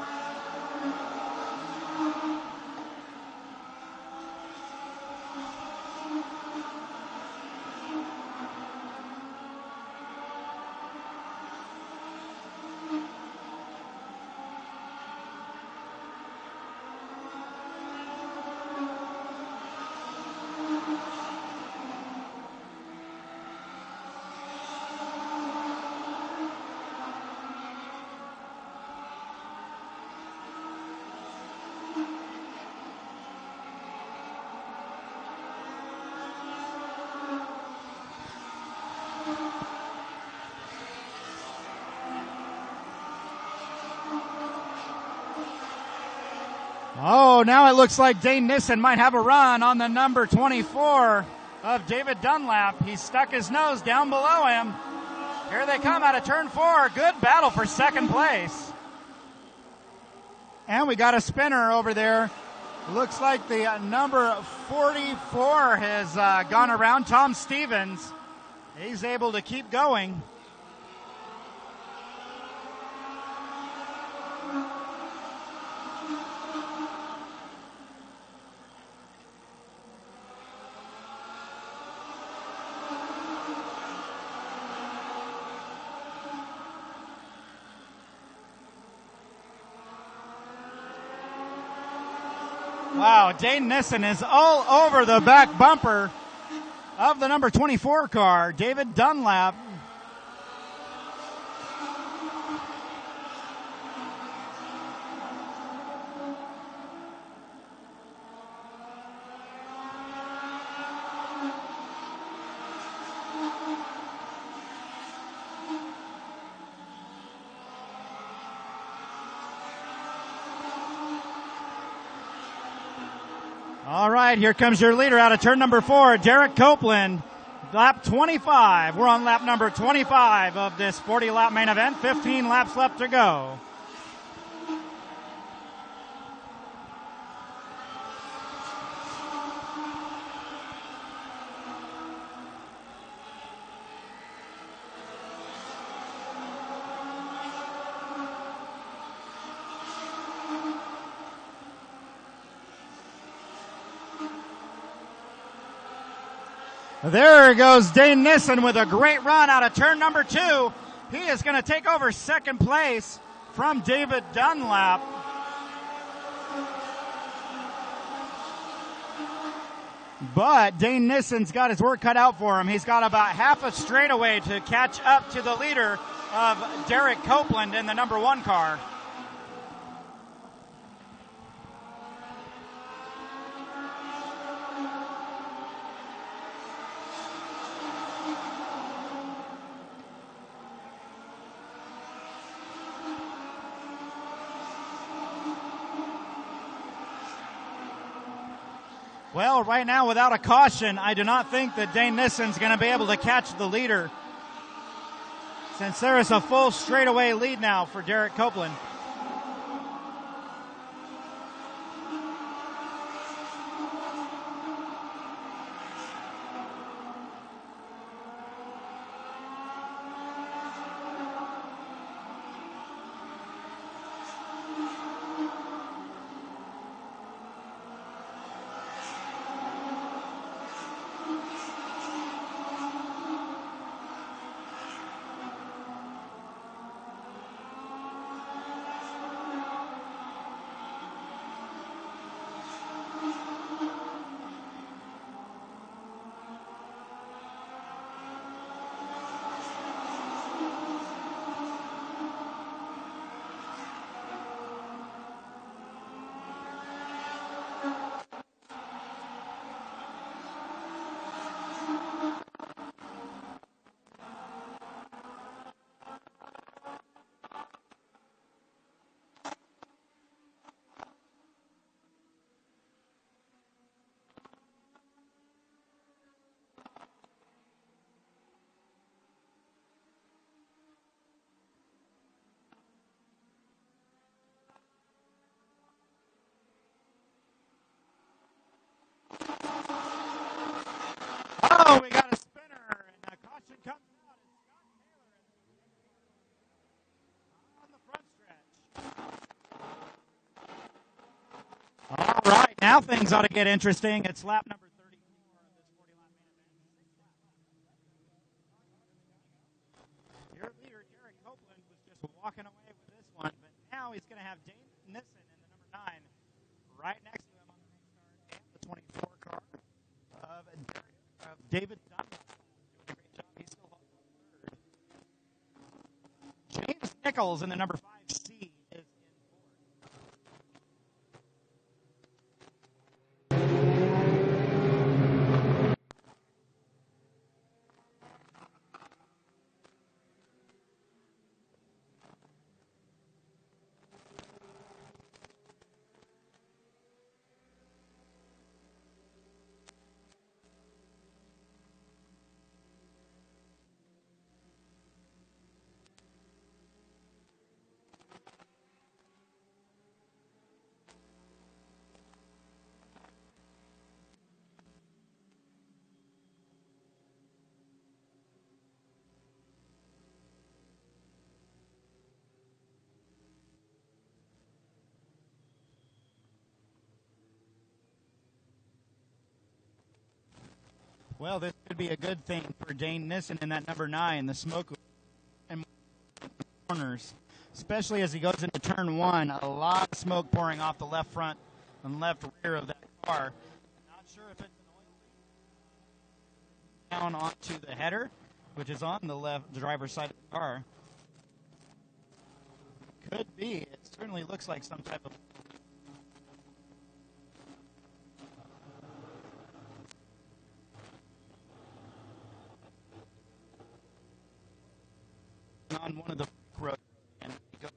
Oh, now it looks like Dane Nissen might have a run on the number 24 of David Dunlap. He stuck his nose down below him. Here they come out of turn 4. Good battle for second place. And we got a spinner over there. Looks like the number 44 has gone around. Tom Stevens. He's able to keep going. Wow, Dane Nissen is all over the back bumper of the number 24 car, David Dunlap. All right, here comes your leader out of turn number 4, Derek Copeland, lap 25. We're on lap number 25 of this 40-lap main event. 15 laps left to go. There goes Dane Nissen with a great run out of turn number 2. He is going to take over second place from David Dunlap. But Dane Nissen's got his work cut out for him. He's got about half a straightaway to catch up to the leader of Derek Copeland in the number 1 car. Well, right now, without a caution, I do not think that Dane Nissen's going to be able to catch the leader, since there is a full straightaway lead now for Derek Copeland. Oh, we got a spinner, and a caution comes out. It's Scott Taylor on the front stretch. All right, now things ought to get interesting. It's lap number 34 of this 40-lap main event. Your leader, Derek Copeland, was just walking away with this one, but now he's going to have Dane Nissen in the number 9 right next to him on the restart, and the 24 car of David Dunlap. Doing a great job. He's still holding third. James Nichols in the number 5C is in Well, this could be a good thing for Dane Nissen in that number 9, the smoke and corners, especially as he goes into turn 1. A lot of smoke pouring off the left front and left rear of that car. Not sure if it's an oil leak down onto the header, which is on the driver's side of the car. Could be. It certainly looks like some type of on one of the roads. And go.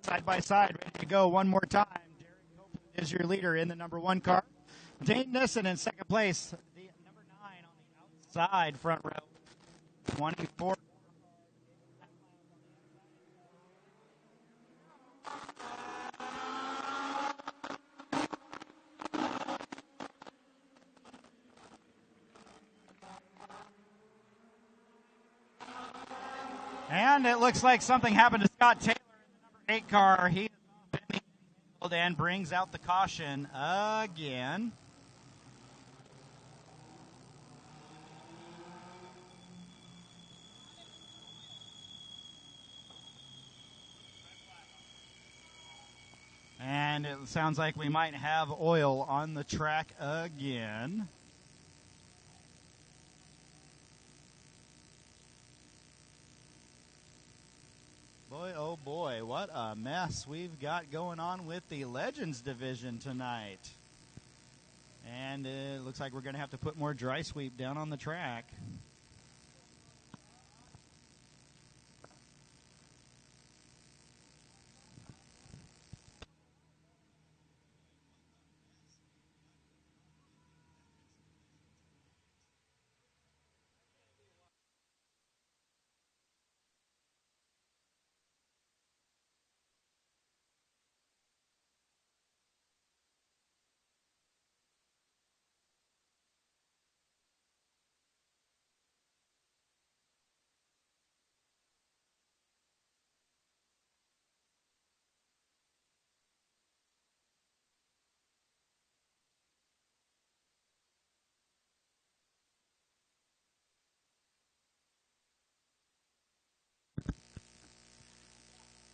side by side, ready to go one more time. Derek Copeland is your leader in the number 1 car. Dane Nissen in second place. The number 9 on the outside front row. 24. And it looks like something happened to Scott Taylor in the number 8 car. He is off in the field and brings out the caution again. And it sounds like we might have oil on the track again. Boy, oh boy, what a mess we've got going on with the Legends division tonight. And it looks like we're going to have to put more dry sweep down on the track.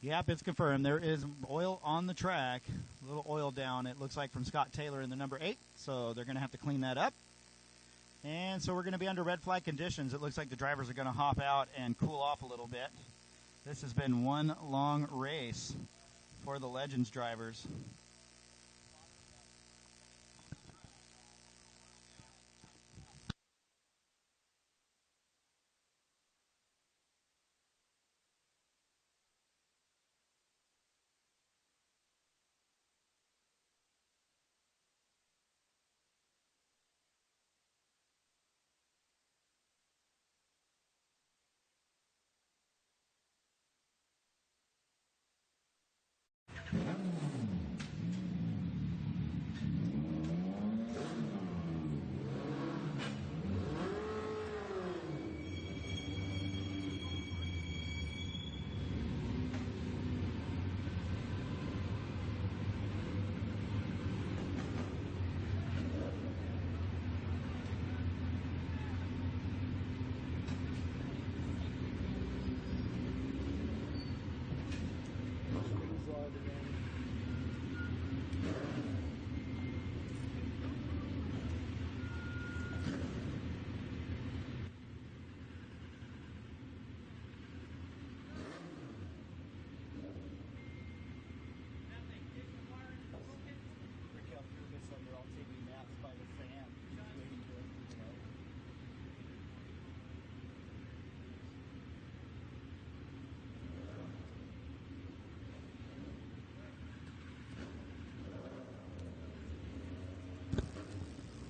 Yep, it's confirmed. There is oil on the track. A little oil down, it looks like, from Scott Taylor in the number 8. So they're going to have to clean that up. And so we're going to be under red flag conditions. It looks like the drivers are going to hop out and cool off a little bit. This has been one long race for the Legends drivers.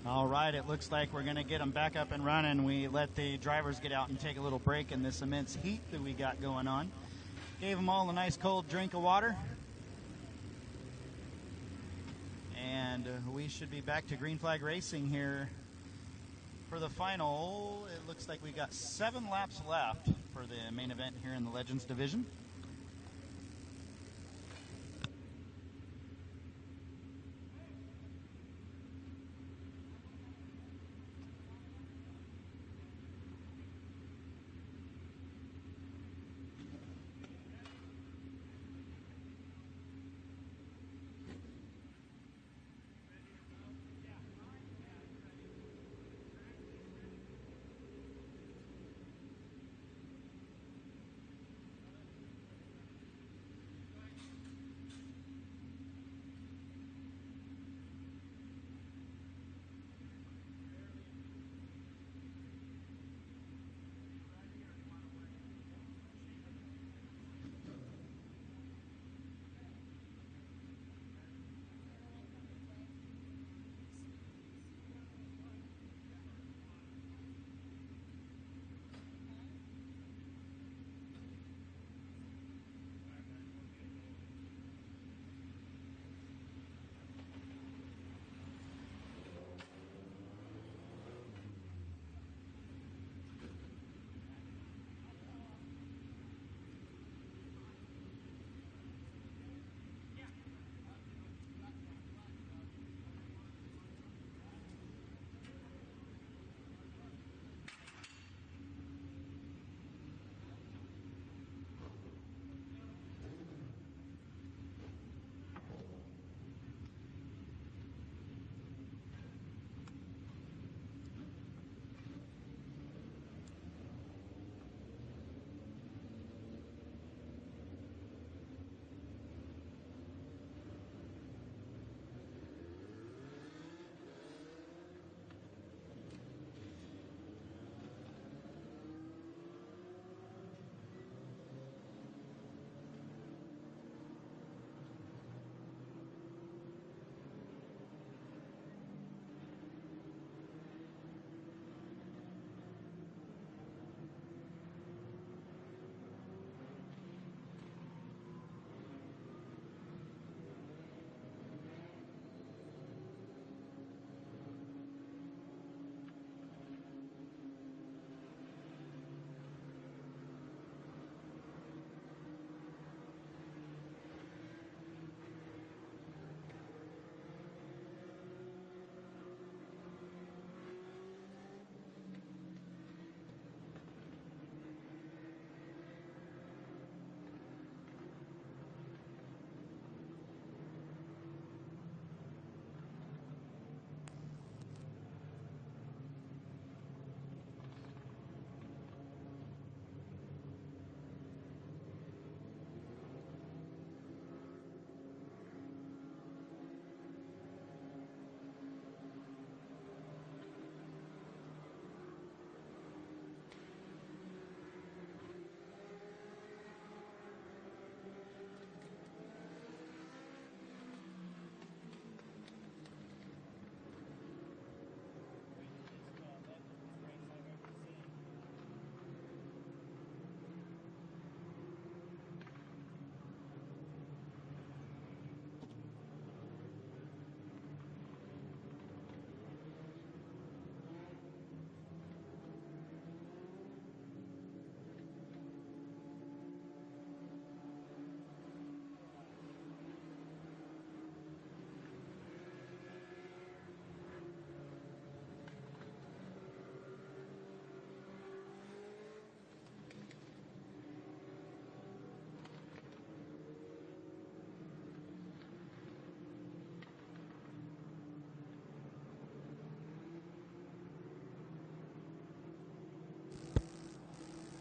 All right, it looks like we're going to get them back up and running. We let the drivers get out and take a little break in this immense heat that we got going on. Gave them all a nice cold drink of water. And we should be back to green flag racing here for the final. It looks like we got 7 laps left for the main event here in the Legends division.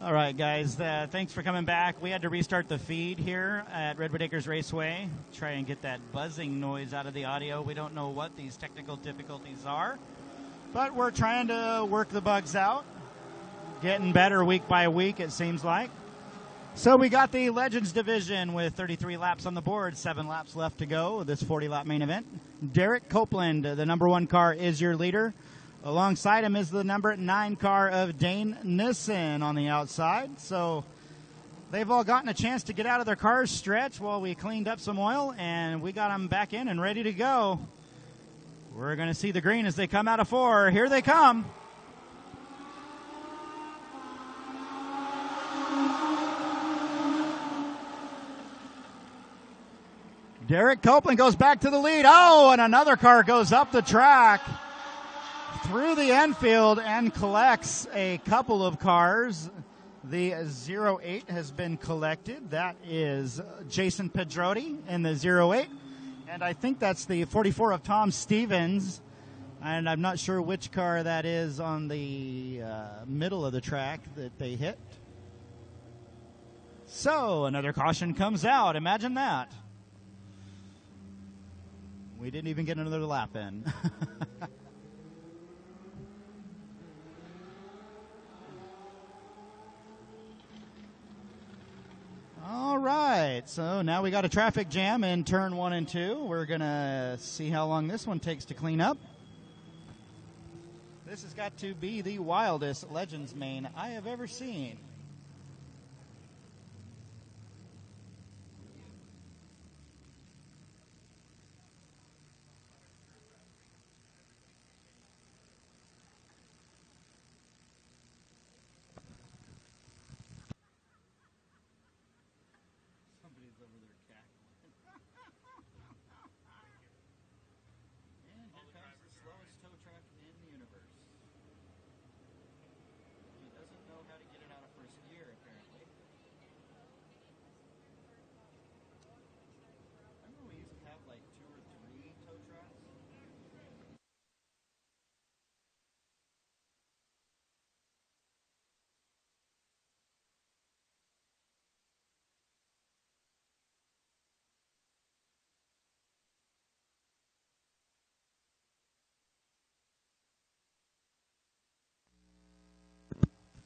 All right, guys. Thanks for coming back. We had to restart the feed here at Redwood Acres Raceway. Try and get that buzzing noise out of the audio. We don't know what these technical difficulties are, but we're trying to work the bugs out. Getting better week by week, it seems like. So we got the Legends division with 33 laps on the board, 7 laps left to go. This 40-lap main event. Derek Copeland, the number 1 car, is your leader. Alongside him is the number 9 car of Dane Nissen on the outside. So they've all gotten a chance to get out of their cars, stretch while we cleaned up some oil, and we got them back in and ready to go. We're going to see the green as they come out of 4. Here they come. Derek Copeland goes back to the lead. Oh, and another car goes up the track through the infield and collects a couple of cars. The 08 has been collected. That is Jason Pedrotti in the 08. And I think that's the 44 of Tom Stevens. And I'm not sure which car that is on the middle of the track that they hit. So another caution comes out. Imagine that. We didn't even get another lap in. All right, so now we got a traffic jam in turn 1 and 2. We're going to see how long this one takes to clean up. This has got to be the wildest Legends main I have ever seen.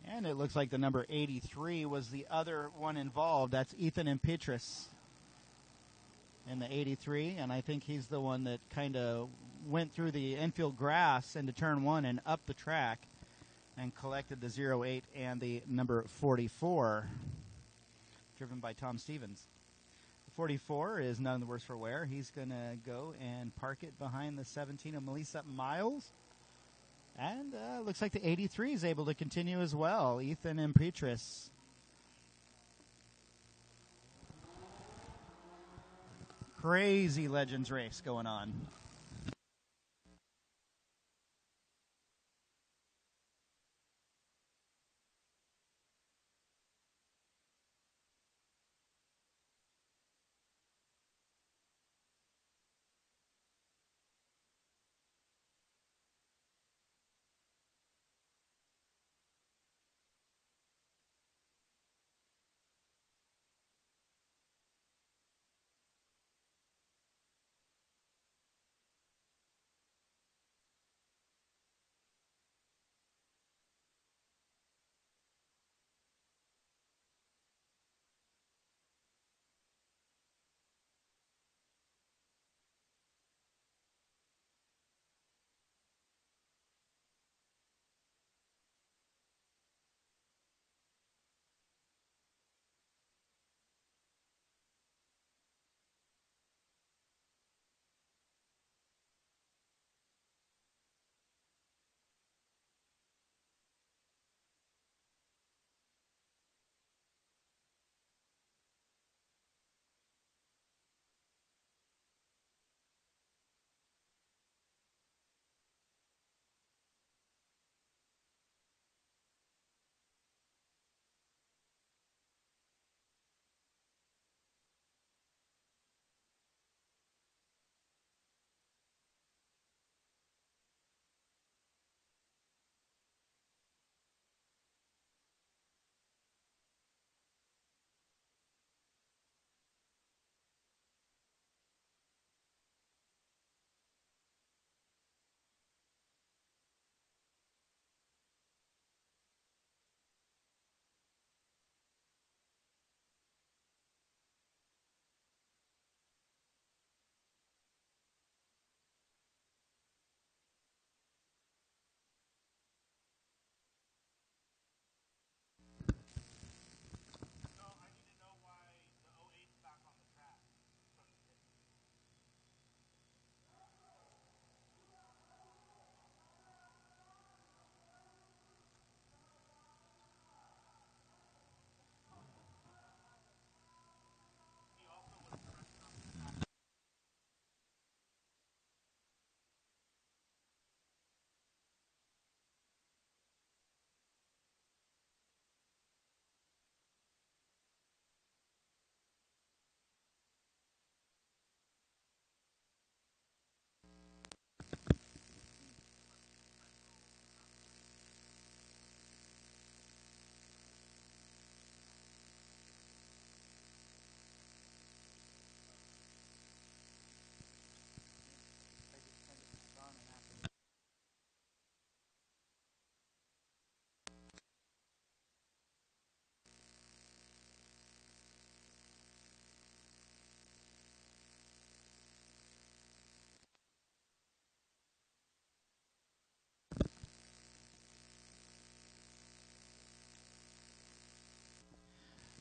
And it looks like the number 83 was the other one involved. That's Ethan Impetrus in the 83, and I think he's the one that kind of went through the infield grass into turn 1 and up the track and collected the 08 and the number 44, driven by Tom Stevens. The 44 is none the worse for wear. He's going to go and park it behind the 17 of Melissa Miles. And looks like the 83 is able to continue as well. Ethan Impetrus. Crazy Legends race going on.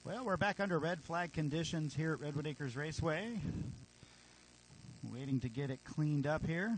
Well, we're back under red flag conditions here at Redwood Acres Raceway. Waiting to get it cleaned up here.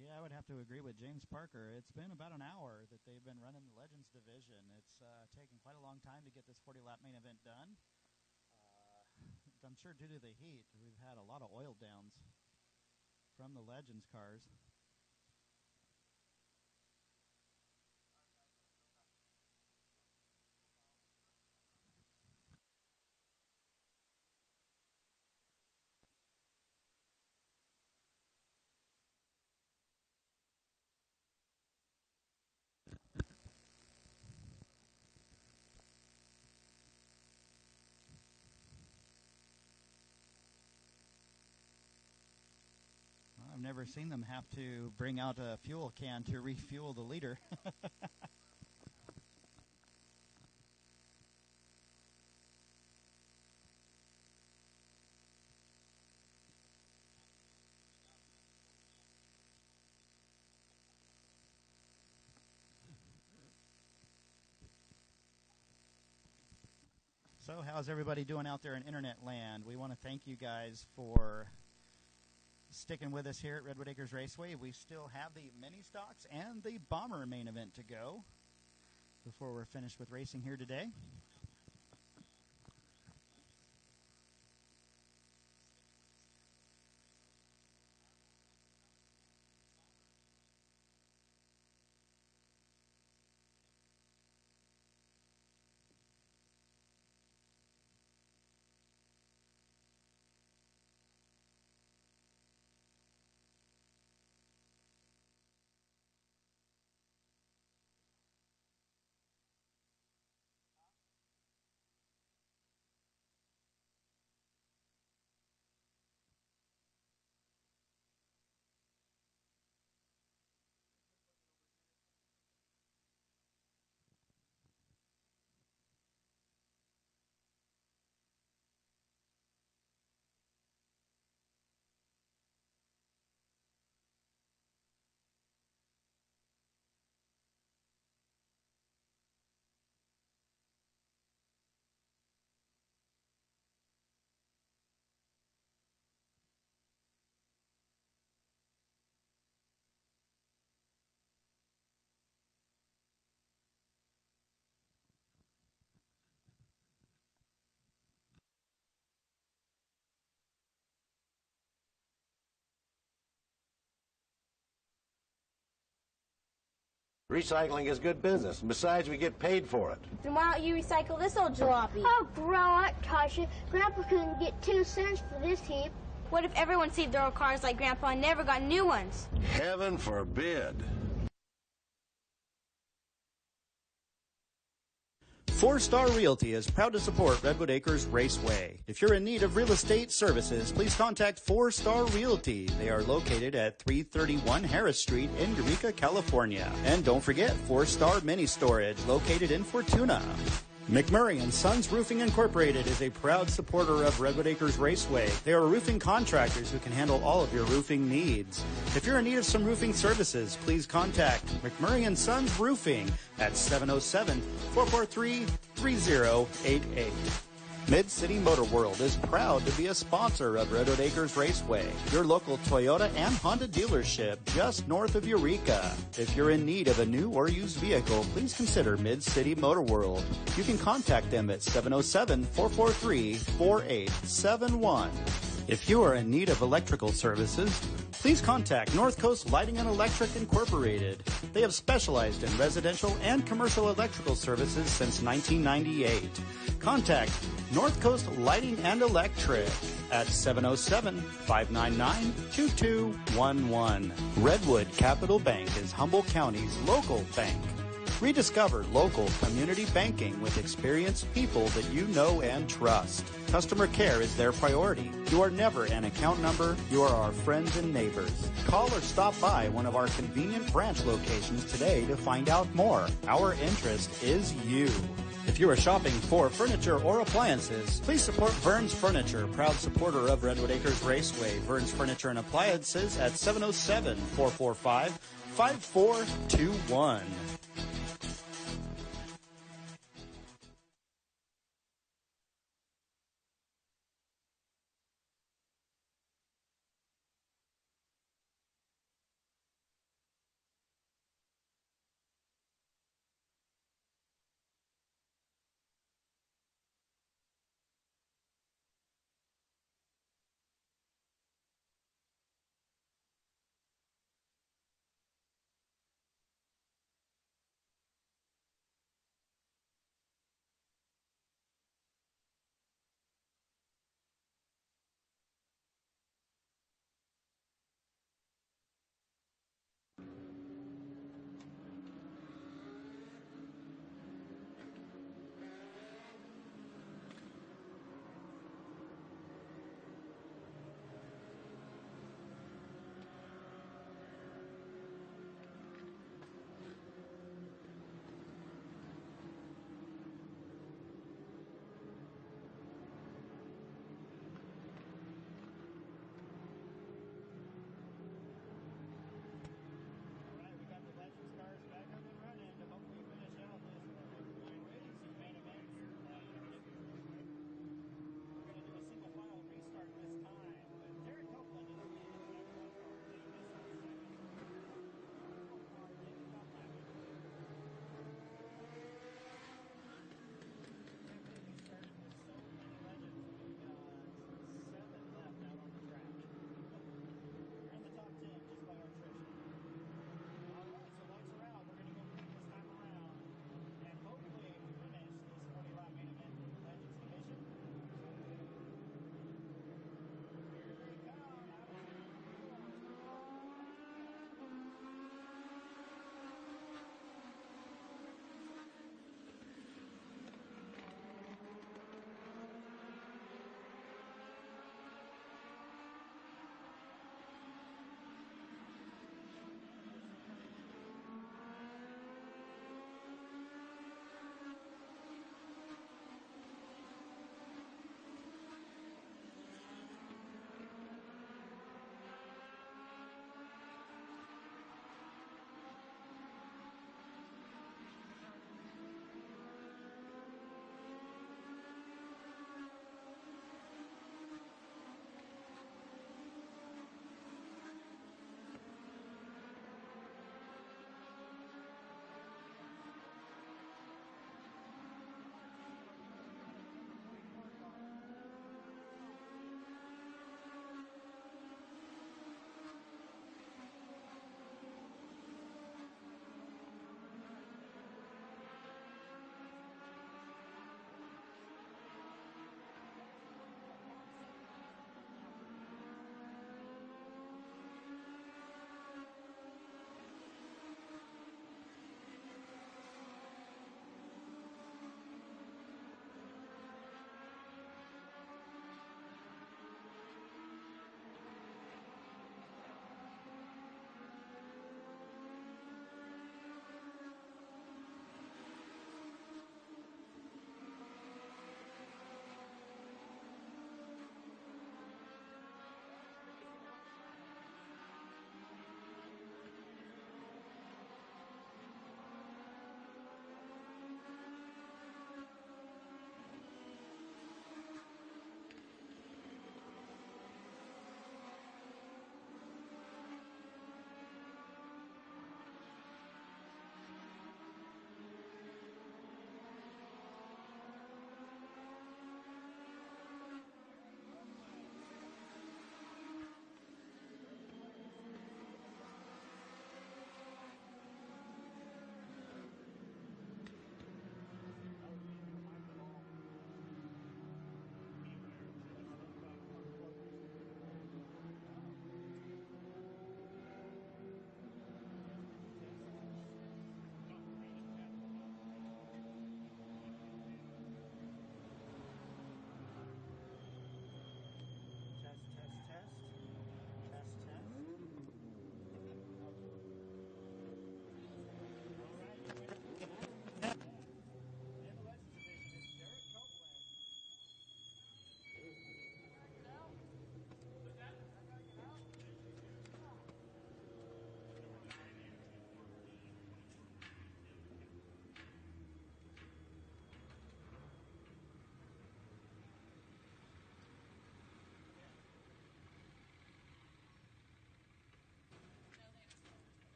Yeah, I would have to agree with James Parker. It's been about an hour that they've been running the Legends division. It's taken quite a long time to get this 40-lap main event done. I'm sure due to the heat, we've had a lot of oil downs from the Legends cars. I've never seen them have to bring out a fuel can to refuel the leader. So how's everybody doing out there in internet land? We want to thank you guys for sticking with us here at Redwood Acres Raceway. We still have the mini stocks and the bomber main event to go before we're finished with racing here today. Recycling is good business. And besides, we get paid for it. Then why don't you recycle this old jalopy? Oh, grow up, Tasha. Grandpa couldn't get 2 cents for this heap. What if everyone saved their old cars like Grandpa and never got new ones? Heaven forbid. 4-Star Realty is proud to support Redwood Acres Raceway. If you're in need of real estate services, please contact 4-Star Realty. They are located at 331 Harris Street in Eureka, California. And don't forget 4-Star Mini Storage located in Fortuna. McMurray & Sons Roofing Incorporated is a proud supporter of Redwood Acres Raceway. They are roofing contractors who can handle all of your roofing needs. If you're in need of some roofing services, please contact McMurray & Sons Roofing at 707-443-3088. Mid-City Motor World is proud to be a sponsor of Redwood Acres Raceway, your local Toyota and Honda dealership just north of Eureka. If you're in need of a new or used vehicle, please consider Mid-City Motor World. You can contact them at 707-443-4871. If you are in need of electrical services, please contact North Coast Lighting and Electric Incorporated. They have specialized in residential and commercial electrical services since 1998. Contact North Coast Lighting and Electric at 707-599-2211. Redwood Capital Bank is Humboldt County's local bank. Rediscover local community banking with experienced people that you know and trust. Customer care is their priority. You are never an account number. You are our friends and neighbors. Call or stop by one of our convenient branch locations today to find out more. Our interest is you. If you are shopping for furniture or appliances, please support Vern's Furniture, proud supporter of Redwood Acres Raceway. Vern's Furniture and Appliances at 707-445-5421.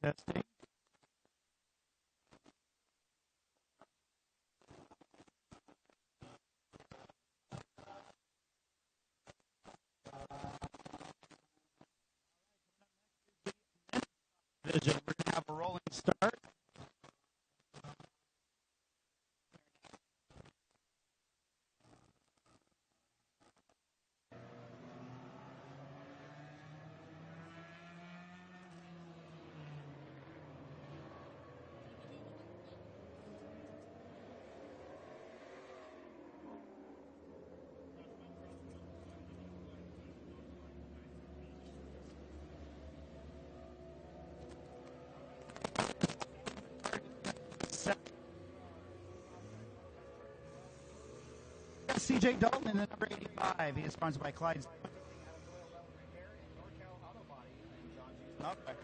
Testing. Vision. We're going to have a rolling start. CJ Dalton in the number 85. He is sponsored by Clyde's. Okay.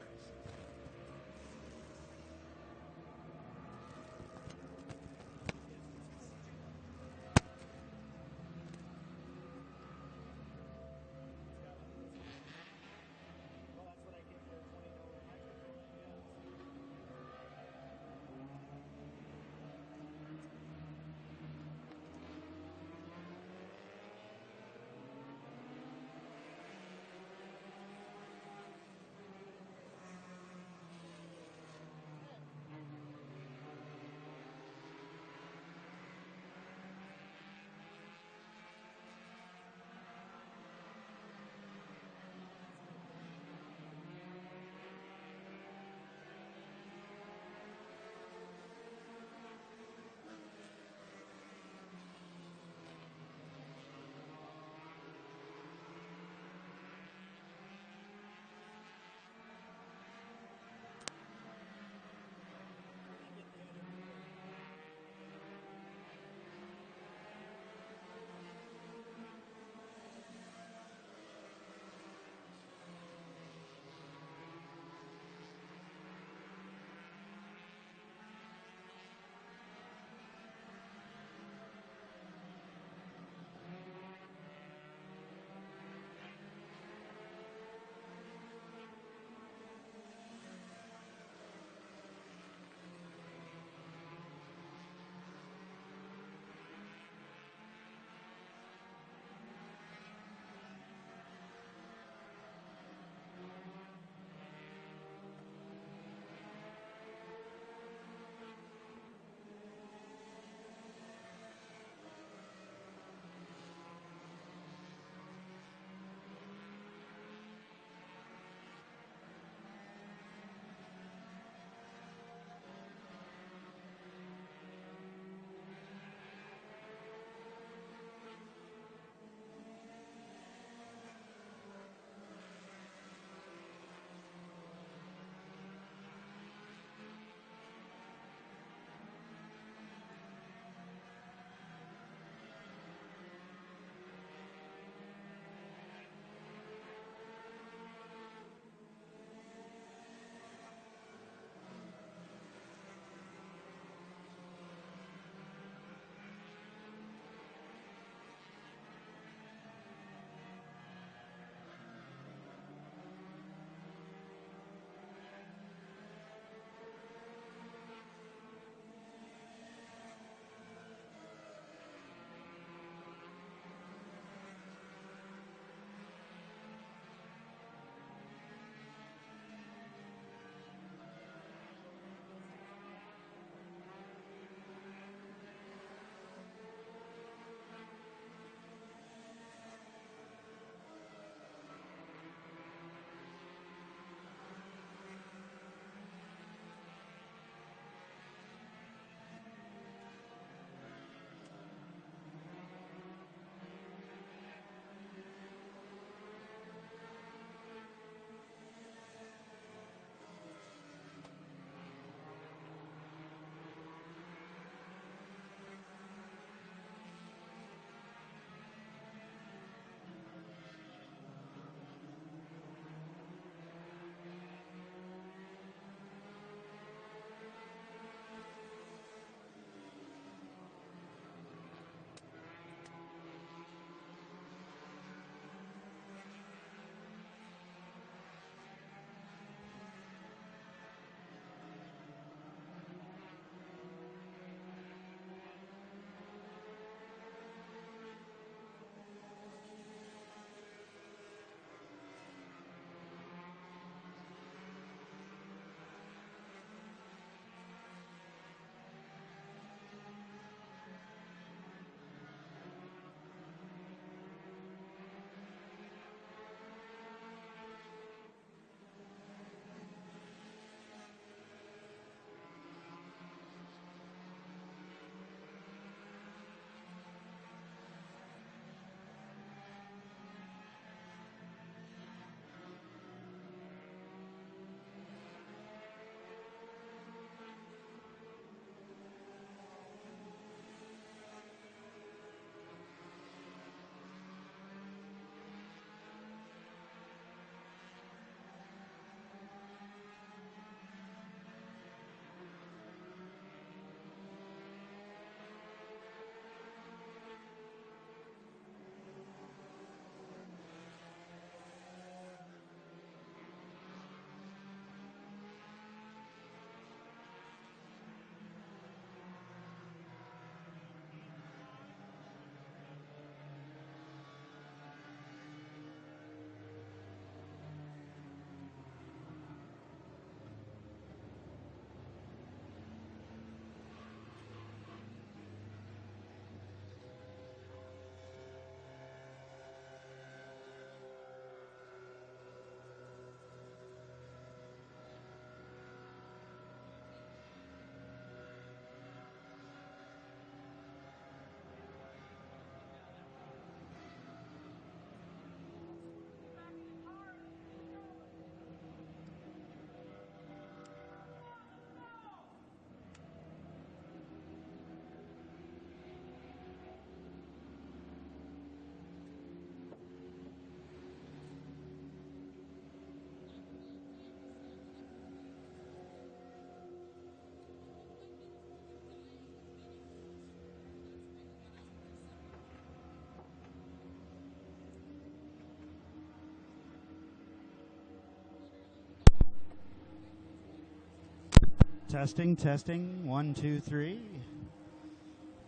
Testing, testing. 1, 2, 3.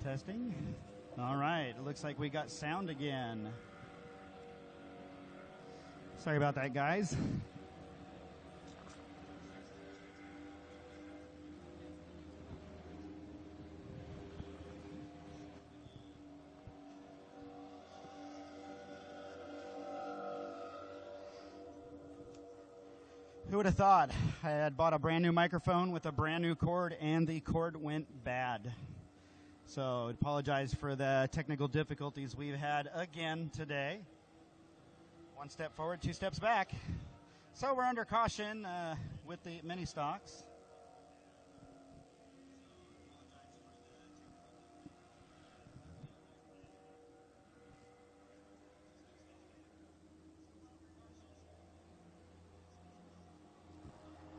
Testing. All right. It looks like we got sound again. Sorry about that, guys. Who would have thought I had bought a brand new microphone with a brand new cord and the cord went bad? So I apologize for the technical difficulties we've had again today. 1 step forward, 2 steps back. So we're under caution with the mini stocks.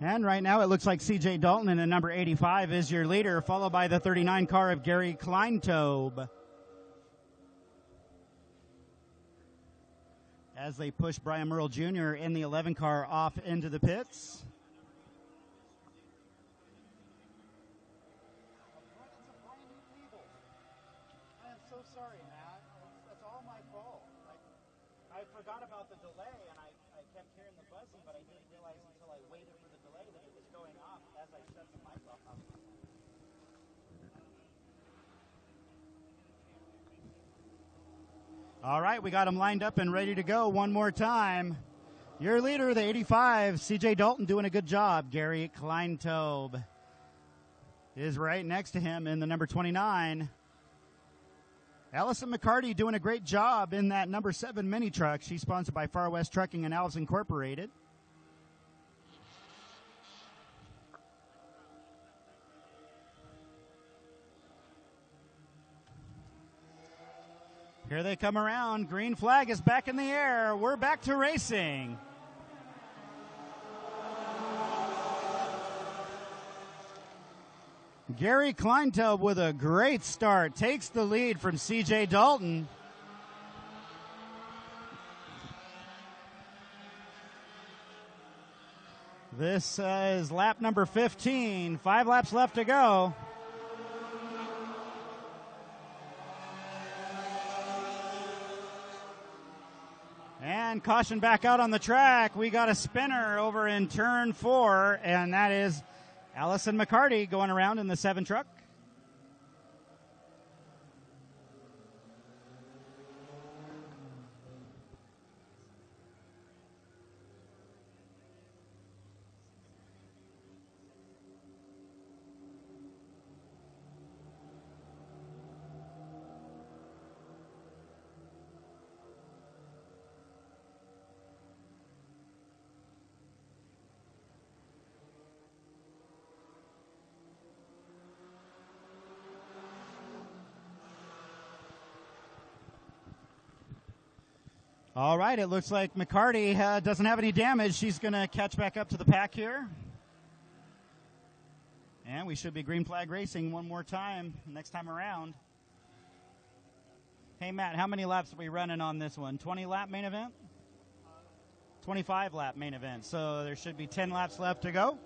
And right now it looks like C.J. Dalton in the number 85 is your leader, followed by the 39 car of Gary Kleintobe. As they push Brian Merle Jr. in the 11 car off into the pits. I am so sorry, Matt. That's all my fault. I forgot about the delay, and I kept hearing the buzzing, but I didn't realize until I waited for the delay that it was going off as I shut the mic off. All right, we got them lined up and ready to go one more time. Your leader, the 85, C.J. Dalton, doing a good job. Gary Kleintobe is right next to him in the number 29. Allison McCarty doing a great job in that number 7 mini truck. She's sponsored by Far West Trucking and Alves Incorporated. Here they come around. Green flag is back in the air. We're back to racing. Gary Kleintobe with a great start takes the lead from C.J. Dalton. This is lap number 15. 5 laps left to go. And caution back out on the track. We got a spinner over in turn 4, and that is Allison McCarty going around in the 7 truck. All right, it looks like McCarty doesn't have any damage. She's going to catch back up to the pack here. And we should be green flag racing one more time next time around. Hey, Matt, how many laps are we running on this one? 20 lap main event? 25 lap main event. So there should be 10 laps left to go.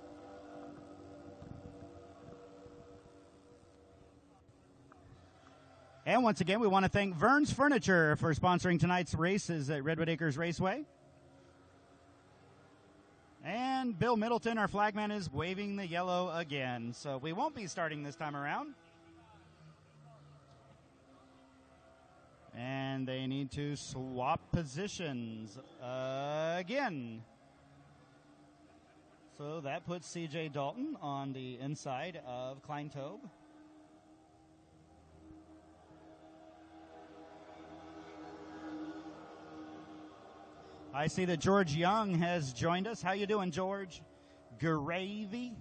And once again, we want to thank Vern's Furniture for sponsoring tonight's races at Redwood Acres Raceway. And Bill Middleton, our flagman, is waving the yellow again. So we won't be starting this time around. And they need to swap positions again. So that puts C.J. Dalton on the inside of Kleintobe. I see that George Young has joined us. How you doing, George? Gravy.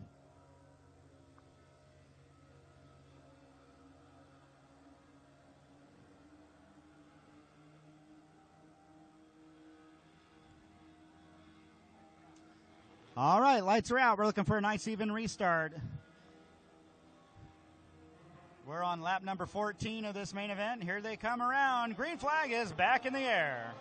All right, lights are out. We're looking for a nice even restart. We're on lap number 14 of this main event. Here they come around. Green flag is back in the air.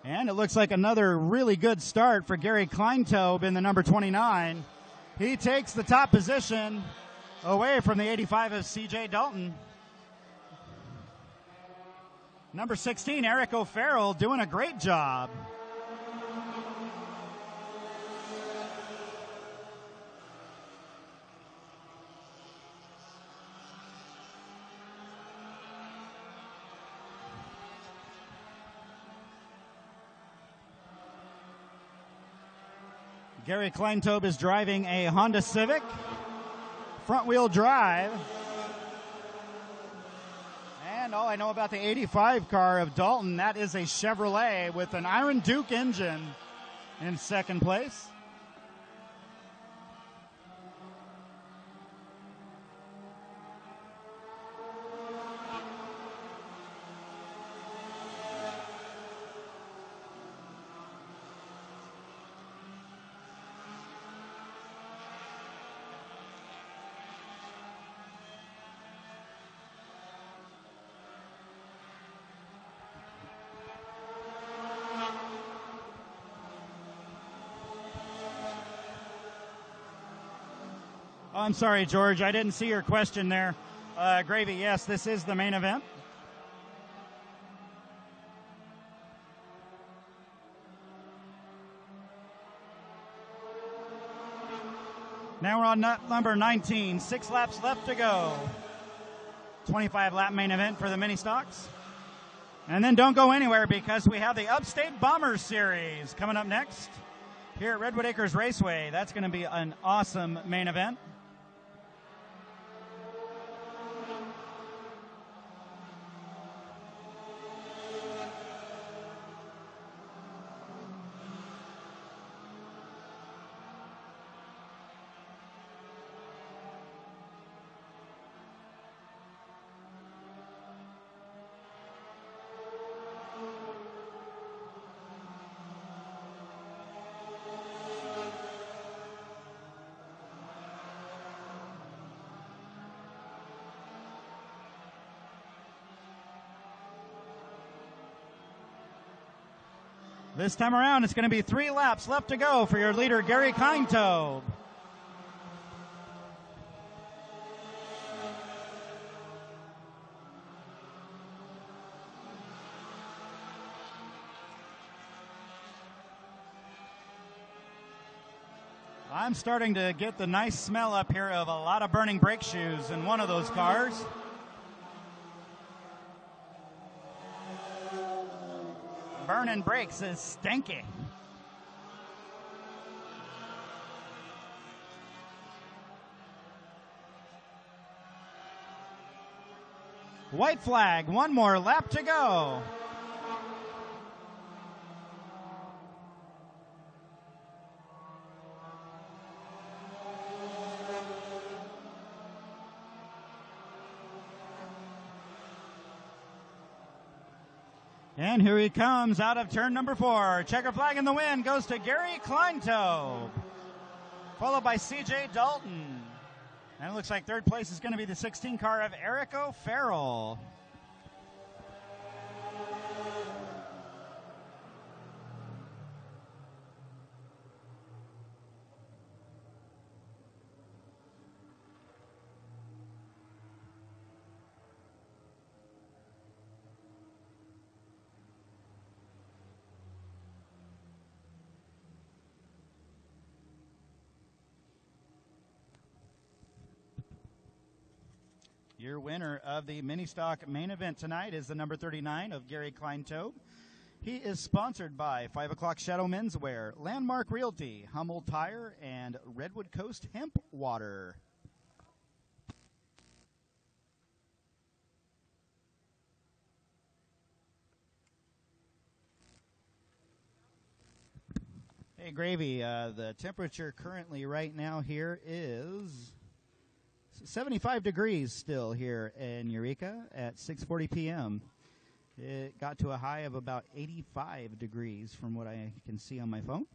And it looks like another really good start for Gary Kleintobe in the number 29. He takes the top position away from the 85 of C.J. Dalton. Number 16, Eric O'Farrell, doing a great job. Gary Kleintobe is driving a Honda Civic, front-wheel drive. And all I know about the 85 car of Dalton, that is a Chevrolet with an Iron Duke engine in second place. Oh, I'm sorry, George. I didn't see your question there. Gravy, yes, this is the main event. Now we're on number 19. 6 laps left to go. 25-lap main event for the mini stocks. And then don't go anywhere because we have the Upstate Bombers Series coming up next here at Redwood Acres Raceway. That's going to be an awesome main event. This time around, it's going to be 3 laps left to go for your leader, Gary Kleintobe. I'm starting to get the nice smell up here of a lot of burning brake shoes in one of those cars. Burning brakes is stinky. White flag, 1 more lap to go. And here he comes out of turn number 4. Checker flag in the wind goes to Gary Kleintobe, followed by C.J. Dalton. And it looks like third place is going to be the 16 car of Eric O'Farrell. Your winner of the mini stock main event tonight is the number 39 of Gary Kleintobe. He is sponsored by 5 O'Clock Shadow Menswear, Landmark Realty, Hummel Tire, and Redwood Coast Hemp Water. Hey, Gravy, the temperature currently right now here is 75 degrees still here in Eureka at 6:40 p.m. It got to a high of about 85 degrees from what I can see on my phone.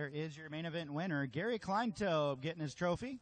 there is your main event winner, Gary Kleintobe, getting his trophy.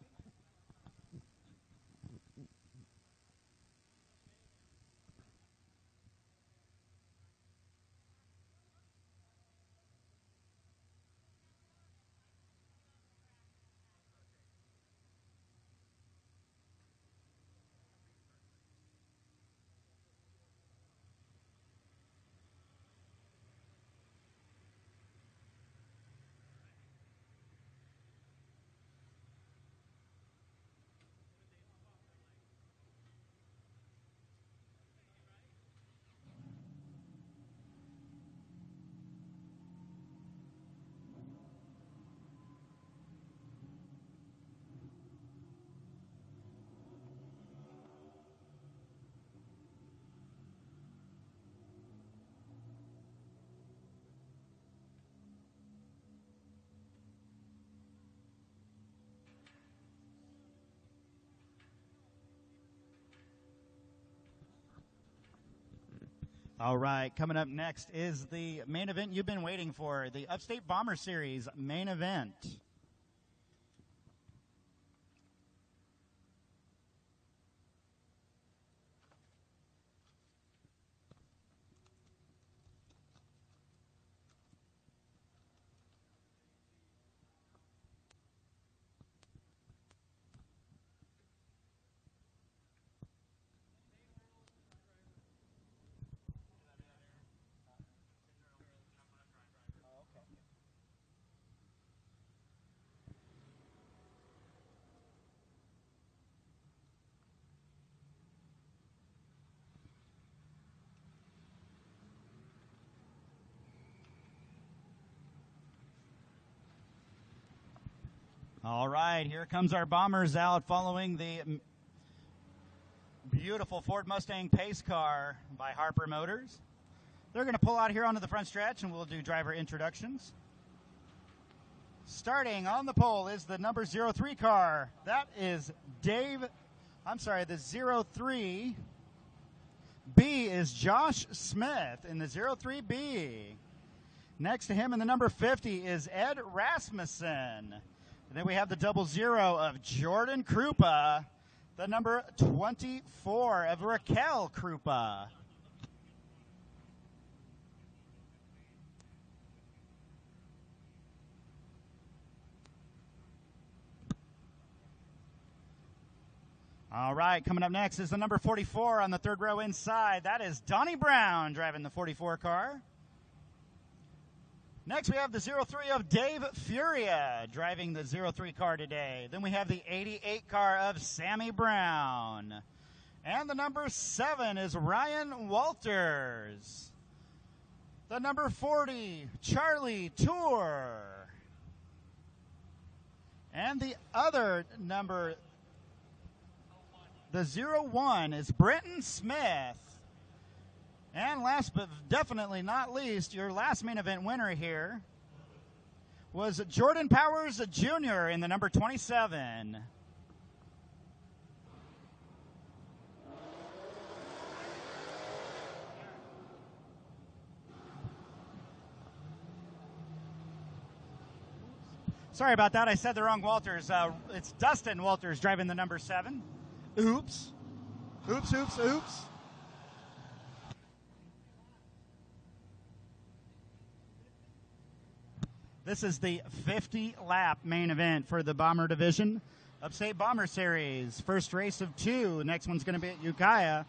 All right, coming up next is the main event you've been waiting for, the Upstate Bomber Series main event. All right, here comes our Bombers out following the beautiful Ford Mustang pace car by Harper Motors. They're going to pull out here onto the front stretch, and we'll do driver introductions. Starting on the pole is the number 03 car. That is the 03. B is Josh Smith in the 03B. Next to him in the number 50 is Ed Rasmussen. And then we have the 00 of Jordan Krupa, the number 24 of Raquel Krupa. All right, coming up next is the number 44 on the third row inside. That is Donnie Brown driving the 44 car. Next, we have the 03 of Dave Furia driving the 03 car today. Then we have the 88 car of Sammy Brown. And the number 7 is Ryan Walters. The number 40, Charlie Tour. And the other number, the 01, is Brenton Smith. And last but definitely not least, your last main event winner here was Jordan Powers Jr. in the number 27. Sorry about that. I said the wrong Walters. It's Dustin Walters driving the number 7. Oops. Oops, oops, oops. This is the 50-lap main event for the Bomber Division. Upstate Bomber Series. First race of 2. Next one's going to be at Ukiah.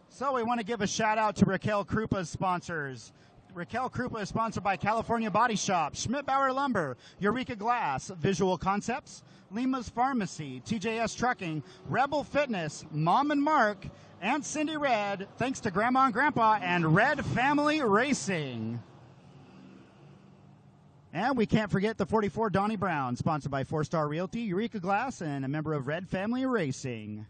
So we want to give a shout-out to Raquel Krupa's sponsors. Raquel Krupa is sponsored by California Body Shop, Schmidt-Bauer Lumber, Eureka Glass, Visual Concepts, Lima's Pharmacy, TJS Trucking, Rebel Fitness, Mom and Mark, and Cindy Red, thanks to Grandma and Grandpa, and Red Family Racing. And we can't forget the 44 Donnie Brown, sponsored by 4-Star Realty, Eureka Glass, and a member of Red Family Racing.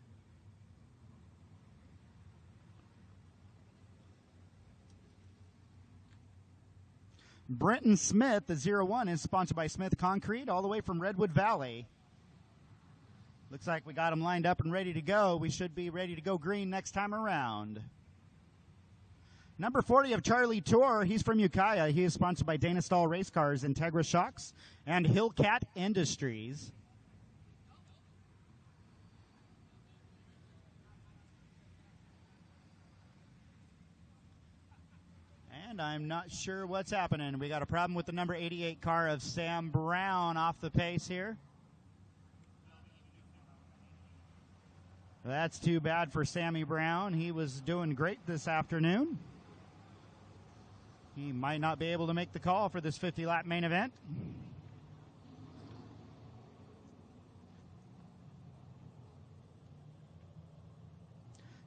Brenton Smith, the 01, is sponsored by Smith Concrete, all the way from Redwood Valley. Looks like we got them lined up and ready to go. We should be ready to go green next time around. Number 40 of Charlie Tour, he's from Ukiah. He is sponsored by Dana Stahl Race Cars, Integra Shocks, and Hillcat Industries. And I'm not sure what's happening. We got a problem with the number 88 car of Sam Brown off the pace here. That's too bad for Sammy Brown. He was doing great this afternoon. He might not be able to make the call for this 50-lap main event.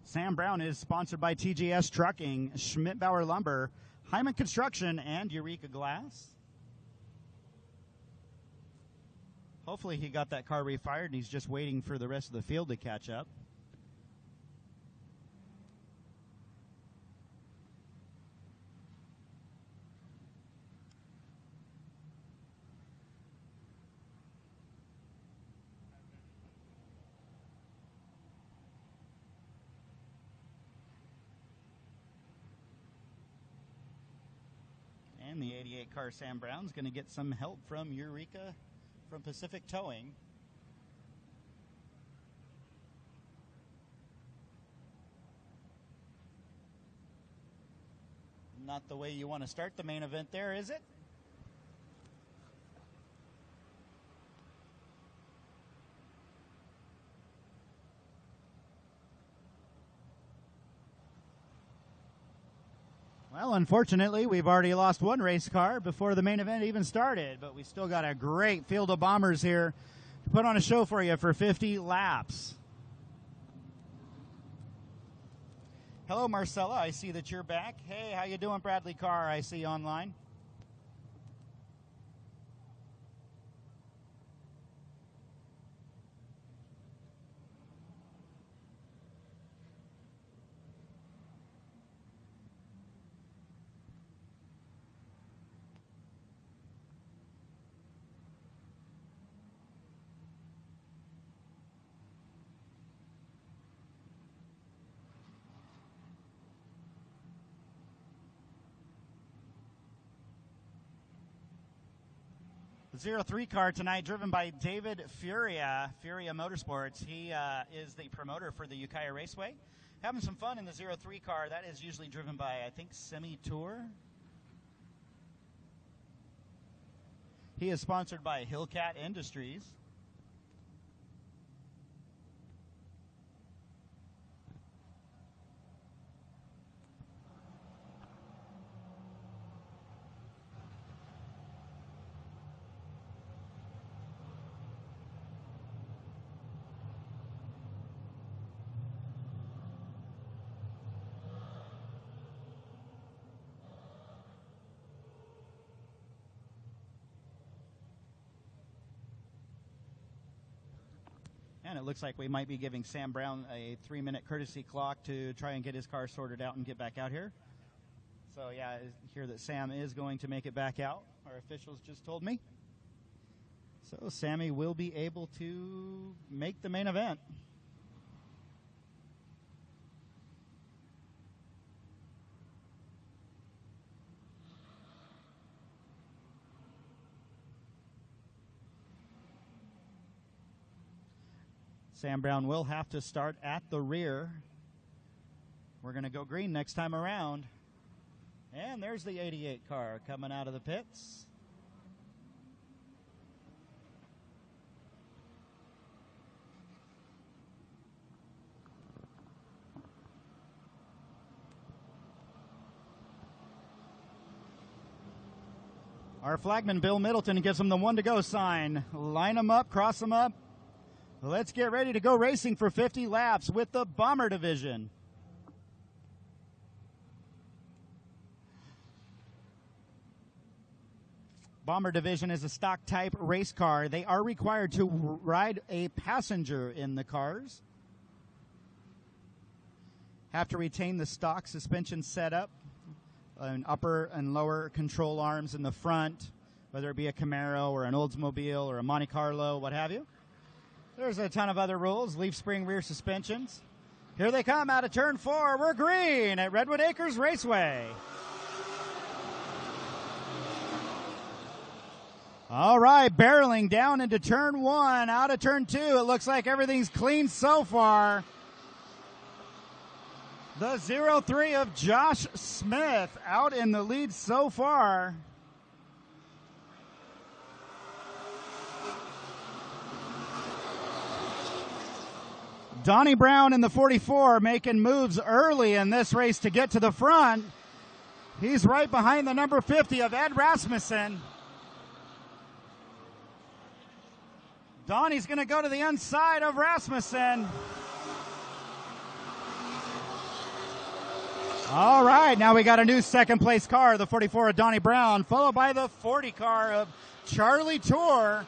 Sam Brown is sponsored by TGS Trucking, Schmidt-Bauer Lumber, Hyman Construction, and Eureka Glass. Hopefully he got that car refired and he's just waiting for the rest of the field to catch up. And the 88 car Sam Brown's going to get some help from Eureka from Pacific Towing. Not the way you want to start the main event there, is it? Well, unfortunately, we've already lost one race car before the main event even started, but we still got a great field of bombers here to put on a show for you for 50 laps. Hello, Marcella. I see that you're back. Hey, how you doing, Bradley Carr? I see you online. The 03 car tonight, driven by David Furia Motorsports. He is the promoter for the Ukiah Raceway. Having some fun in the 03 car. That is usually driven by, I think, Semi Tour. He is sponsored by Hillcat Industries. And it looks like we might be giving Sam Brown a 3-minute courtesy clock to try and get his car sorted out and get back out here. So, yeah, I hear that Sam is going to make it back out. Our officials just told me. So, Sammy will be able to make the main event. Sam Brown will have to start at the rear. We're going to go green next time around. And there's the 88 car coming out of the pits. Our flagman, Bill Middleton, gives them the 1-to-go sign. Line them up, cross them up. Let's get ready to go racing for 50 laps with the Bomber Division. Bomber Division is a stock type race car. They are required to ride a passenger in the cars. Have to retain the stock suspension setup, and upper and lower control arms in the front, whether it be a Camaro or an Oldsmobile or a Monte Carlo, what have you. There's a ton of other rules. Leaf spring rear suspensions. Here they come out of turn 4. We're green at Redwood Acres Raceway. All right, barreling down into turn 1, out of turn 2. It looks like everything's clean so far. The 0-3 of Josh Smith out in the lead so far. Donnie Brown in the 44 making moves early in this race to get to the front. He's right behind the number 50 of Ed Rasmussen. Donnie's going to go to the inside of Rasmussen. All right, now we got a new second place car, the 44 of Donnie Brown, followed by the 40 car of Charlie Tour.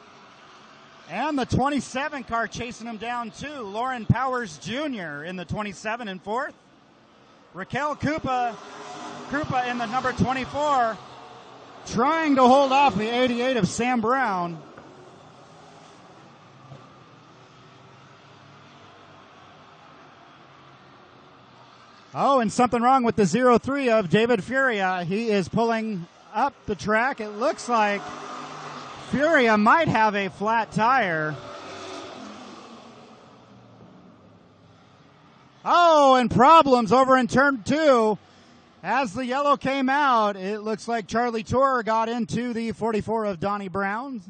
And the 27 car chasing him down too. Lauren Powers Jr. in the 27 and 4th. Raquel Krupa in the number 24, trying to hold off the 88 of Sam Brown. Oh, and something wrong with the 0-3 of David Furia. He is pulling up the track. It looks like Furia might have a flat tire. Oh, and problems over in turn 2. As the yellow came out, it looks like Charlie Tour got into the 44 of Donnie Brown.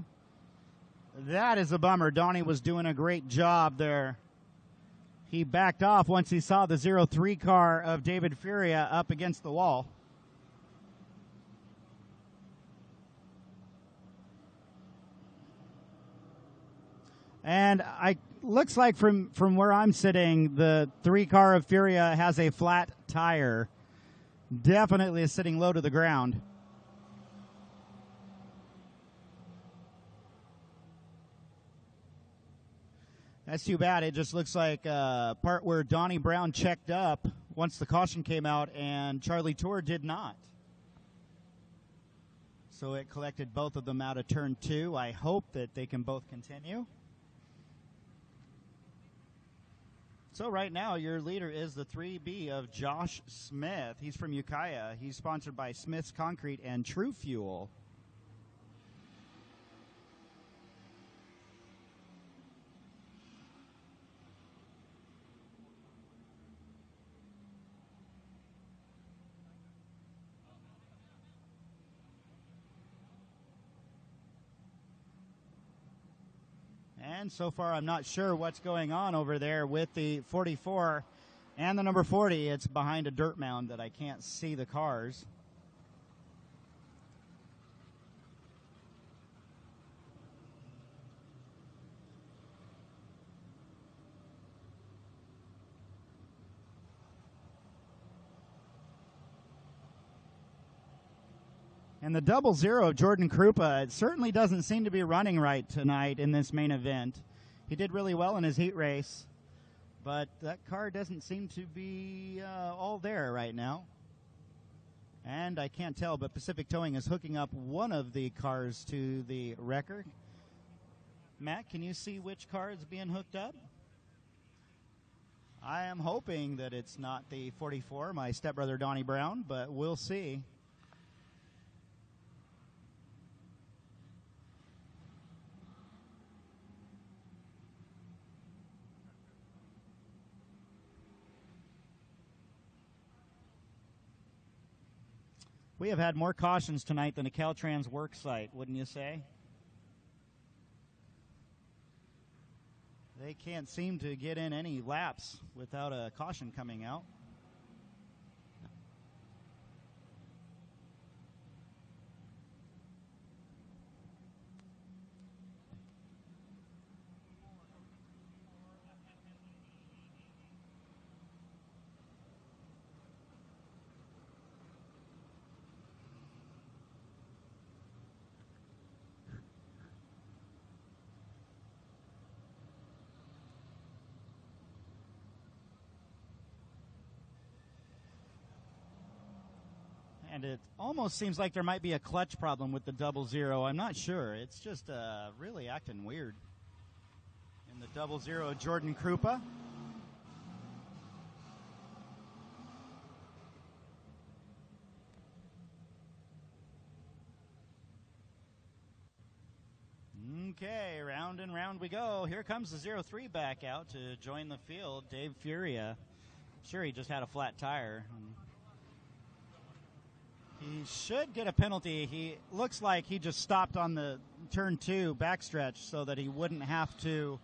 That is a bummer. Donnie was doing a great job there. He backed off once he saw the 0-3 car of David Furia up against the wall. And looks like from where I'm sitting, the 3 car of Furia has a flat tire. Definitely is sitting low to the ground. That's too bad. It just looks like a part where Donnie Brown checked up once the caution came out and Charlie Tour did not. So it collected both of them out of turn 2. I hope that they can both continue. So right now, your leader is the 3B of Josh Smith. He's from Ukiah. He's sponsored by Smith's Concrete and True Fuel. And so far, I'm not sure what's going on over there with the 44 and the number 40. It's behind a dirt mound that I can't see the cars. And the 00 of Jordan Krupa, it certainly doesn't seem to be running right tonight in this main event. He did really well in his heat race, but that car doesn't seem to be all there right now. And I can't tell, but Pacific Towing is hooking up one of the cars to the wrecker. Matt, can you see which car is being hooked up? I am hoping that it's not the 44, my stepbrother Donnie Brown, but we'll see. We have had more cautions tonight than a Caltrans work site, wouldn't you say? They can't seem to get in any laps without a caution coming out. And it almost seems like there might be a clutch problem with the 00. I'm not sure. It's just really acting weird. In the 00, Jordan Krupa. Okay, round and round we go. Here comes the 03 back out to join the field. Dave Furia. I'm sure he just had a flat tire. He should get a penalty. He looks like he just stopped on the turn 2 backstretch so that he wouldn't have to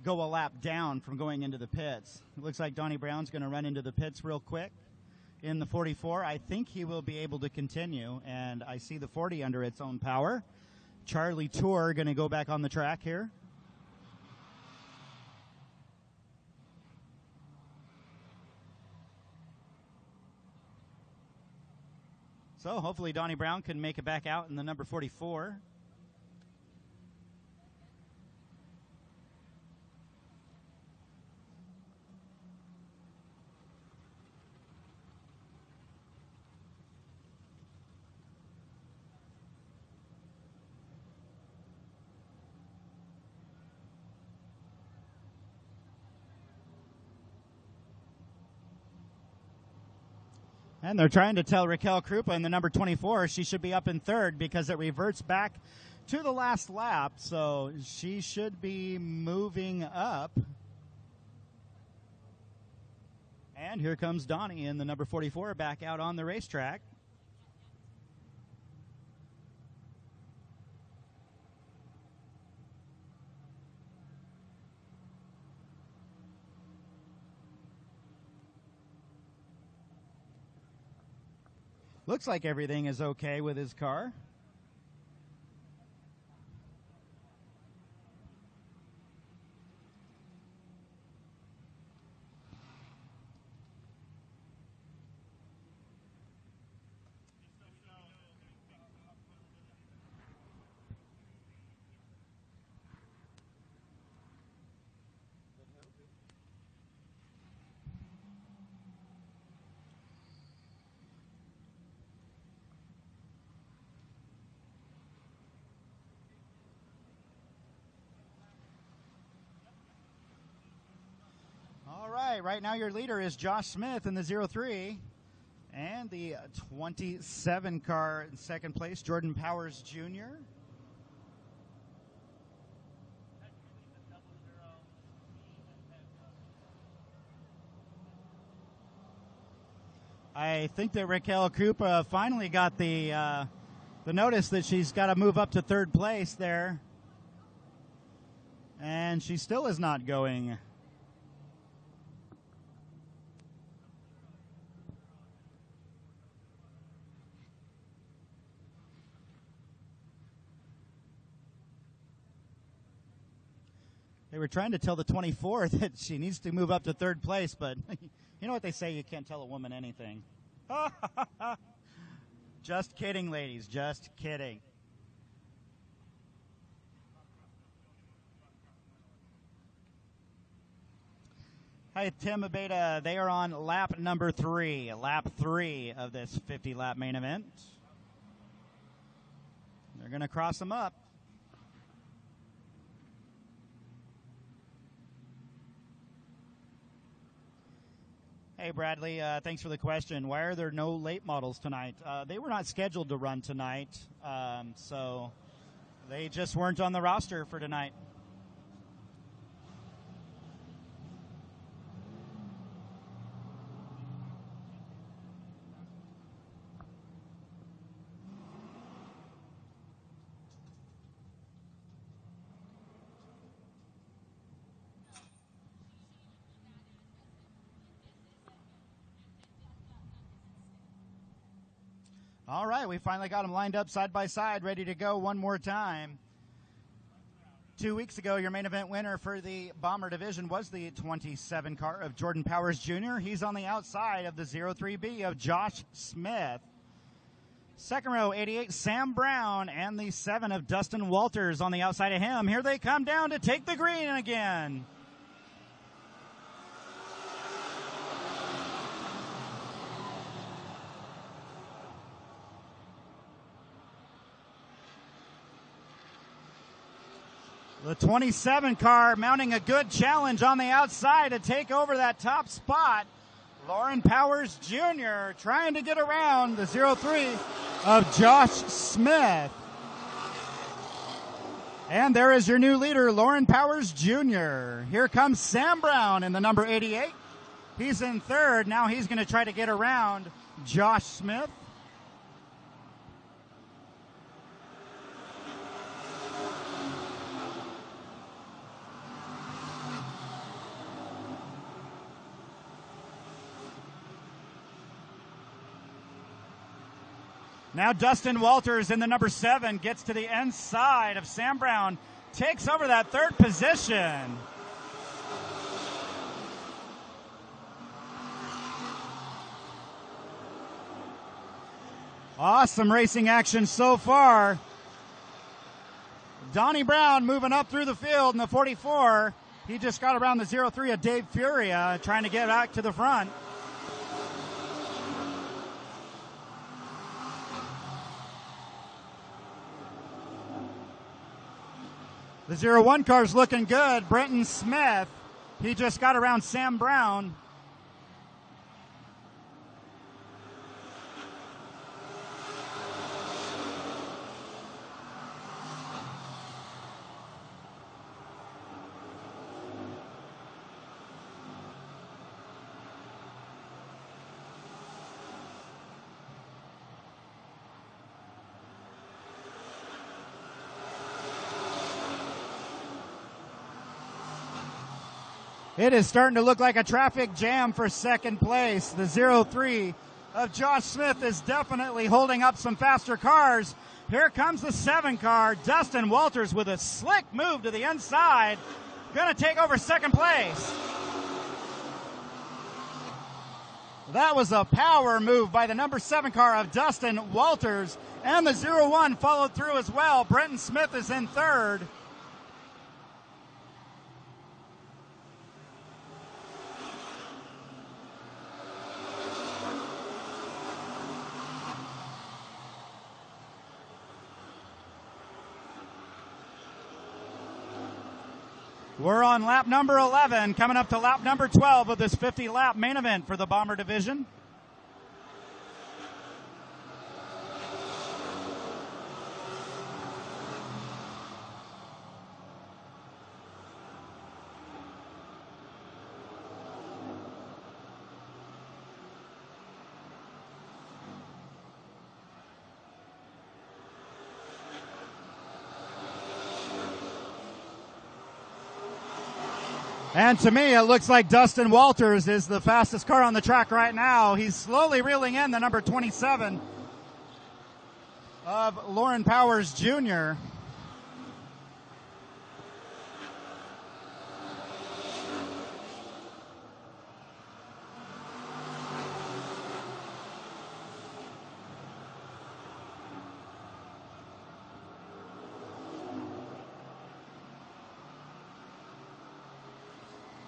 go a lap down from going into the pits. It looks like Donnie Brown's going to run into the pits real quick in the 44. I think he will be able to continue, and I see the 40 under its own power. Charlie Tour going to go back on the track here. So hopefully Donnie Brown can make it back out in the number 44. And they're trying to tell Raquel Krupa in the number 24 she should be up in third because it reverts back to the last lap. So she should be moving up. And here comes Donnie in the number 44 back out on the racetrack. Looks like everything is okay with his car. Right now your leader is Josh Smith in the 03. And the 27 car in second place, Jordan Powers Jr. I think that Raquel Krupa finally got the notice that she's got to move up to third place there. And she still is not going. They were trying to tell the 24 that she needs to move up to third place, but you know what they say, you can't tell a woman anything. Just kidding, ladies, just kidding. Hi, Tim Abeda. They are on lap number 3 of this 50-lap main event. They're going to cross them up. Hey, Bradley, thanks for the question. Why are there no late models tonight? They were not scheduled to run tonight, so they just weren't on the roster for tonight. All right, we finally got them lined up side by side, ready to go one more time. 2 weeks ago, your main event winner for the Bomber Division was the 27 car of Jordan Powers Jr. He's on the outside of the 03B of Josh Smith. Second row, 88, Sam Brown, and the 7 of Dustin Walters on the outside of him. Here they come down to take the green again. The 27 car mounting a good challenge on the outside to take over that top spot. Lauren Powers Jr. trying to get around the 03 of Josh Smith. And there is your new leader, Lauren Powers Jr. Here comes Sam Brown in the number 88. He's in third. Now he's going to try to get around Josh Smith. Now Dustin Walters in the number 7 gets to the inside of Sam Brown, takes over that third position. Awesome racing action so far. Donnie Brown moving up through the field in the 44. He just got around the 03 of Dave Furia, trying to get back to the front. The 01 car's looking good. Brenton Smith, he just got around Sam Brown. It is starting to look like a traffic jam for second place. The 03 of Josh Smith is definitely holding up some faster cars. Here comes the 7 car. Dustin Walters with a slick move to the inside. Going to take over second place. That was a power move by the number 7 car of Dustin Walters. And the 01 followed through as well. Brenton Smith is in third. We're on lap number 11, coming up to lap number 12 of this 50-lap main event for the Bomber Division. And to me, it looks like Dustin Walters is the fastest car on the track right now. He's slowly reeling in the number 27 of Lauren Powers Jr.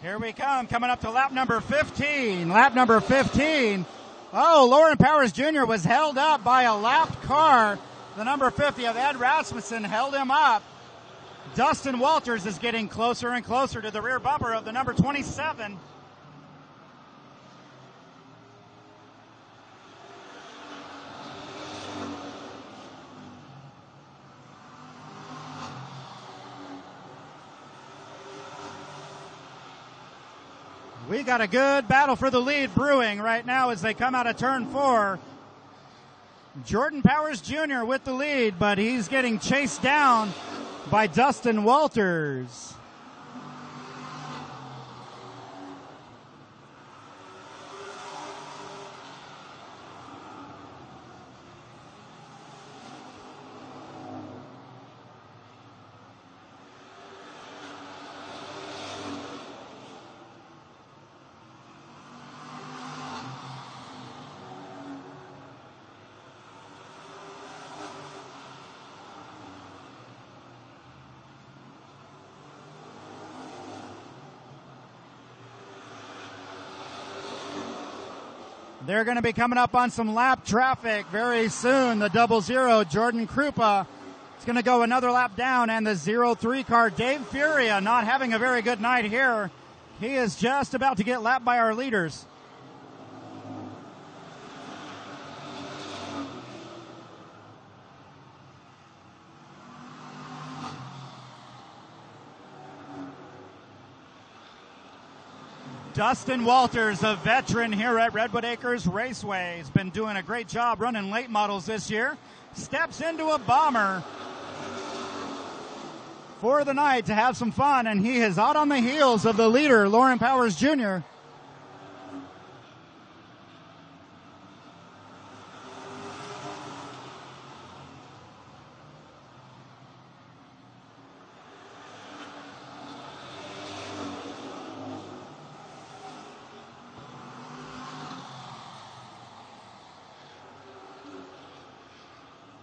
Here we come, coming up to lap number 15. Lap number 15. Oh, Lauren Powers Jr. was held up by a lapped car. The number 50 of Ed Rasmussen held him up. Dustin Walters is getting closer and closer to the rear bumper of the number 27. We got a good battle for the lead brewing right now as they come out of turn 4. Jordan Powers Jr. with the lead, but he's getting chased down by Dustin Walters. They're going to be coming up on some lap traffic very soon. The 00, Jordan Krupa, is going to go another lap down, and the 03 car, Dave Furia, not having a very good night here. He is just about to get lapped by our leaders. Dustin Walters, a veteran here at Redwood Acres Raceway, has been doing a great job running late models this year. Steps into a bomber for the night to have some fun, and he is out on the heels of the leader, Lauren Powers Jr.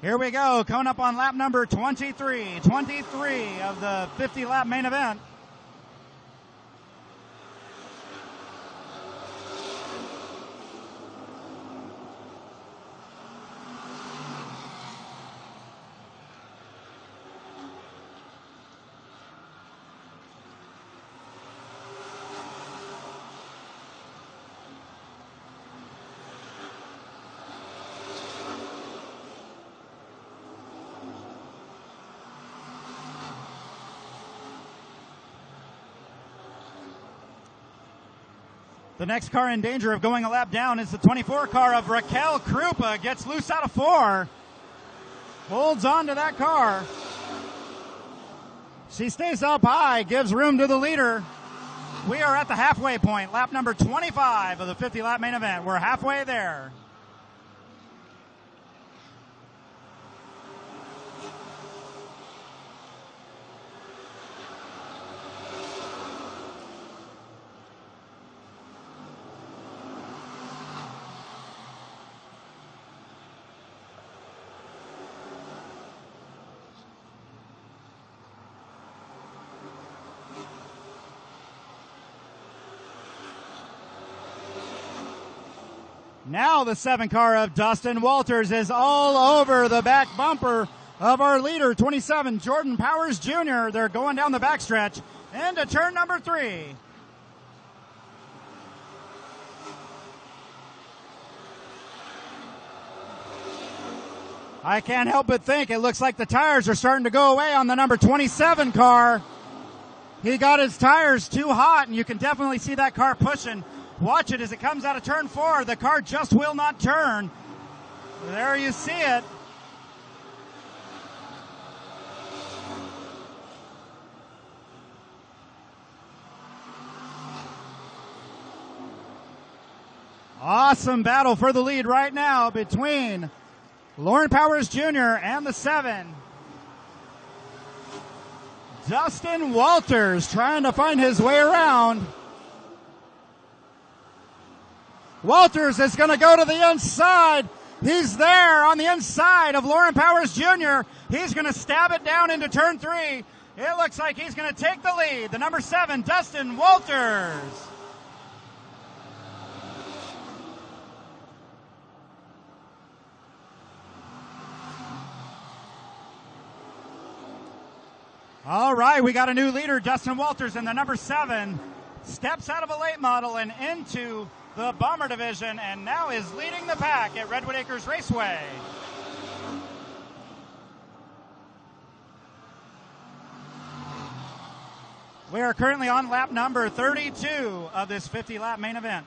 Here we go, coming up on lap number 23 of the 50-lap main event. The next car in danger of going a lap down is the 24 car of Raquel Krupa. Gets loose out of 4. Holds on to that car. She stays up high, gives room to the leader. We are at the halfway point, lap number 25 of the 50-lap main event. We're halfway there. Now the 7 car of Dustin Walters is all over the back bumper of our leader, 27, Jordan Powers Jr. They're going down the backstretch into turn number 3. I can't help but think it looks like the tires are starting to go away on the number 27 car. He got his tires too hot, and you can definitely see that car pushing. Watch it as it comes out of turn 4. The car just will not turn. There you see it. Awesome battle for the lead right now between Lauren Powers Jr. and the 7. Dustin Walters trying to find his way around. Walters is going to go to the inside. He's there on the inside of Lauren Powers Jr. He's going to stab it down into turn 3. It looks like he's going to take the lead. The number 7, Dustin Walters. All right, we got a new leader, Dustin Walters, and the number 7 steps out of a late model and into the bomber division, and now is leading the pack at Redwood Acres Raceway. We are currently on lap number 32 of this 50-lap main event.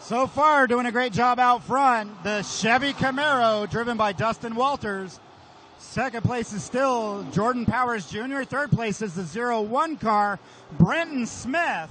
So far, doing a great job out front. The Chevy Camaro, driven by Dustin Walters. Second place is still Jordan Powers Jr. Third place is the 01 car, Brenton Smith.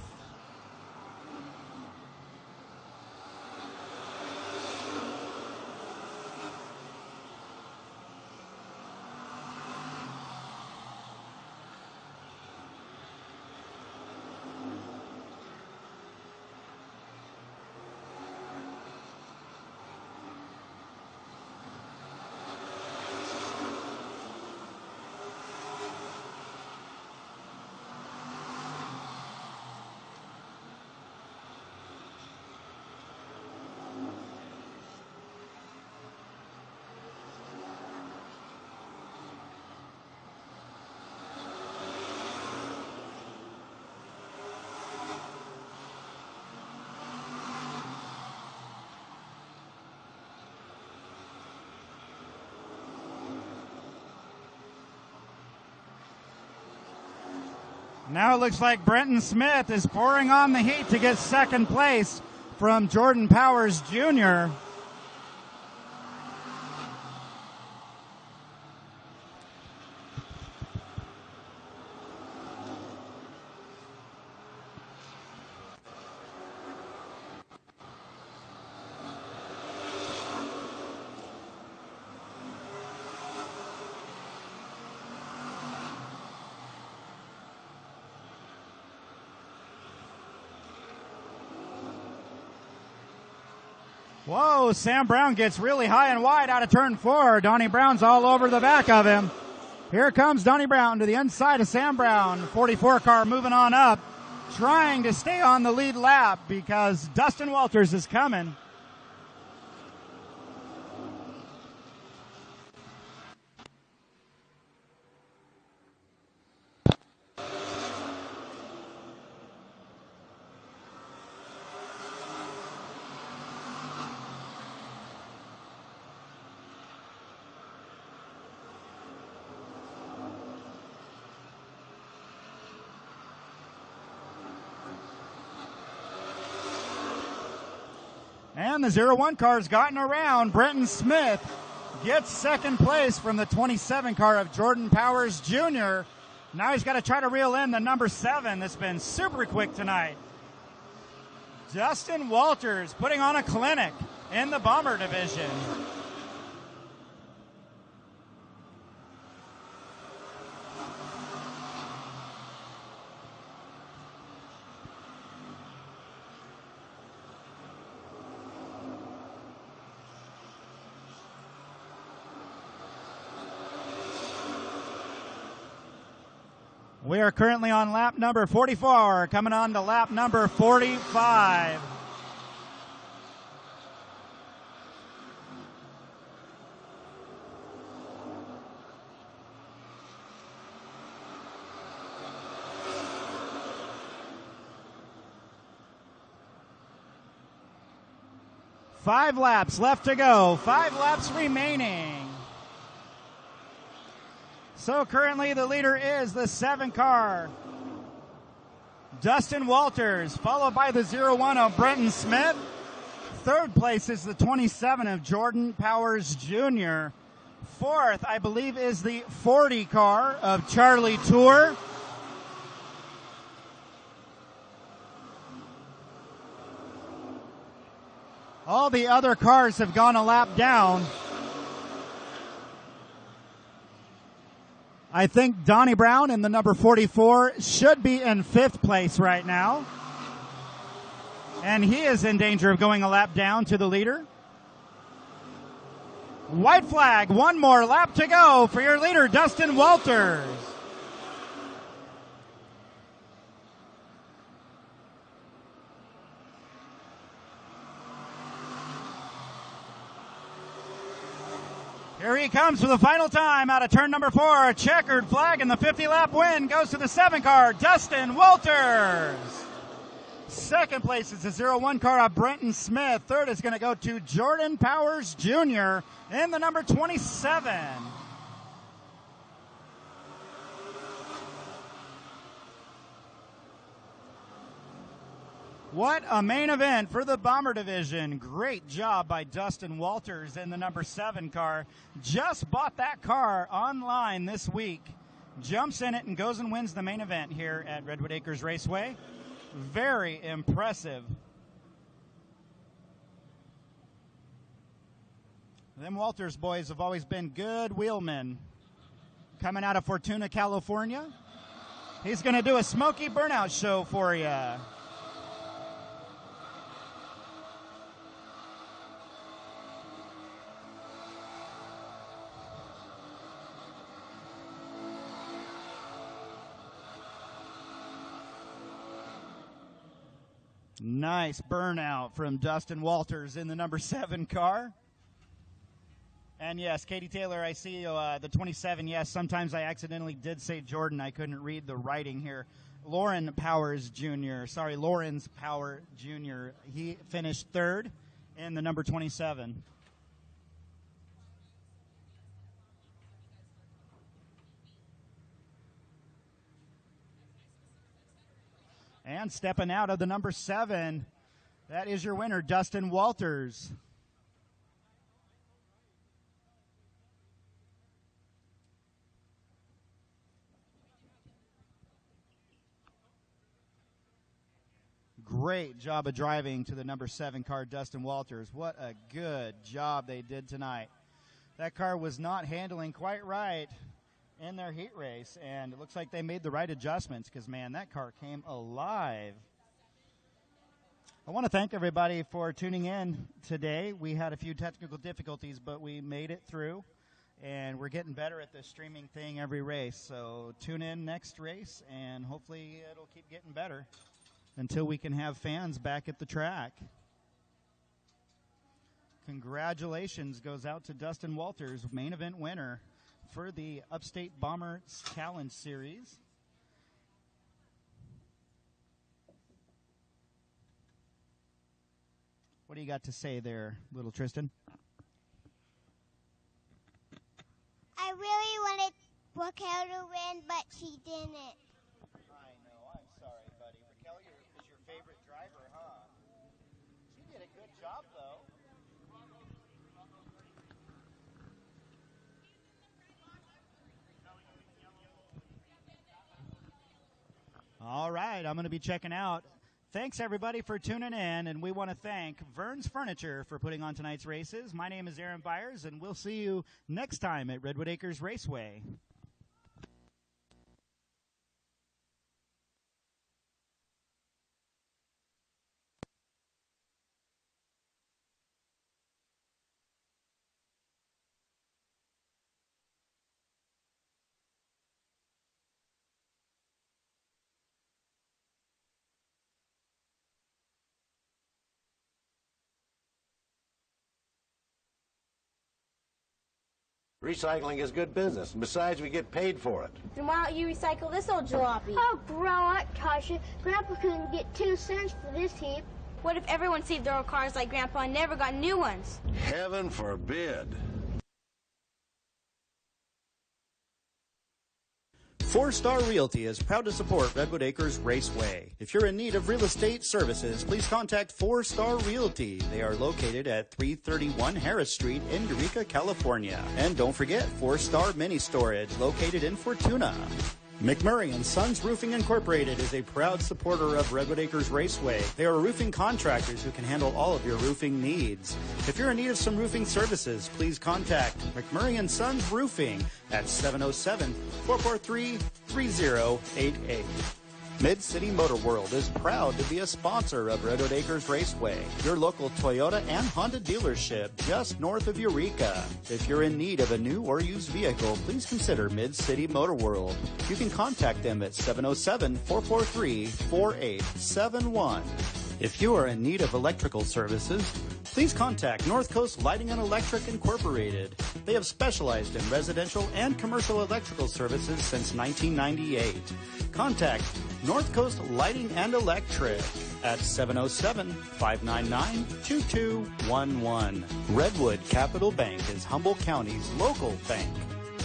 Now it looks like Brenton Smith is pouring on the heat to get second place from Jordan Powers Jr. Whoa, Sam Brown gets really high and wide out of turn 4. Donnie Brown's all over the back of him. Here comes Donnie Brown to the inside of Sam Brown. 44 car moving on up, trying to stay on the lead lap because Dustin Walters is coming. And the 01 car's gotten around. Brenton Smith gets second place from the 27 car of Jordan Powers Jr. Now he's got to try to reel in the number 7 that's been super quick tonight. Dustin Walters putting on a clinic in the Bomber division. We are currently on lap number 44, coming on to lap number 45. Five laps left to go. 5 laps remaining. So currently the leader is the 7 car, Dustin Walters, followed by the 01 of Brenton Smith. Third place is the 27 of Jordan Powers Jr. Fourth, I believe, is the 40 car of Charlie Tour. All the other cars have gone a lap down. I think Donnie Brown in the number 44 should be in 5th place right now. And he is in danger of going a lap down to the leader. White flag, 1 more lap to go for your leader, Dustin Walters. Here he comes for the final time out of turn number 4. A checkered flag and the 50-lap win goes to the 7 car, Dustin Walters. Second place is the 01 car of Brenton Smith. Third is going to go to Jordan Powers Jr. in the number 27. What a main event for the Bomber division. Great job by Dustin Walters in the number 7 car. Just bought that car online this week. Jumps in it and goes and wins the main event here at Redwood Acres Raceway. Very impressive. Them Walters boys have always been good wheelmen. Coming out of Fortuna, California. He's going to do a smoky burnout show for you. Nice burnout from Dustin Walters in the number 7 car. And yes, Katie Taylor, I see the 27. Yes, sometimes I accidentally did say Jordan. I couldn't read the writing here. Lawrence Powers Jr. He finished 3rd in the number 27. And stepping out of the number 7, that is your winner, Dustin Walters. Great job of driving to the number 7 car, Dustin Walters. What a good job they did tonight. That car was not handling quite right in their heat race, and it looks like they made the right adjustments because, man, that car came alive. I want to thank everybody for tuning in today. We had a few technical difficulties, but we made it through, and we're getting better at this streaming thing every race. So tune in next race, and hopefully it'll keep getting better until we can have fans back at the track. Congratulations goes out to Dustin Walters, main event winner for the Upstate Bomber Challenge Series. What do you got to say there, little Tristan? I really wanted Raquel to win, but she didn't. I know. I'm sorry, buddy. Raquel is your favorite driver, huh? She did a good job, though. All right, I'm going to be checking out. Thanks, everybody, for tuning in, and we want to thank Vern's Furniture for putting on tonight's races. My name is Aaron Byers, and we'll see you next time at Redwood Acres Raceway. Recycling is good business. And besides, we get paid for it. Then why don't you recycle this old jalopy? Oh, grow up, Tasha. Grandpa couldn't get 2 cents for this heap. What if everyone saved their old cars like Grandpa and never got new ones? Heaven forbid. 4-Star Realty is proud to support Redwood Acres Raceway. If you're in need of real estate services, please contact 4-Star Realty. They are located at 331 Harris Street in Eureka, California. And don't forget 4-Star Mini Storage located in Fortuna. McMurray & Sons Roofing Incorporated is a proud supporter of Redwood Acres Raceway. They are roofing contractors who can handle all of your roofing needs. If you're in need of some roofing services, please contact McMurray & Sons Roofing at 707-443-3088. Mid-City Motor World is proud to be a sponsor of Redwood Acres Raceway, your local Toyota and Honda dealership just north of Eureka. If you're in need of a new or used vehicle, please consider Mid-City Motor World. You can contact them at 707-443-4871. If you are in need of electrical services, please contact North Coast Lighting and Electric Incorporated. They have specialized in residential and commercial electrical services since 1998. Contact North Coast Lighting and Electric at 707-599-2211. Redwood Capital Bank is Humboldt County's local bank.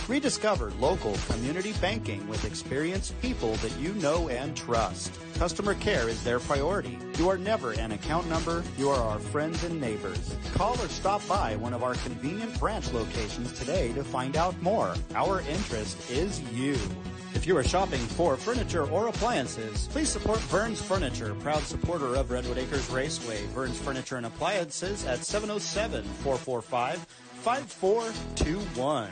Rediscover local community banking with experienced people that you know and trust. Customer care is their priority. You are never an account number. You are our friends and neighbors. Call or stop by one of our convenient branch locations today to find out more. Our interest is you. If you are shopping for furniture or appliances, please support Vern's Furniture, proud supporter of Redwood Acres Raceway. Vern's Furniture and Appliances at 707-445-5421.